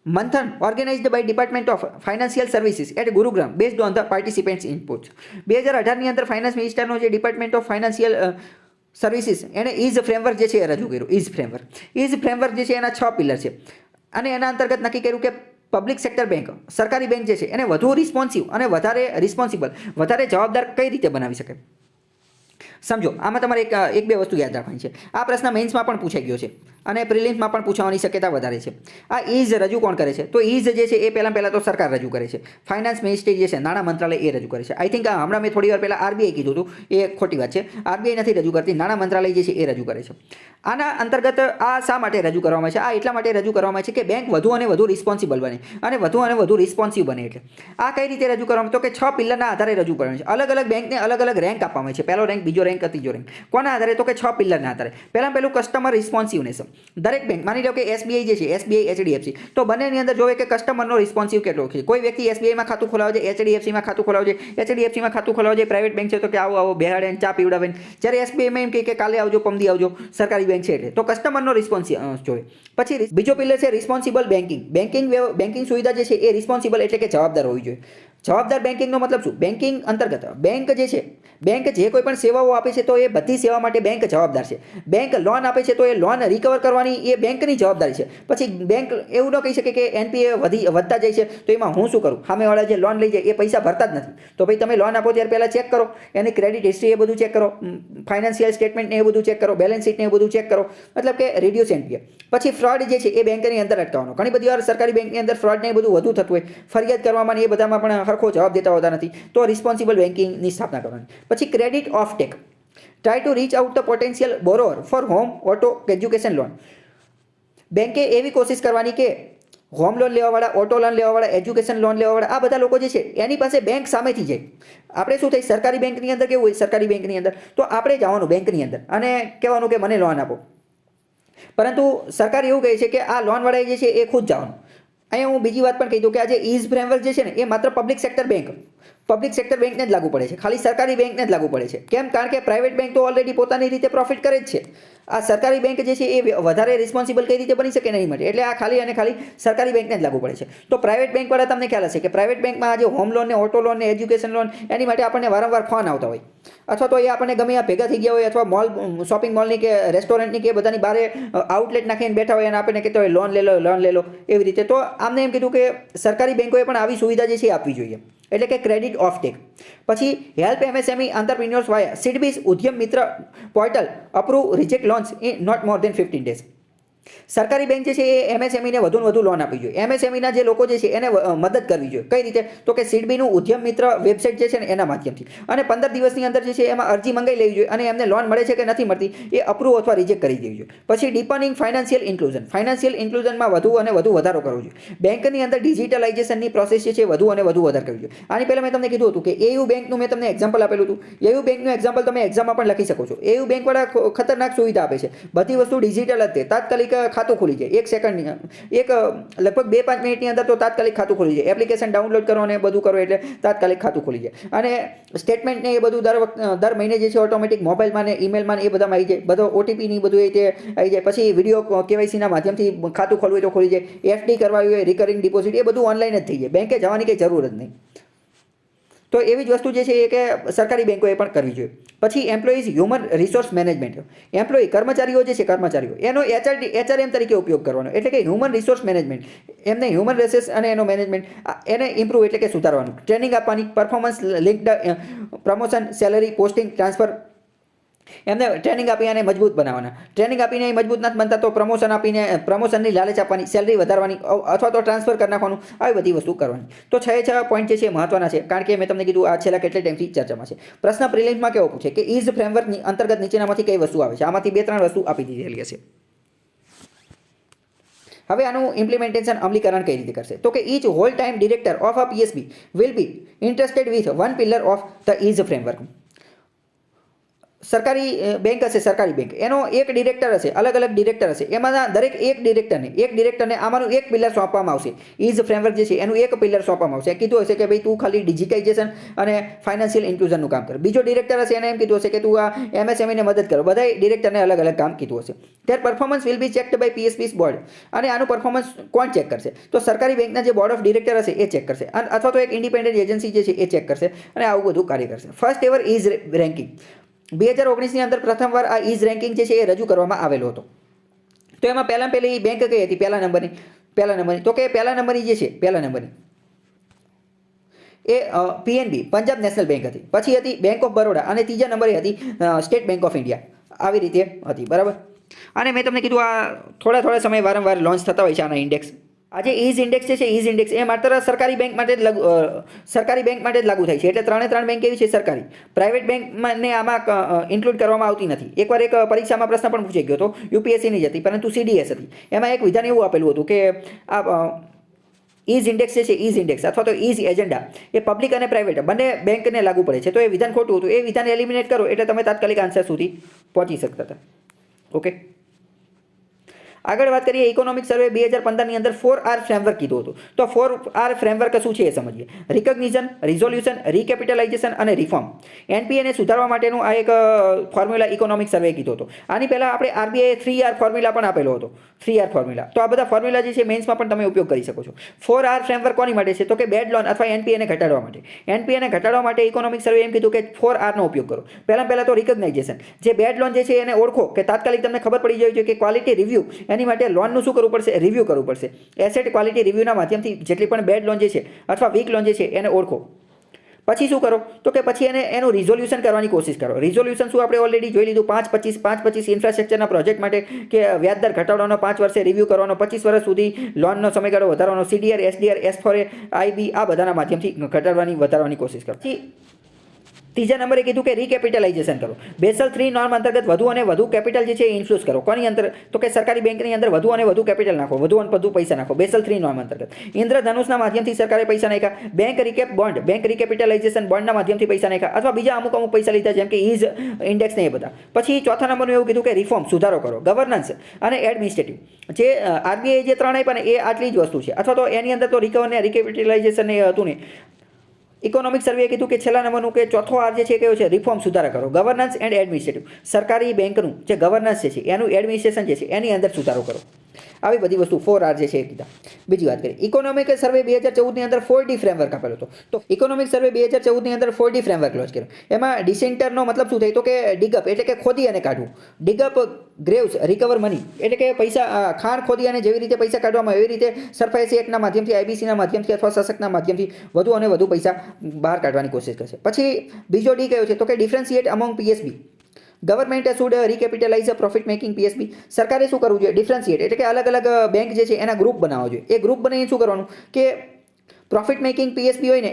Manthan organized by department of financial services at Gurugram based on the participants input. 2018ની અંદર ફાઇનાન્સ મિનિસ્ટરનો જે ડિપાર્ટમેન્ટ ઓફ ફાઇનાન્શિયલ સર્વિસીસ એને ઇઝ ફ્રેમવર્ક જે છે એ રજૂ કર્યું. ઇઝ ફ્રેમવર્ક જે છે એના 6 પિલર છે અને એના અંતર્ગત નક્કી કર્યું કે પબ્લિક સેક્ટર બેંક, સરકારી બેંક જે છે એને વધુ રિસ્પોન્સિવ અને વધારે રિસ્પોન્સિબલ, વધારે જવાબદાર કઈ રીતે બનાવી શકે. સમજો, આમાં તમારે એક બે વસ્તુ યાદ રાખવાની છે. આ પ્રશ્ન મેન્સમાં પણ પૂછાઈ ગયો છે અને પ્રિલિમ્સમાં પણ પૂછવાની શક્યતા વધારે છે. આ ઇઝ રજૂ કોણ કરે છે? તો ઇઝ જે છે એ પહેલાં તો સરકાર રજૂ કરે છે. ફાઇનાન્સ મિનિસ્ટ્રી જે છે, નાણાં મંત્રાલય એ રજૂ કરે છે. આઈ થિંક હમણાં મેં થોડી વાર પહેલાં આરબીઆઈ કીધું હતું, એ ખોટી વાત છે. આરબીઆઈ નથી રજૂ કરતી, નાણાં મંત્રાલય જે છે એ રજૂ કરે છે. આના અંતર્ગત આ શા માટે રજૂ કરવામાં છે? આ એટલા માટે રજૂ કરવામાં છે કે બેંક વધુ અને વધુ રિસ્પોન્સિબલ બને અને વધુ અને વધુ રિસ્પોન્સિવ બને. એટલે આ કઈ રીતે રજૂ કરવામાં? તો કે 6 પિલરના આધારે રજૂ કરવાનું છે. અલગ અલગ બેંકને અલગ અલગ રેન્ક આપવામાં છે. પહેલો રેન્ક, બીજો રેન્ક, ત્રીજો રેન્ક. કોના આધારે? તો કે 6 પિલરના આધારે. પહેલું કસ્ટમર રિસ્પોન્સિવનેસ. દરેક બેંક, માની લો કે એસબીઆઈ જે છે, એસબીઆઈ, એચડીએફસી, તો બંનેની અંદર જોવે કે કસ્ટમરનો રિસ્પોન્સિવ કેટલો છે. કોઈ વ્યક્તિ એસબીઆઈમાં ખાતું ખોલાવે છે, એચડીએફસીમાં ખાતું ખોલાવે છે, એચડીએફસીમાં ખાતું ખોલાવે છે, પ્રાઇવેટ બેંક છે તો કે આવો બેહાડે ચા પીવડાવે. જ્યારે એસબીઆઈમાં એમ કે કાલે આવજો, પમદી આવજો, સરકારી બેંક છે એટલે તો કસ્ટમરનો રિસ્પોન્સ જોવે. પછી બીજો પિલર છે રિસ્પોન્સિબલ બેન્કિંગ. બેન્કિંગ સુવિધા જે છે એ રિસ્પોન્સિબલ એટલે કે જવાબદાર હોવી જોઈએ. જવાબદાર બેન્કિંગનો મતલબ શું? બેન્કિંગ અંતર્ગત બેંક જે છે, બેંક જે કોઈ પણ સેવાઓ આપે છે તો એ બધી સેવા માટે બેંક જવાબદાર છે. બેંક લોન આપે છે તો એ લોન રિકવર કરવાની એ બેંકની જવાબદારી છે. પછી બેંક એવું ન કહી શકે કે એનપીએ વધતા જાય છે તો એમાં હું શું કરું? સામેવાળા જે લોન લઈ જાય એ પૈસા ભરતા જ નથી, તો ભાઈ તમે લોન આપો ત્યારે પહેલાં ચેક કરો, એની ક્રેડિટ હિસ્ટ્રી એ બધું ચેક કરો, ફાઇનાન્શિયલ સ્ટેટમેન્ટને એ બધું ચેક કરો, બેલેન્સ શીટને એ બધું ચેક કરો, મતલબ કે રિડ્યુસ એનપીએ. પછી ફ્રોડ જે છે એ બેંકની અંદર અટકાવવાનો. ઘણી બધી વાર સરકારી બેંકની અંદર ફ્રોડને એ બધું વધુ થતું હોય, ફરિયાદ કરવામાં એ બધામાં પણ સરખો જવાબ દેતા હોતા નથી, તો રિસ્પોન્સિબલ બેન્કિંગની સ્થાપના કરવાની. પછી credit of tech. Try to reach out the potential borrower for home, auto, education loan. બેંકે એવી કોશિશ કરવાની કે હોમ લોન લેવાવાળા, ઓટો લોન લેવાવાળા, એજ્યુકેશન લોન લેવાવાળા, આ બધા લોકો જે છે એની પાસે બેંક સામેથી જાય. આપણે શું થાય, સરકારી બેંકની અંદર કેવું હોય, સરકારી બેંકની અંદર તો આપણે જવાનું બેંકની અંદર અને કહેવાનું કે મને લોન આપો. પરંતુ સરકાર એવું કહે છે કે આ લોનવાળાએ જે છે એ ખુદ જવાનું. અહીંયા હું બીજી વાત પણ કહી દઉં કે આ જે ઇઝ ફ્રેમવર્ક જે છે ને એ માત્ર પબ્લિક સેક્ટર બેંકને જ લાગુ પડે છે, ખાલી સરકારી બેંકને જ લાગુ પડે છે. કેમ? કારણ કે પ્રાઇવેટ બેંક તો ઓલરેડી પોતાની રીતે પ્રોફિટ કરે જ છે. આ સરકારી બેંક જે છે એ વધારે રિસ્પોન્સિબલ કઈ રીતે બની શકે નહીં માટે, એટલે આ ખાલી અને ખાલી સરકારી બેંકને જ લાગુ પડે છે. તો પ્રાઇવેટ બેંકવાળા તમને ખ્યાલ હશે કે પ્રાઇવેટ બેંકમાં આજે હોમ લોન ને, ઓટો લોન ને, એજ્યુકેશન લોન, એની માટે આપણને વારંવાર ફોન આવતા હોય, અથવા તો એ આપણને ગમે આ ભેગા થઈ ગયા હોય, અથવા મોલ, શોપિંગ મોલની કે રેસ્ટોરન્ટની કે બધાની બારે આઉટલેટ નાખીને બેઠા હોય અને આપણને કહેતા હોય લોન લે લો એવી રીતે. તો આમને એમ કીધું કે સરકારી બેંકોએ પણ આવી સુવિધા જે છે એ આપવી જોઈએ, એટલે કે ક્રેડિટ ઓફ ટેક. પછી help MSME entrepreneurs via SIDBI's Udyam Mitra portal approve reject loans in not more than 15 days. સરકારી બેંક જે છે એ એમએસએમઈને વધુને વધુ લોન આપવી જોઈએ. એમએસએમઈના જે લોકો જે છે એને મદદ કરવી જોઈએ. કઈ રીતે? તો કે સિડબીનું ઉદ્યમ મિત્ર વેબસાઇટ જે છે ને એના માધ્યમથી, અને 15 દિવસની અંદર જે છે એમાં અરજી મંગાવી લેવી જોઈએ અને એમને લોન મળે છે કે નથી મળતી એ અપ્રૂવ અથવા રિજેક્ટ કરી દેવી જોઈએ. પછી ડીપનિંગ ફાઇનાન્શિયલ ઇન્ક્લુઝનમાં વધુ અને વધુ વધારો કરવો જોઈએ. બેંકની અંદર ડિજિટલાઇઝેશનની પ્રોસેસ જે છે વધુ અને વધુ વધારે કરવી જોઈએ. આની પહેલાં મેં તમને કીધું હતું કે એયુ બેંકનું મેં તમને એક્ઝામ્પલ આપેલું હતું. એયુ બેંકનું એક્ઝામ્પલ તમે એક્ઝામમાં પણ લખી શકો છો. એયુ બેંકવાળા ખતરનાક સુવિધા આપે છે, બધી વસ્તુ ડિજિટલ જ છે. તાત્કાલિક ખાતું ખુલી જાય, 1 સેકન્ડની, લગભગ 2-5 મિનિટની અંદર તો તાત્કાલિક ખાતું ખુલી જાય. એપ્લિકેશન ડાઉનલોડ કરો અને બધું કરો એટલે તાત્કાલિક ખાતું ખુલી જાય. અને સ્ટેટમેન્ટને એ બધું દર મહિને જે છે ઓટોમેટિક મોબાઈલમાં ને ઈમેલમાં ને એ બધામાં આવી જાય. બધો ઓટીપીની બધું એ તે આવી જાય. પછી વિડીયો કેવાયસીના માધ્યમથી ખાતું ખોલવું હોય તો ખોલી જાય. એફડી કરવા હોય, રિકરિંગ ડિપોઝિટ, એ બધું ઓનલાઈન જ થઈ જાય. બેંકે જવાની કંઈ જરૂર જ નહીં. તો એવી જ વસ્તુ જે છે એ કે સરકારી બેંકોએ પણ કરવી જોઈએ. પછી એમ્પ્લોઈઝ હ્યુમન રિસોર્સ મેનેજમેન્ટ. કર્મચારીઓ જે છે, એનો એચઆરએમ તરીકે ઉપયોગ કરવાનો, એટલે કે હ્યુમન રિસોર્સ મેનેજમેન્ટ. એમને હ્યુમન રિસોર્સ અને એનો મેનેજમેન્ટ એને ઇમ્પ્રૂવ એટલે કે સુધારવાનું. ટ્રેનિંગ આપવાની, performance linked promotion, salary, posting, transfer, એમને ટ્રેનિંગ આપી અને મજબૂત બનાવવાના. ટ્રેનિંગ આપીને એ મજબૂત નથી બનતા તો પ્રમોશન આપીને પ્રમોશનની લાલચ આપવાની, સેલરી વધારવાની, અથવા તો ટ્રાન્સફર કરી નાખવાનું. આવી બધી વસ્તુ કરવાની. તો 6 પોઈન્ટ જે છે મહત્વના છે, કારણ કે મેં તમને કીધું આ છેલ્લા કેટલા ટાઈમથી ચર્ચામાં છે. પ્રશ્ન પ્રિલિમ્સમાં કેવો પૂછે કે ઇઝ ફ્રેમવર્કની અંતર્ગત નીચેનામાંથી કઈ વસ્તુ આવે છે? આમાંથી 2-3 વસ્તુ આપી દીધેલી હશે. હવે આનું ઇમ્પ્લિમેન્ટેશન અમલીકરણ કઈ રીતે કરશે? તો કે each whole time director of a PSB will be interested with one pillar of the EASE framework. સરકારી બેંક હશે, સરકારી બેંક, એનો એક ડિરેક્ટર હશે, અલગ અલગ ડિરેક્ટર હશે, એમાંના દરેક એક ડિરેક્ટરને આમાંનું એક પિલર સોંપવામાં આવશે. ઇઝ ફ્રેમવર્ક જે છે એનું એક પિલર સોંપવામાં આવશે. કીધું હશે કે ભાઈ તું ખાલી ડિજિટાઇઝેશન અને ફાઇનાન્શિયલ ઇન્ક્લુઝનનું કામ કર. બીજો ડિરેક્ટર હશે એને એમ કીધું હશે કે તું આ એમએસએમઈને મદદ કરો. બધા ડિરેક્ટરને અલગ અલગ કામ કીધું હશે. Their performance will be checked by PSBs board. અને આનું પરફોર્મન્સ કોણ ચેક કરશે? તો સરકારી બેંકના જે બોર્ડ ઓફ ડિરેક્ટર હશે એ ચેક કરશે, અથવા તો એક ઇન્ડિપેન્ડન્ટ એજન્સી જે છે એ ચેક કરશે અને આવું બધું કાર્ય કરશે. ફર્સ્ટ એવર ઇઝ રેન્કિંગ 2019ની અંદર પ્રથમવાર આ ઇઝ રેન્કિંગ જે છે એ રજૂ કરવામાં આવેલો હતો. તો એમાં પહેલી બેંક કઈ હતી? પહેલા નંબરની તો કે પહેલા નંબરની જે છે એ પીએનબી પંજાબ નેશનલ બેંક હતી. પછી હતી બેંક ઓફ બરોડા અને ત્રીજા નંબરે હતી સ્ટેટ બેંક ઓફ ઇન્ડિયા. આવી રીતે હતી, બરાબર. અને મેં તમને કીધું આ થોડા સમય વારંવાર લોન્ચ થતા હોય છે આના ઇન્ડેક્સ. આજે ઇઝ ઇન્ડેક્સ જે છે ઇઝ ઇન્ડેક્સ એ માત્ર સરકારી બેંક માટે જ લાગુ થાય છે. એટલે ત્રણ બેંક એવી છે સરકારી. પ્રાઇવેટ બેંકને આમાં ઇન્ક્લુડ કરવામાં આવતી નથી. એકવાર એક પરીક્ષામાં પ્રશ્ન પણ પૂછાઈ ગયો હતો, યુપીએસસીની જ હતી, પરંતુ સીડીએસ હતી. એમાં એક વિધાન એવું આપેલું હતું કે આ ઇઝ ઇન્ડેક્સ જે છે ઇઝ ઇન્ડેક્સ અથવા તો ઇઝ એજન્ડા એ પબ્લિક અને પ્રાઇવેટ બંને બેંકને લાગુ પડે છે. તો એ વિધાન ખોટું હતું. એ વિધાન એલિમિનેટ કરો એટલે તમે તાત્કાલિક આન્સર સુધી પહોંચી શકતા હતા. ઓકે, આગળ વાત કરીએ. ઇકોનોમિક સર્વે 2015ની અંદર 4R ફ્રેમવર્ક કીધું હતું. તો 4R ફ્રેમવર્ક શું છે એ સમજીએ. રિકોગ્નિશન, રિઝોલ્યુશન, રિકેપિટલાઇઝેશન અને રિફોર્મ. એનપીએને સુધારવા માટેનું આ એક ફોર્મ્યુલા ઇકોનોમિક સર્વે કીધો હતો. આની પહેલાં આપણે આરબીઆઈએ 3R ફોર્મ્યુલા પણ આપેલો હતો. 3R formula. તો આ બધા ફોર્મ્યુલા જે છે મેન્સમાં પણ તમે ઉપયોગ કરી શકો છો. 4R ફ્રેમવર્ક કોની માટે છે? તો કે બેડ લોન અથવા એનપીએને ઘટાડવા માટે. એનપીએને ઘટાડવા માટે ઇકોનોમિક સર્વે એમ કીધું કે 4Rનો ઉપયોગ કરો. પહેલાં તો રિકોગ્નાઇઝેશન, જે બેડ લોન જે છે એને ઓળખો કે તાત્કાલિક તમને ખબર પડી જાય છે કે ક્વોલિટી રિવ્યૂ, એની માટે લોનનું શું કરવું પડશે? રિવ્યૂ કરવું પડશે. એસેટ ક્વોલિટી રિવ્યૂના માધ્યમથી જેટલી પણ બેડ લોન જે છે અથવા વીક લોન જે છે એને ઓળખો. પછી શું કરો? તો કે પછી એનું રિઝોલ્યુશન કરવાની કોશિશ કરો. રિઝોલ્યુશન શું આપણે ઓલરેડી જોઈ લીધું. 5-25 ઇન્ફ્રાસ્ટ્રક્ચરના પ્રોજેક્ટ માટે કે વ્યાજદર ઘટાડવાનો, 5 વર્ષે રિવ્યૂ કરવાનો, 25 વર્ષ સુધી લોનનો સમયગાળો વધારવાનો, સીડીઆર, એસડીઆર, S4A, આઈબી આ બધાના માધ્યમથી વધારવાની કોશિશ કરો. ત્રીજા નંબરે કીધું કે રિકેપિટલાઇઝેશન કરો. બેસલ 3 નોર્મ અંતર્ગત વધુ અને વધુ કેપિટલ જે છે એ ઇન્ફ્લુઅન્સ કરો. કોની અંદર? તો કે સરકારી બેંકની અંદર વધુ અને વધુ કેપિટલ નાખો, વધુ અને વધુ પૈસા નાખો. બેસલ 3 નોર્મ અંતર્ગત ઇન્દ્રધનુષના માધ્યમથી સરકારે પૈસા નાખ્યા. Bank recap bond, bank recapitalisation બોન્ડના માધ્યમથી પૈસા નાખ્યા, અથવા બીજા અમુક પૈસા લીધા જેમ કે ઇઝ ઇન્ડેક્સ ને એ બધા. પછી ચોથા નંબરનું એવું કીધું કે રિફોર્મ, સુધારો કરો. ગવર્નન્સ અને એડમિનિસ્ટ્રેટિવ, જે આરબીઆઈ જે 3 આપ્યા ને એ આટલી જ વસ્તુ છે. અથવા તો એની અંદર તો રિકવર ને રિકેપિટલાઇઝેશન એ હતું ને. ઇકોનોમિક સર્વે કીધું કે છેલ્લા નંબરનું કે ચોથો આર જે છે કયો છે? રિફોર્મ, સુધારા કરો. ગવર્નન્સ એન્ડ એડમિનિસ્ટ્રેટિવ, સરકારી બેંકનું જે ગવર્નન્સ છે એનું એડમિનિસ્ટ્રેશન જે છે એની અંદર સુધારો કરો. આવી બધી વસ્તુ 4R જે છે એ કીધા. બીજી વાત કરીએ. ઇકોનોમિક સર્વે 2014ની અંદર 4D ફ્રેમવર્ક આપેલો હતો. તો ઇકોનોમિક સર્વે 2014ની અંદર 4D ફ્રેમવર્ક લોન્ચ કર્યો. એમાં ડિસેન્ટરનો મતલબ શું થાય? તો કે ડિગઅપ એટલે કે ખોદી અને કાઢવું. ડિગઅપ ગ્રેવ્સ, રિકવર મની એટલે કે પૈસા ખાણ ખોદી અને જેવી રીતે પૈસા કાઢવામાં એવી રીતે સરફાઈસી એક્ટના માધ્યમથી, આઈબીસીના માધ્યમથી અથવા સશક્તના માધ્યમથી વધુ અને વધુ પૈસા બહાર કાઢવાની કોશિશ કરશે. પછી બીજો ડી કયો છે? તો કે differentiate among PSB. Government should recapitalize profit making PSB. સરકારે શું કરવું જોઈએ? ડિફરન્શિએટ એટલે કે અલગ અલગ બેંક જે છે એના ગ્રુપ બનાવવા જોઈએ. એ ગ્રુપ બનાવીને શું કરવાનું કે પ્રોફિટ મેકિંગ પીએસબી હોય ને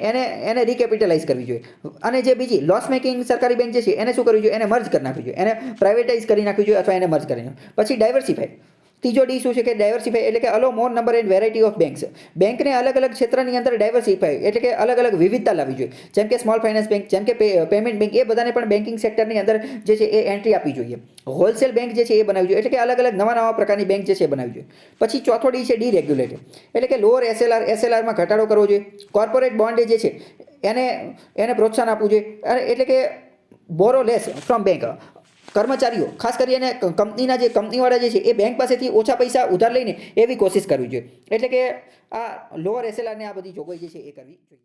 એને રિકેપિટલાઇઝ કરવી જોઈએ. અને જે બીજી લોસ મેકિંગ સરકારી બેંક જે છે એને શું કરવી જોઈએ? એને મર્જ કરી નાખવી જોઈએ, એને પ્રાઇવેટાઇઝ કરી નાખવી જોઈએ અથવા એને મર્જ કરી નાખવી. પછી ડાયવર્સિફાઈ. ત્રીજો ડી શું છે કે ડાયવર્સિફાઈ એટલે કે allow more number and variety of banks. બેંકને અલગ અલગ ક્ષેત્રની અંદર ડાયવર્સિફાઈ એટલે કે અલગ અલગ વિવિધતા લાવવી જોઈએ. જેમ કે સ્મોલ ફાઇનાન્સ બેંક, જેમ કે પેમેન્ટ બેંક, એ બધાને પણ બેન્કિંગ સેક્ટરની અંદર જે છે એ એન્ટ્રી આપવી જોઈએ. હોલસેલ બેંક જે છે એ બનાવવી જોઈએ એટલે કે અલગ અલગ નવા પ્રકારની બેંક જે છે એ બનાવવી જોઈએ. પછી ચોથો ડી છે ડીરેગ્યુલેટેડ એટલે કે લોઅર એસએલઆરમાં ઘટાડો કરવો જોઈએ. કોર્પોરેટ બોન્ડ જે છે એને પ્રોત્સાહન આપવું જોઈએ. એટલે કે બોરો લેસ ફ્રોમ બેંક. કર્મચારીઓ ખાસ કરીને કંપનીવાળા જે છે એ બેંક પાસેથી ઓછા પૈસા ઉધાર લઈને એવી કોશિશ કરવી જોઈએ. એટલે કે આ લોઅર એસએલઆરને આ બધી જોગવાઈ જે છે એ કરવી જોઈએ.